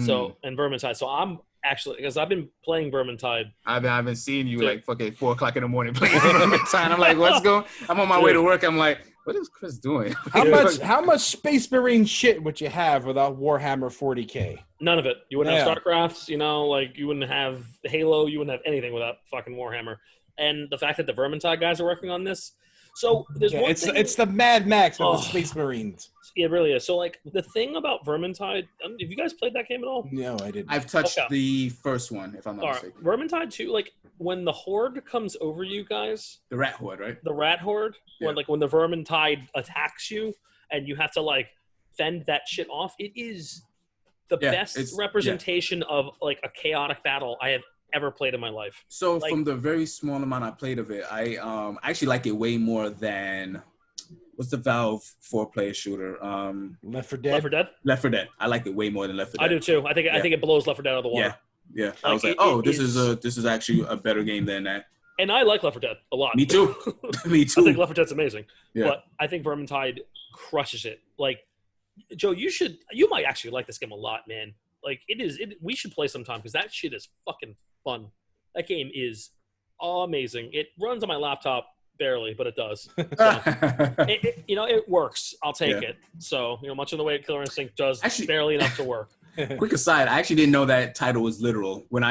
So and Vermintide. So I'm actually, because I've been playing Vermintide. I've been seeing you like fucking 4 o'clock in the morning playing Vermintide. I'm like, what's going? I'm on my way to work. I'm like, what is Chris doing? How much Space Marine shit would you have without Warhammer 40K? None of it. You wouldn't have Yeah. StarCraft, you know, like you wouldn't have Halo, you wouldn't have anything without fucking Warhammer. And the fact that the Vermintide guys are working on this. So there's one thing. It's the Mad Max of the Space Marines. It really is. So like the thing about Vermintide, have you guys played that game at all? No, I didn't. I've touched the first one, if I'm not All right. mistaken. Vermintide 2, like when the horde comes over you guys, The Rat Horde, right? the rat horde, when the Vermintide attacks you and you have to like fend that shit off, it is the best representation of like a chaotic battle I have ever played in my life. So Like- from the very small amount I played of it, I actually like it way more than what's the Valve 4-player shooter? Left 4 Dead. Left 4 Dead? Left 4 Dead. I liked it way more than Left 4 Dead. I do too. I think it blows Left 4 Dead out of the water. Yeah. I was like, this is actually a better game than that. And I like Left 4 Dead a lot. Me too. Me too. I think Left 4 Dead's amazing. Yeah. But I think Vermintide crushes it. Like, Joe, you might actually like this game a lot, man. Like, we should play sometime because that shit is fucking fun. That game is amazing. It runs on my laptop barely, but it does. So, it works. I'll take it. So, much of the way Killer Instinct does Actually- barely enough to work. Quick aside, I actually didn't know that title was literal. When the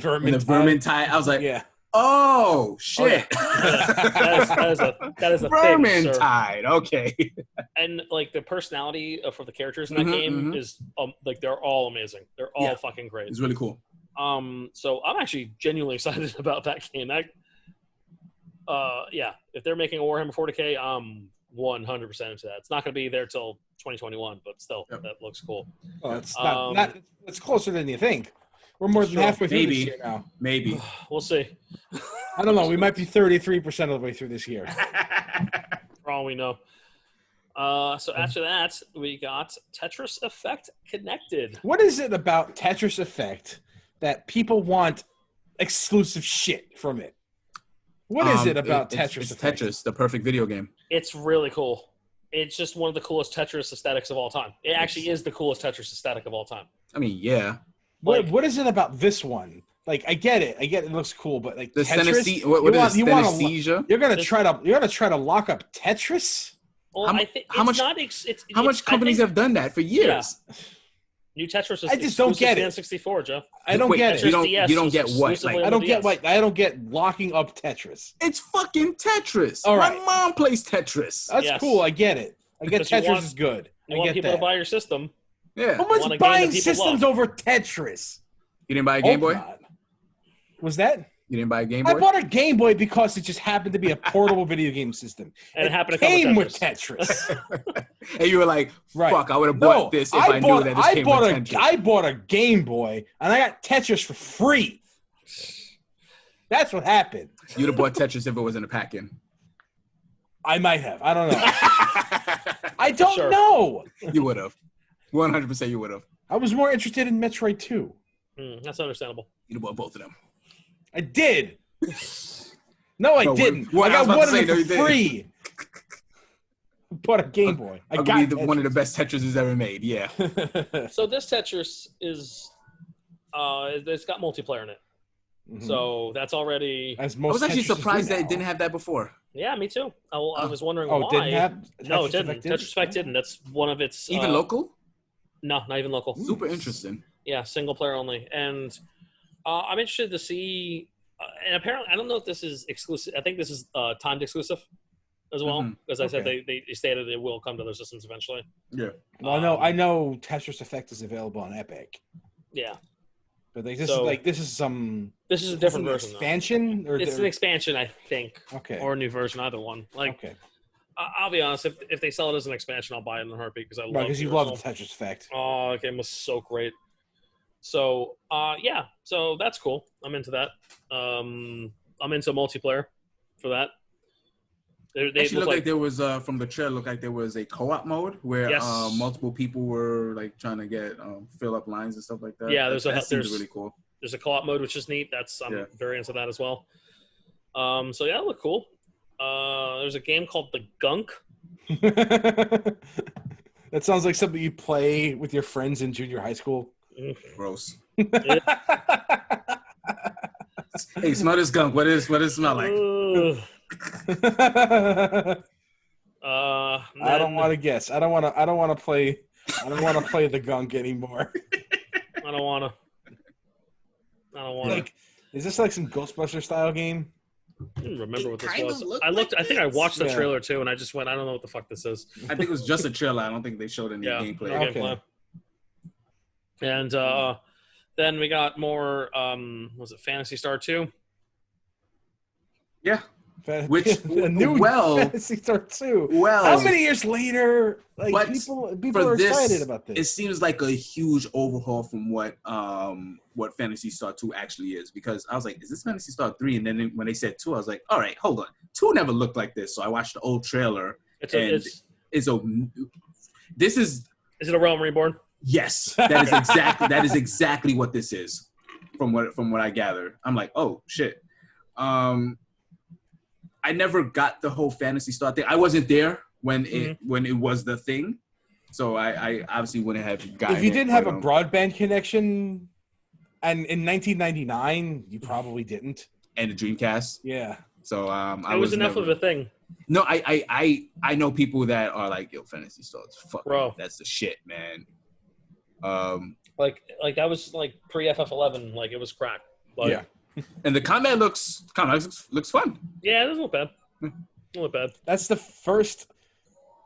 Vermintide, I was like, Yeah. oh shit. That is a Vermintide. Okay. And like the personality for the characters in that game is like they're all amazing. They're all fucking great. It's really cool. So I'm actually genuinely excited about that game. If they're making a Warhammer 40K, I'm 100% into that. It's not going to be there till 2021, but still, that looks cool. Well, it's not. It's closer than you think. We're more than halfway through this year now. Maybe. We'll see. I don't know. We might be 33% of the way through this year. For all we know. So after that, we got Tetris Effect Connected. What is it about Tetris Effect that people want exclusive shit from it? What is it about Tetris Effect? Tetris, the perfect video game. It's really cool. It's just one of the coolest Tetris aesthetics of all time. It actually is the coolest Tetris aesthetic of all time. I mean, yeah. What is it about this one? Like, I get it. It looks cool, but like The Tetris, synesthesia? you're gonna try to lock up Tetris? Well, how much companies have done that for years? Yeah. New Tetris is I just don't get it. N64, Joe. I don't get it. You don't get what? Like, I don't get locking up Tetris. It's fucking Tetris. All right. My mom plays Tetris. That's cool. I get it. I get Tetris is good. You want people to buy your system. Yeah. How much buying systems over Tetris? You didn't buy a Game Boy? God. Was that? You didn't buy a Game Boy? I bought a Game Boy because it just happened to be a portable video game system. And it happened to came come with Tetris. And you were like, fuck, I would have bought this if I knew that this came with Tetris. I bought a Game Boy, and I got Tetris for free. That's what happened. You'd have bought Tetris if it was in a pack-in. I might have. I don't know. I don't know. You would have. 100% you would have. I was more interested in Metroid 2. That's understandable. You'd have bought both of them. I did. No, I didn't. I got one of them for free. Bought a Game Boy. I got one of the best Tetris ever made. Yeah. So this Tetris is, it's got multiplayer in it. Mm-hmm. So that's already. I was actually surprised that it didn't have that before. Yeah, me too. I was wondering why. Oh, didn't have? No, it didn't. Tetris Effect didn't. That's one of its. Even local? No, not even local. Super interesting. Yeah, single player only. And I'm interested to see. And apparently, I don't know if this is exclusive. I think this is timed exclusive as well, because I said they stated it will come to their systems eventually. Yeah. Well, I know Tetris Effect is available on Epic. Yeah. But this is a different version. Expansion, or it's an expansion, I think. Okay. Or a new version, either one. Okay. I'll be honest. If they sell it as an expansion, I'll buy it in a heartbeat because I love. Because you love the Tetris Effect. Oh, the game was so great. So yeah, so that's cool. I'm into that. I'm into multiplayer for that. They Actually, look looked like there was from the trailer. Looked like there was a co-op mode where Yes. Multiple people were like trying to get fill up lines and stuff like that. Yeah, that seems really cool. There's a co-op mode, which is neat. I'm very into that as well. So yeah, it looked cool. There's a game called The Gunk. That sounds like something you play with your friends in junior high school. Gross. Hey, smell this gunk. What does it smell like? I don't want to guess. I don't want to play the gunk anymore. I don't want to. Like, is this like some Ghostbuster style game? I don't remember what this was. I think I watched the trailer too, and I just went, I don't know what the fuck this is. I think it was just a trailer. I don't think they showed any gameplay. No gameplay. And then we got more. Was it Phantasy Star 2? Yeah. Which Phantasy Star 2. Well, how many years later? Like people are excited about this. It seems like a huge overhaul from what Phantasy Star 2 actually is, because I was like, is this Phantasy Star 3? And then when they said 2, I was like, all right, hold on. 2 never looked like this. So I watched the old trailer. Is it a Realm Reborn? Yes, that is exactly what this is. From what I gather, I'm like, oh shit. I never got the whole Phantasy Star thing. I wasn't there when it was the thing, so I obviously wouldn't have gotten it. If you didn't have a broadband connection, and in 1999, you probably didn't. And the Dreamcast. Yeah. So it was enough of a thing. No, I know people that are like, yo, Phantasy Star, bro, that's the shit, man. Like that was like pre FF11, like it was crack. Like, yeah. And the combat looks fun. Yeah, it doesn't look bad. Not look bad. That's the first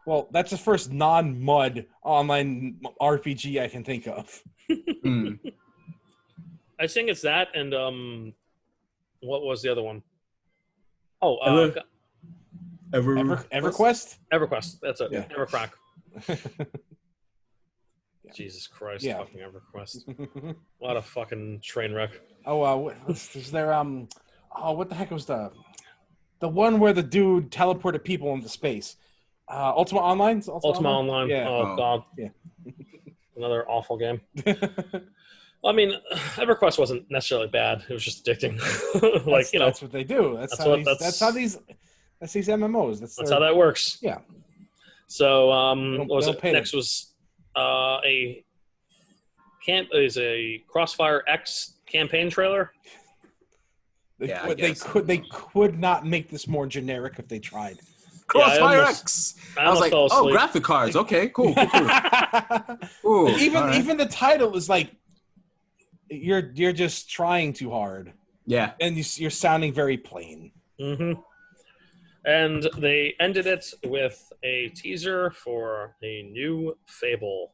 non-MUD online RPG I can think of. I think it's that, and what was the other one? Oh, EverQuest? EverQuest. That's it. Yeah. EverCrack. Jesus Christ, fucking EverQuest. What a fucking train wreck. Oh, is there what the heck was the one where the dude teleported people into space? Ultima Online? Ultima Online. Yeah. Oh god. Yeah. Another awful game. I mean, EverQuest wasn't necessarily bad. It was just addicting. That's what they do. That's how these MMOs. That's how that works. Yeah. So next was a Crossfire X campaign trailer. They could not make this more generic if they tried. Crossfire X. I was like, oh, graphic cards. Okay, cool. Ooh, even the title is like, you're just trying too hard. Yeah, and you're sounding very plain. Mm-hmm. And they ended it with a teaser for a new Fable.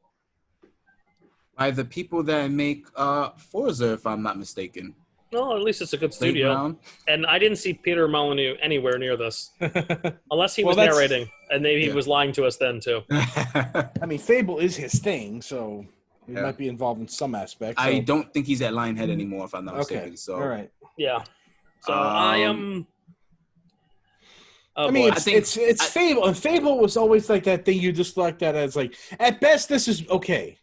By the people that make Forza, if I'm not mistaken. No, at least it's a good studio. And I didn't see Peter Molyneux anywhere near this. Unless he was narrating. And maybe he was lying to us then, too. I mean, Fable is his thing, so he might be involved in some aspects. So. I don't think he's at Lionhead anymore, if I'm not mistaken. So. All right. Yeah. So I am... I mean, it's Fable, and Fable was always like that thing you just looked at as like, at best, this is okay.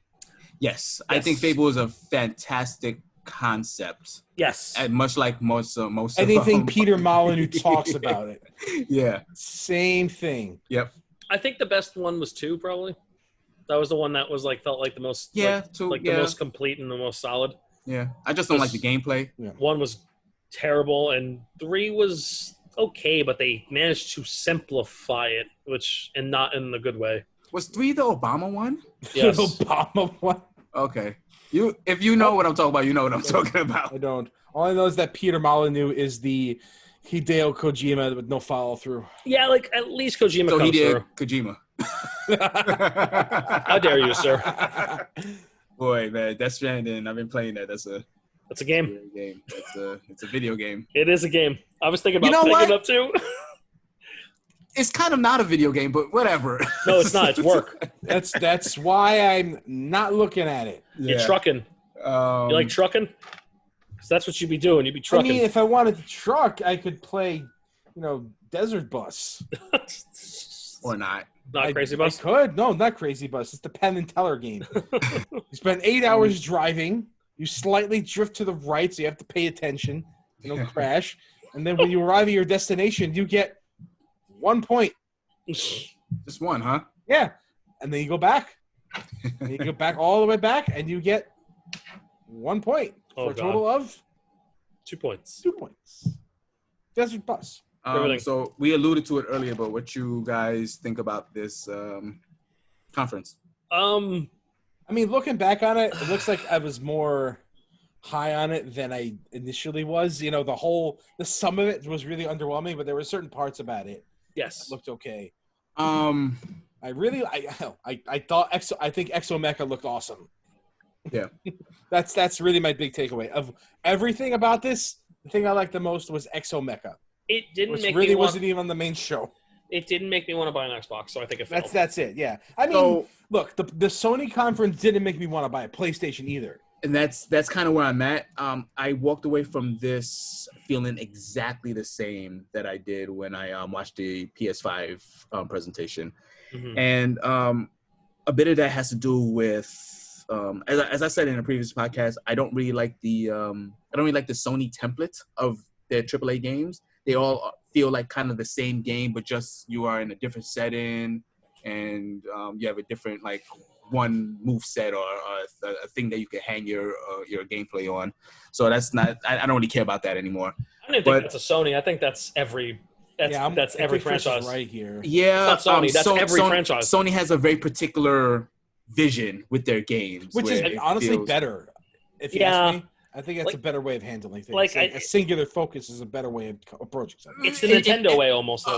Yes, I think Fable is a fantastic concept. Yes, and much like most anything Peter Molyneux talks about it. Yeah, same thing. Yep. I think the best one was 2, probably. That was the one that was felt like the most the most complete and the most solid. Yeah, I just don't like the gameplay. Yeah. 1 was terrible, and 3 was okay, but they managed to simplify it, and not in the good way. Was 3 the Obama one? Yes. The Obama one. Okay. If you know what I'm talking about, you know what I'm talking about. I don't. All I know is that Peter Molyneux is the Hideo Kojima with no follow through. Yeah, at least Kojima comes through. Kojima. How dare you, sir? Boy, man, Death Stranding. I've been playing that. That's a game. It's a video game. It is a game. I was thinking about picking it up too. It's kind of not a video game, but whatever. No, it's not. It's work. That's why I'm not looking at it. Yeah. You're trucking. You like trucking? Because that's what you'd be doing. You'd be trucking. I mean, if I wanted to truck, I could play, desert bus. Or not. Not Crazy Bus? I could. No, not Crazy Bus. It's the Penn and Teller game. You spend 8 hours driving. You slightly drift to the right, so you have to pay attention. You don't crash. And then when you arrive at your destination, you get 1 point. Just one, huh? Yeah. And then you go back. And you go back all the way back, and you get 1 point for a total of 2 points. 2 points. Desert Bus. So we alluded to it earlier, but what you guys think about this conference? I mean, looking back on it, it looks like I was more high on it than I initially was. The sum of it was really underwhelming, but there were certain parts about it Yes. that looked okay. I I think Exomecha looked awesome. Yeah. That's really my big takeaway. Of everything about this, the thing I liked the most was Exomecha. It didn't Which make really me wasn't even on the main show. It didn't make me want to buy an Xbox, so I think it failed. That's it. Yeah. I mean, look, the Sony conference didn't make me want to buy a PlayStation either. And that's kind of where I'm at. I walked away from this feeling exactly the same that I did when I watched the PS5 presentation, and a bit of that has to do with, as I said in a previous podcast, I don't really like the Sony template of their AAA games. They all feel like kind of the same game, but just you are in a different setting, and you have a different one move set or a thing that you can hang your gameplay on. So that's not. I don't really care about that anymore. I don't think that's a Sony. I think that's every. That's every franchise right here. Yeah, it's not Sony. That's every franchise. Sony has a very particular vision with their games, which is honestly better. If you ask me. I think that's a better way of handling things. A singular focus is a better way of approaching something. It's the Nintendo way almost.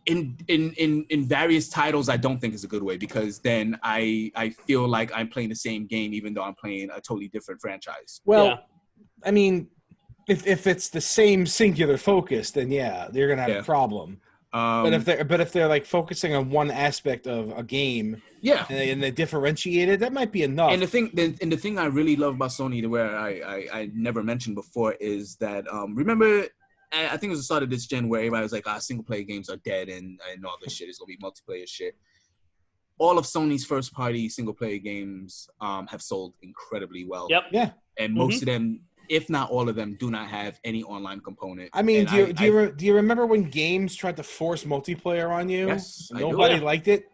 In various titles, I don't think it's a good way, because then I feel like I'm playing the same game even though I'm playing a totally different franchise. Well, I mean, if it's the same singular focus, then you're gonna have a problem. But if they're like focusing on one aspect of a game, and they differentiate it, that might be enough. And the thing I really love about Sony, where I never mentioned before, is that remember, I think it was the start of this gen where everybody was like, single player games are dead and all this shit is gonna be multiplayer shit. All of Sony's first party single player games have sold incredibly well. Yep. Yeah. And most of them, if not all of them, do not have any online component. I mean, do you remember when games tried to force multiplayer on you? Yes, nobody liked it.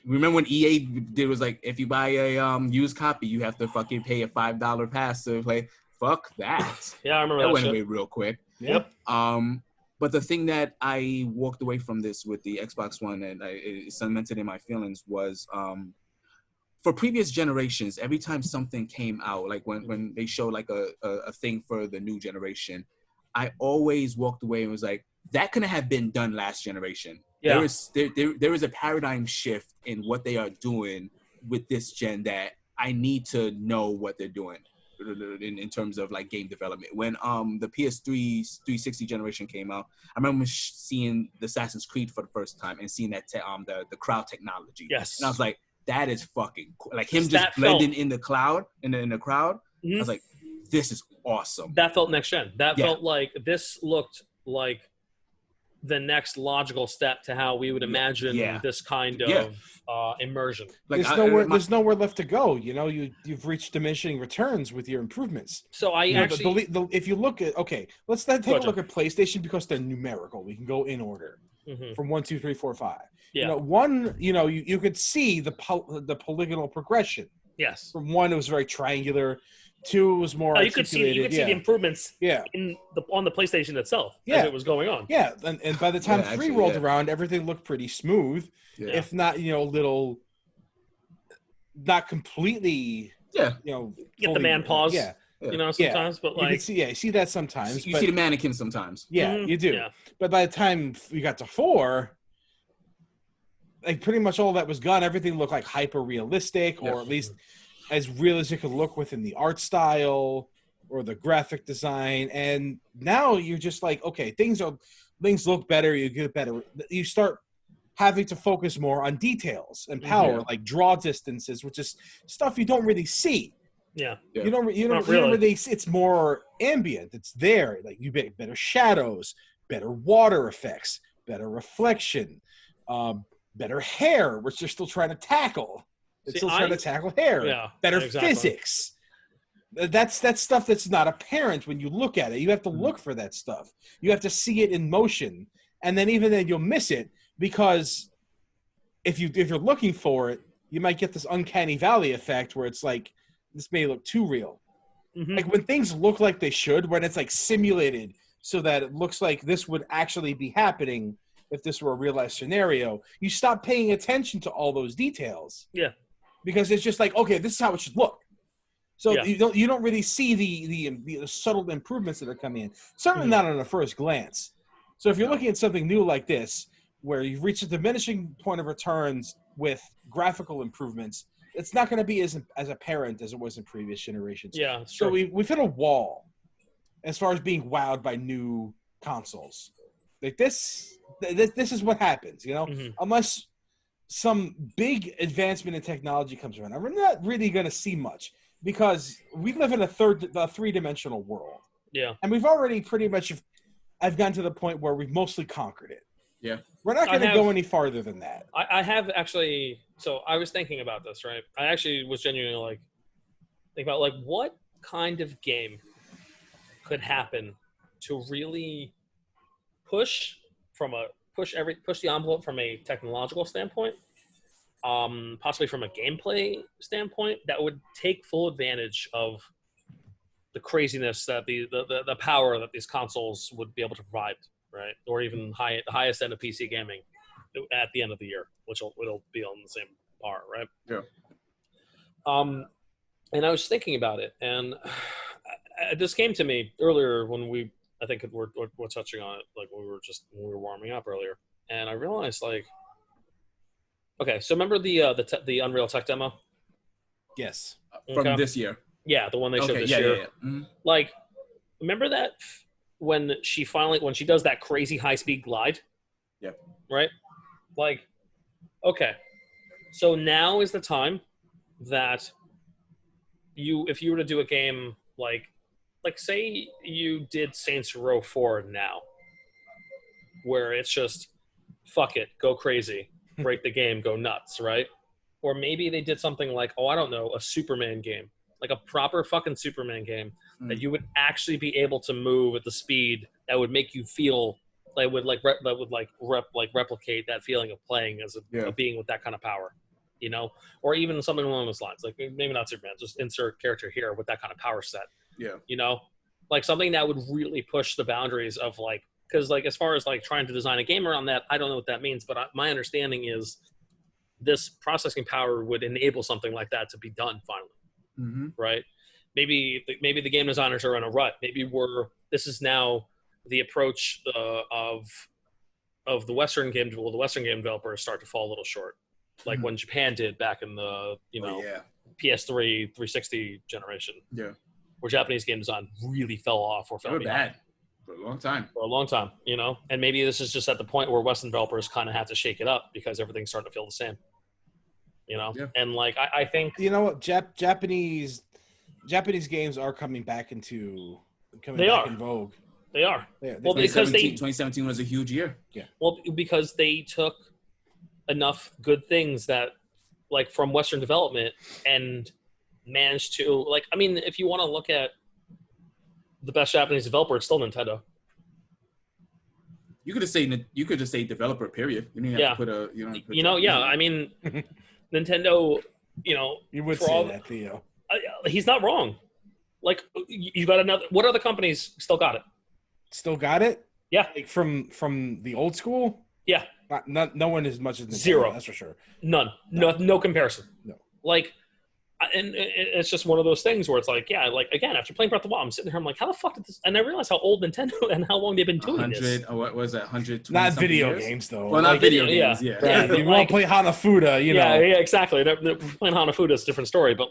Remember when EA did was like, if you buy a used copy, you have to fucking pay a $5 pass to play. Fuck that. Yeah, I remember that. That went away real quick. Yep. But the thing that I walked away from this with the Xbox One, and it cemented in my feelings, was for previous generations, every time something came out, like when they show like a thing for the new generation, I always walked away and was like, that couldn't have been done last generation. Yeah. There is a paradigm shift in what they are doing with this gen that I need to know what they're doing in terms of like game development. When the PS3 360 generation came out, I remember seeing the Assassin's Creed for the first time and seeing that the crowd technology. Yes. And I was like, that is fucking cool. Like him just blending in the crowd in the crowd. I was like, this is awesome. That felt next gen. That felt like this looked like the next logical step to how we would imagine this kind of immersion. Like there's nowhere left to go. You've reached diminishing returns with your improvements. So if you look at let's then take a look at PlayStation, because they're numerical. We can go in order from 1, 2, 3, 4, 5. Yeah. One, you could see the polygonal progression. Yes. From 1, it was very triangular. 2 was more you could see the improvements on the PlayStation itself as it was going on. Yeah, and by the time 3 rolled around, everything looked pretty smooth, if not, little, not completely, get the man pause. Sometimes, but like you see that sometimes. You see the mannequin sometimes. Yeah, you do. Yeah. But by the time we got to 4, like pretty much all that was gone. Everything looked like hyper realistic, or at least as real as it could look within the art style or the graphic design. And now you're just like, okay, things look better. You get better. You start having to focus more on details and power, like draw distances, which is stuff you don't really see. Yeah. You don't really see. It's more ambient. It's there. Like you get better shadows, better water effects, better reflection, better hair, which they're still trying to tackle. It's still trying to tackle hair. Yeah, better exactly. physics. That's stuff that's not apparent when you look at it. You have to look for that stuff. You have to see it in motion, and then even then you'll miss it because if you're looking for it, you might get this uncanny valley effect where it's like this may look too real. Mm-hmm. Like when things look like they should, when it's like simulated so that it looks like this would actually be happening if this were a real life scenario, you stop paying attention to all those details. Yeah. Because it's just like, okay, this is how it should look. So Yeah. you don't really see the subtle improvements that are coming in. Certainly not on a first glance. So if you're looking at something new like this, where you've reached a diminishing point of returns with graphical improvements, it's not going to be as apparent as it was in previous generations. Yeah. So we've hit a wall as far as being wowed by new consoles. Like this is what happens, you know? Unless some big advancement in technology comes around, we're not really going to see much because we live in a three-dimensional world. Yeah. And we've already pretty much, I've gotten to the point where we've mostly conquered it. Yeah. We're not going to go any farther than that. I have actually, so I was thinking about this, right? I actually was genuinely like, thinking about like what kind of game could happen to really push the envelope from a technological standpoint, possibly from a gameplay standpoint, that would take full advantage of the craziness that the power that these consoles would be able to provide, right? Or even the highest end of PC gaming at the end of the year, which it'll be on the same par, right? Yeah. And I was thinking about it, and this came to me earlier when I think we're touching on it, like when we were warming up earlier, and I realized like, okay, so remember the Unreal Tech demo? Yes. From this year. Yeah, the one they showed this year. Yeah. Mm-hmm. Like, remember that when she does that crazy high speed glide? Yep. Right? Like, okay, so now is the time that if you were to do a game like say you did Saints Row 4 now, where it's just fuck it, go crazy, break the game, go nuts, right? Or maybe they did something like, I don't know, a Superman game, like a proper fucking Superman game that you would actually be able to move at the speed that would make you feel replicate that feeling of playing as a being with that kind of power, you know? Or even something along those lines, like maybe not Superman, just insert character here with that kind of power set. Yeah. You know, like something that would really push the boundaries of like, because like as far as like trying to design a game around that, I don't know what that means, but my understanding is this processing power would enable something like that to be done finally, right? Maybe the game designers are in a rut. Maybe this is now the approach of the Western game. Well, the Western game developers start to fall a little short, like when Japan did back in the PS3 360 generation. Yeah. Where Japanese game design really fell off or fell behind. Bad for a long time. For a long time, you know? And maybe this is just at the point where Western developers kind of have to shake it up because everything's starting to feel the same, you know? Yeah. And, like, I think... You know what? Japanese games are coming back in vogue. They are. Yeah, well, 2017 was a huge year. Yeah. Well, because they took enough good things that, like, from Western development and managed to, like, I mean, if you want to look at the best Japanese developer, it's still Nintendo. You could just say developer, period. You don't have to put a I mean, Nintendo, you know, you would say that, Theo. He's not wrong. Like, you got another. What other companies still got it? Still got it? Yeah. Like from the old school? Yeah. No one as much as Nintendo. Zero. That's for sure. None. No comparison. No. Like, and it's just one of those things where it's like, yeah, like, again, after playing Breath of the Wild, I'm sitting here, I'm like, how the fuck did this? And I realized how old Nintendo and how long they've been doing this. What was that? 120. Not video years? Games, though. Well, not video games. Yeah. Right. You want to play Hanafuda, you know. Yeah, exactly. They're playing Hanafuda is a different story, but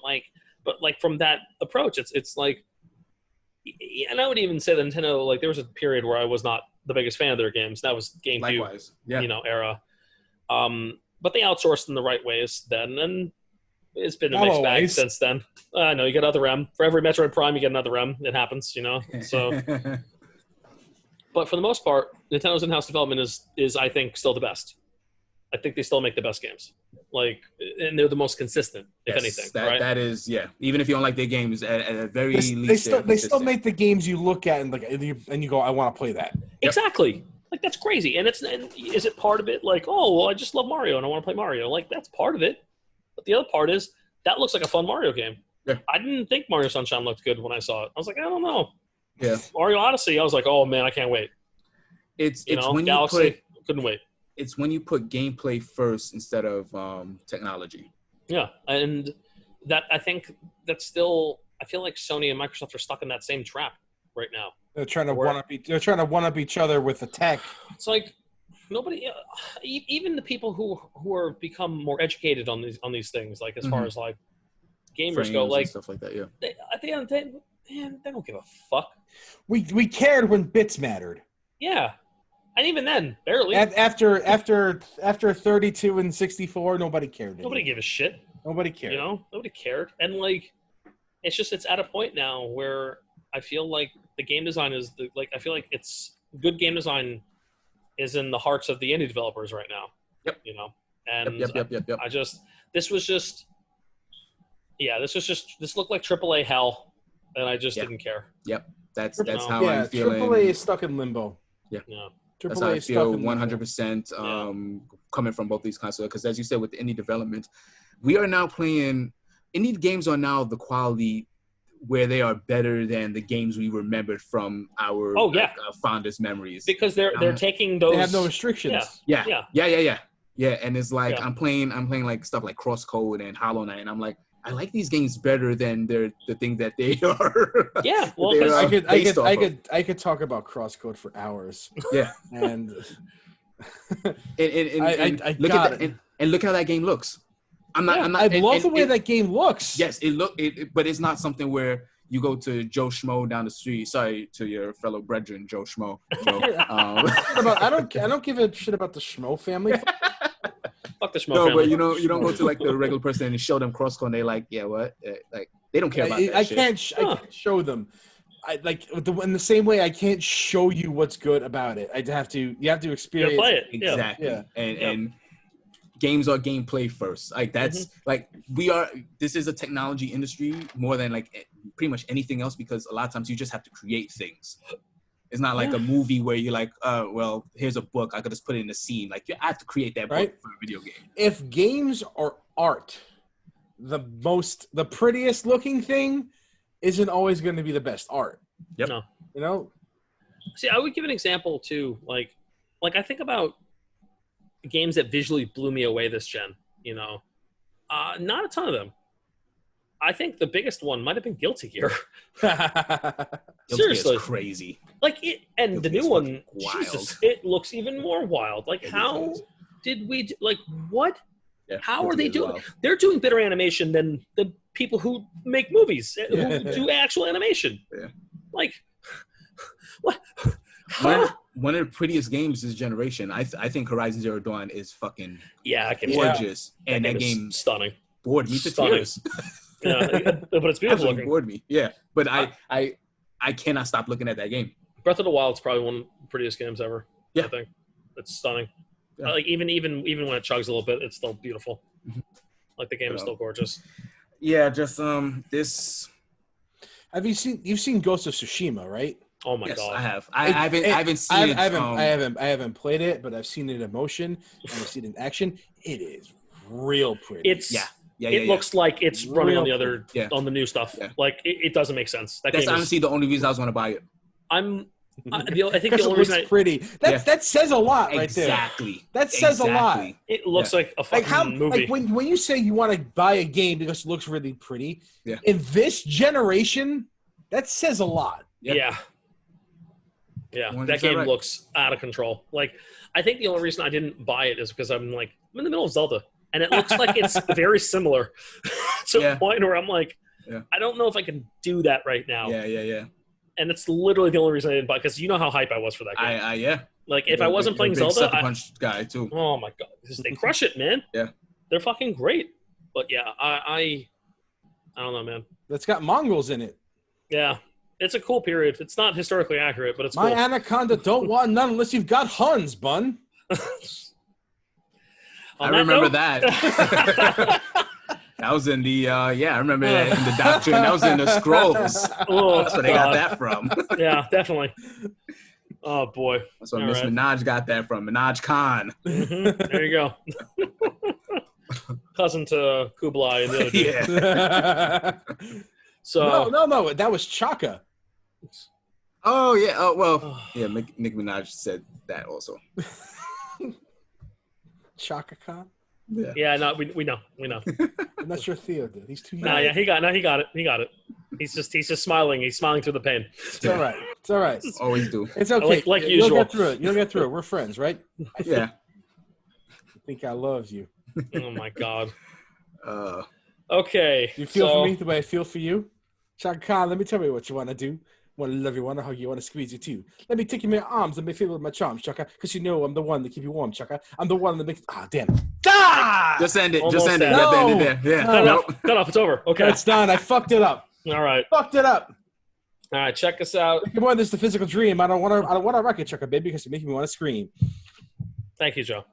from that approach, it's like, and I would even say that Nintendo, like, there was a period where I was not the biggest fan of their games. That was GameCube, likewise, era. But they outsourced in the right ways then, and it's been a mixed bag since then. I know, you get another M. For every Metroid Prime, you get another M. It happens, you know? So, But for the most part, Nintendo's in-house development is I think still the best. I think they still make the best games. Like, and they're the most consistent, if anything. Right? That is, yeah. Even if you don't like their games, at a very least, they still make the games you look at and you go, I want to play that. Exactly. Like, that's crazy. And is it part of it? Like, oh, well, I just love Mario and I want to play Mario. Like, that's part of it. But the other part is that looks like a fun Mario game. Yeah. I didn't think Mario Sunshine looked good when I saw it. I was like, I don't know. Yeah. Mario Odyssey, I was like, oh man, I can't wait. It's when Galaxy, couldn't wait. It's when you put gameplay first instead of technology. Yeah, and that I think that's still. I feel like Sony and Microsoft are stuck in that same trap right now. They're trying to one up each other with the tech. It's like nobody, even the people who are become more educated on these things, like as far as like gamers Frames go, like and stuff like that. Yeah. At the end of the day, man, they don't give a fuck. We cared when bits mattered. Yeah. And even then, barely. After 32 and 64, nobody cared. Nobody gave a shit. Nobody cared. You know, nobody cared. And like, it's at a point now where I feel like the game design I feel like it's good game design is in the hearts of the indie developers right now. Yep. You know, and Yep. This looked like AAA hell, and I just didn't care. Yep. That's how I'm feeling. AAA is stuck in limbo. Yeah. That's how I feel 100% coming from both these consoles. Because as you said, with the indie development, we are now playing indie games are now the quality where they are better than the games we remembered from our fondest memories. Because they're taking those. They have no restrictions. Yeah. And it's like I'm playing like stuff like Crosscode and Hollow Knight, and I'm like, I like these games better than the thing that they are. Yeah, well, I could talk about Crosscode for hours. Yeah, and look at that, and look how that game looks. I love the way that game looks. Yes, but it's not something where you go to Joe Schmo down the street. Sorry to your fellow brethren, Joe Schmo. I don't give a shit about the Schmo family. Fuck the Schmo family. But you don't go to like the regular person and show them Crosscode and they're like, yeah, what? Like they don't care about that I shit. can't show them. I like in the same way I can't show you what's good about it. You have to experience. Play it. Exactly. Yeah. And games are gameplay first. Like that's like this is a technology industry more than like pretty much anything else, because a lot of times you just have to create things. It's not like a movie where you're like, well, here's a book. I could just put it in a scene. Like I have to create that book for a video game. If games are art, the prettiest looking thing isn't always going to be the best art. Yep. No. You know? See, I would give an example too. Like I think about games that visually blew me away this gen, you know. Not a ton of them. I think the biggest one might have been Guilty Gear. Seriously, crazy. Like it, and Guilty the new one, wild. Jesus, it looks even more wild. Like how did we like what? Yeah, how are they doing? They're doing better animation than the people who make movies, who do actual animation. Yeah. Like what? One of the prettiest games this generation. I think Horizon Zero Dawn is fucking gorgeous, and that game stunning. Bored me to tears. Yeah, but it's beautiful looking. Bored me. Yeah, but I cannot stop looking at that game. Breath of the Wild is probably one of the prettiest games ever. Yeah, I think it's stunning. Yeah. Like even when it chugs a little bit, it's still beautiful. Like the game is still gorgeous. Yeah, just this. You've seen Ghost of Tsushima, right? Oh my god! I have. I haven't seen it. I haven't played it, but I've seen it in motion and I've seen it in action. It is real pretty. It looks like it's running on the on the new stuff. Yeah. Like it doesn't make sense. That's honestly the only reason I was going to buy it. I think the only reason it's pretty. That says a lot right there. Exactly. That says a lot. It looks like a fucking movie. Like when you say you want to buy a game because it looks really pretty, in this generation, that says a lot. Yeah. That game looks out of control. Like I think the only reason I didn't buy it is because I'm in the middle of Zelda. And it looks like it's very similar to a point where I'm like, I don't know if I can do that right now. Yeah. And it's literally the only reason I didn't buy, because you know how hype I was for that game. Like if I wasn't playing Zelda, Sucker Punch guy too. Oh my god, they crush it, man. Yeah, they're fucking great. But yeah, I don't know, man. That's got Mongols in it. Yeah, it's a cool period. It's not historically accurate, but it's My cool. anaconda don't want none unless you've got Huns, bun. I remember that. That was in the I remember that in the doctrine. That was in the scrolls. Oh, That's where they got that from. Yeah, definitely. Oh boy, That's where All Miss right. Minaj got that from. Minaj Khan. There you go. Cousin to Kublai and the other dude. Yeah. So No. That was Chaka. Oh yeah. Oh well. Yeah. Nicki Minaj said that also. Chaka Khan. yeah, no, we know. I'm not sure Theo did. He's too young. No, yeah, he got it. He got it. He's just smiling. He's smiling through the pain. It's all right. It's all right. Always do. It's okay. Like You'll usual. get through it. You'll get through it. We're friends, right? Yeah. I think I love you. Oh my god. Uh. Okay. You feel for me the way I feel for you? Chaka Khan, let me tell you what you want to do. Want to love you, want to hug you, want to squeeze you too. Let me take you in my arms and be filled with my charms, Chaka, because you know I'm the one that keep you warm, Chaka. I'm the one that makes. Ah, damn. Ah! Just end it. Almost Just end it. there. Let the end No. it there. Yeah. Cut Nope. off. It's over. Okay. It's done. I fucked it up. All right. Fucked it up. All right. Check us out. Come on, this is the physical dream. I don't want to rock it, Chaka, baby, because you're making me want to scream. Thank you, Joe.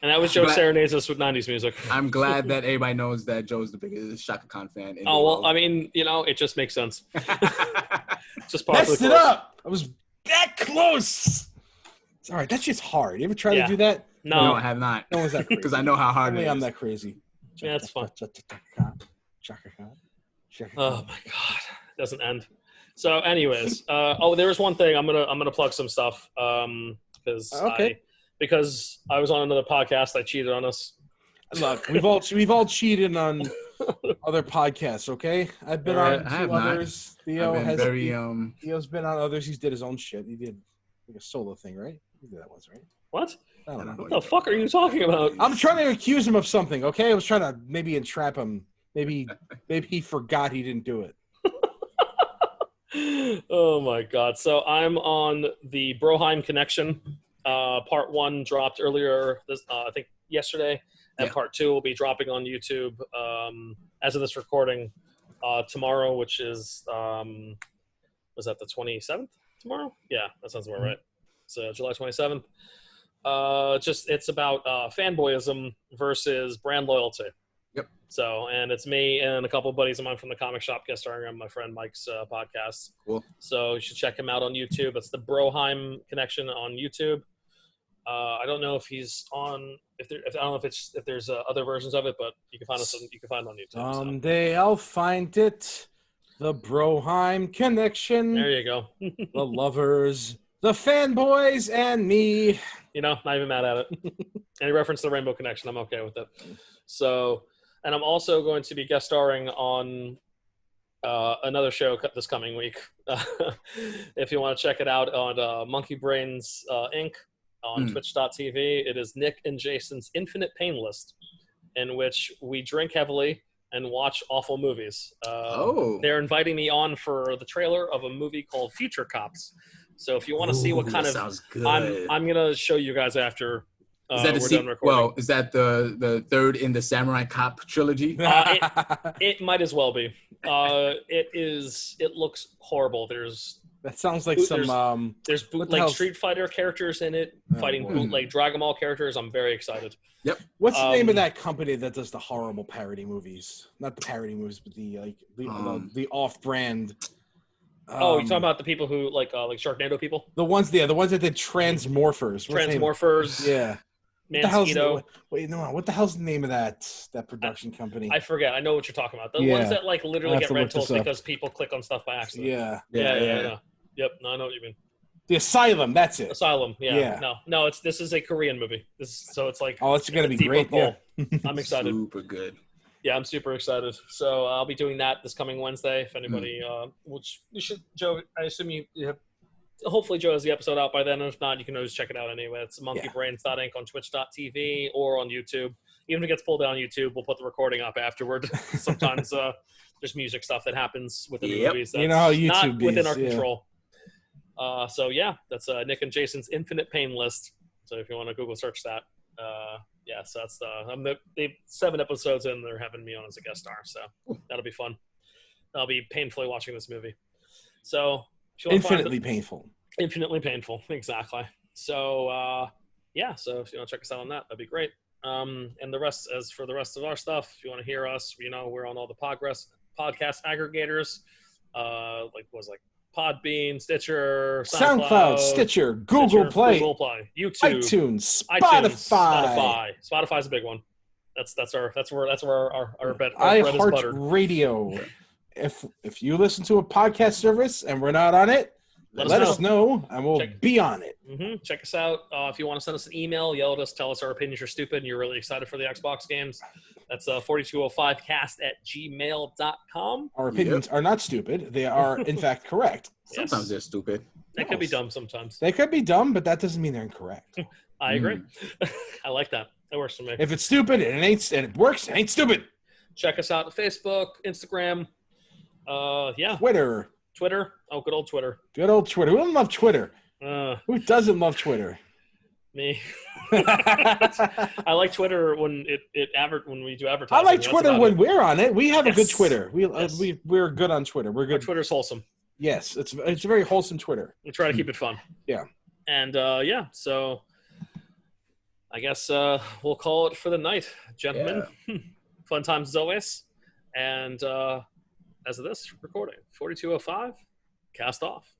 And that was Joe serenades us with 90s music. I'm glad that everybody knows that Joe's the biggest Shaka Khan fan. In the Oh, well, world. I mean, it just makes sense. Just part of the Messed it course. up. I was that close. It's all right. That's just hard. You ever try to do that? No, No. I have not. No one's that crazy. Because I know how hard it Only is. I'm that crazy. Yeah, it's fun. Chaka Khan. Oh my god, it doesn't end. So, anyways, there was one thing I'm gonna plug some stuff because I was on another podcast. I cheated on us. Look, we've all cheated on other podcasts. Okay, I've been on I have two not. others. Theo I've been has. very Theo's been on others. He's did his own shit. He did like a solo thing, right? He did that once, right? What? I don't know. What the fuck are you talking about? I'm trying to accuse him of something. Okay, I was trying to maybe entrap him. Maybe he forgot he didn't do it. Oh my god. So I'm on the Broheim Connection. Part 1 dropped earlier I think yesterday, and part 2 will be dropping on YouTube as of this recording tomorrow, which is was that the 27th tomorrow? Yeah, that sounds about right. So July 27th. It's about fanboyism versus brand loyalty. Yep. So, and it's me and a couple of buddies of mine from the comic shop guest starring on my friend Mike's podcast. Cool. So you should check him out on YouTube. It's the Broheim Connection on YouTube. I don't know if he's on. I don't know if there's other versions of it, but you can find us. You can find it on YouTube. Someday I'll find it. The Broheim Connection. There you go. The lovers, the fanboys, and me. Not even mad at it. Any reference to the Rainbow Connection, I'm okay with it. So, and I'm also going to be guest starring on another show this coming week. If you want to check it out on Monkey Brains Inc. on twitch.tv, it is Nick and Jason's Infinite Pain List, in which we drink heavily and watch awful movies. They're inviting me on for the trailer of a movie called Future Cops. So if you want to see what kind of, sounds good. I'm gonna show you guys after Is that we're done recording. Well, is that the third in the Samurai Cop trilogy? It might as well be. It looks horrible. That sounds like there's bootleg Street Fighter characters in it, fighting bootleg Dragon Ball characters. I'm very excited. Yep. What's the name of that company that does the horrible parody movies? Not the parody movies, but the off-brand. You're talking about the people who like Sharknado people? The ones that did Transmorphers. Transmorphers. Yeah. Mansquito. What the hell's the name of that production company? I forget. I know what you're talking about. The ones that like literally get rentals because people click on stuff by accident. Yeah. Yeah. Yep. No, I know what you mean. The Asylum. That's it. Asylum. Yeah. No. This is a Korean movie. It's like. Oh, it's gonna be great. Yeah. I'm excited. Super good. Yeah, I'm super excited. So I'll be doing that this coming Wednesday. If anybody, which you should, Joe. I assume you have. Hopefully, Joe has the episode out by then. And if not, you can always check it out anyway. It's monkeybrains.inc on twitch.tv or on YouTube. Even if it gets pulled down on YouTube, we'll put the recording up afterward. Sometimes there's music stuff that happens within the movies that's how YouTube not within our is, control. So yeah, that's Nick and Jason's Infinite Pain List. So if you want to Google search that, so that's they 7 episodes in. They're having me on as a guest star, so that'll be fun. I'll be painfully watching this movie. So if you wanna find Infinitely painful. Exactly. So yeah, so if you want to check us out on that, that'd be great. And the rest, as for the rest of our stuff, if you want to hear us, we're on all the podcast aggregators, like Podbean, Stitcher, SoundCloud, Stitcher, Google Play, YouTube, iTunes, Spotify. Spotify's a big one. That's where our bread is buttered. Radio. If you listen to a podcast service and we're not on it, let us know, and we'll be on it. Check us out. If you want to send us an email, yell at us, tell us our opinions are stupid, and you're really excited for the Xbox games. That's 4205cast@gmail.com. Our opinions are not stupid. They are, in fact, correct. Sometimes they're stupid. They could be dumb sometimes. They could be dumb, but that doesn't mean they're incorrect. I agree. I like that. That works for me. If it's stupid and it works, it ain't stupid. Check us out on Facebook, Instagram, Twitter. Oh, good old Twitter. Good old Twitter. Who doesn't love Twitter? Who doesn't love Twitter? Me. I like Twitter when when we do advertising. I like Twitter when we're on it. We have a good Twitter. We're good on Twitter. We're good. Our Twitter's wholesome. Yes, it's a very wholesome Twitter. We try to keep it fun. Yeah. And so I guess we'll call it for the night, gentlemen. Yeah. Fun times as always. And as of this recording, 4205, cast off.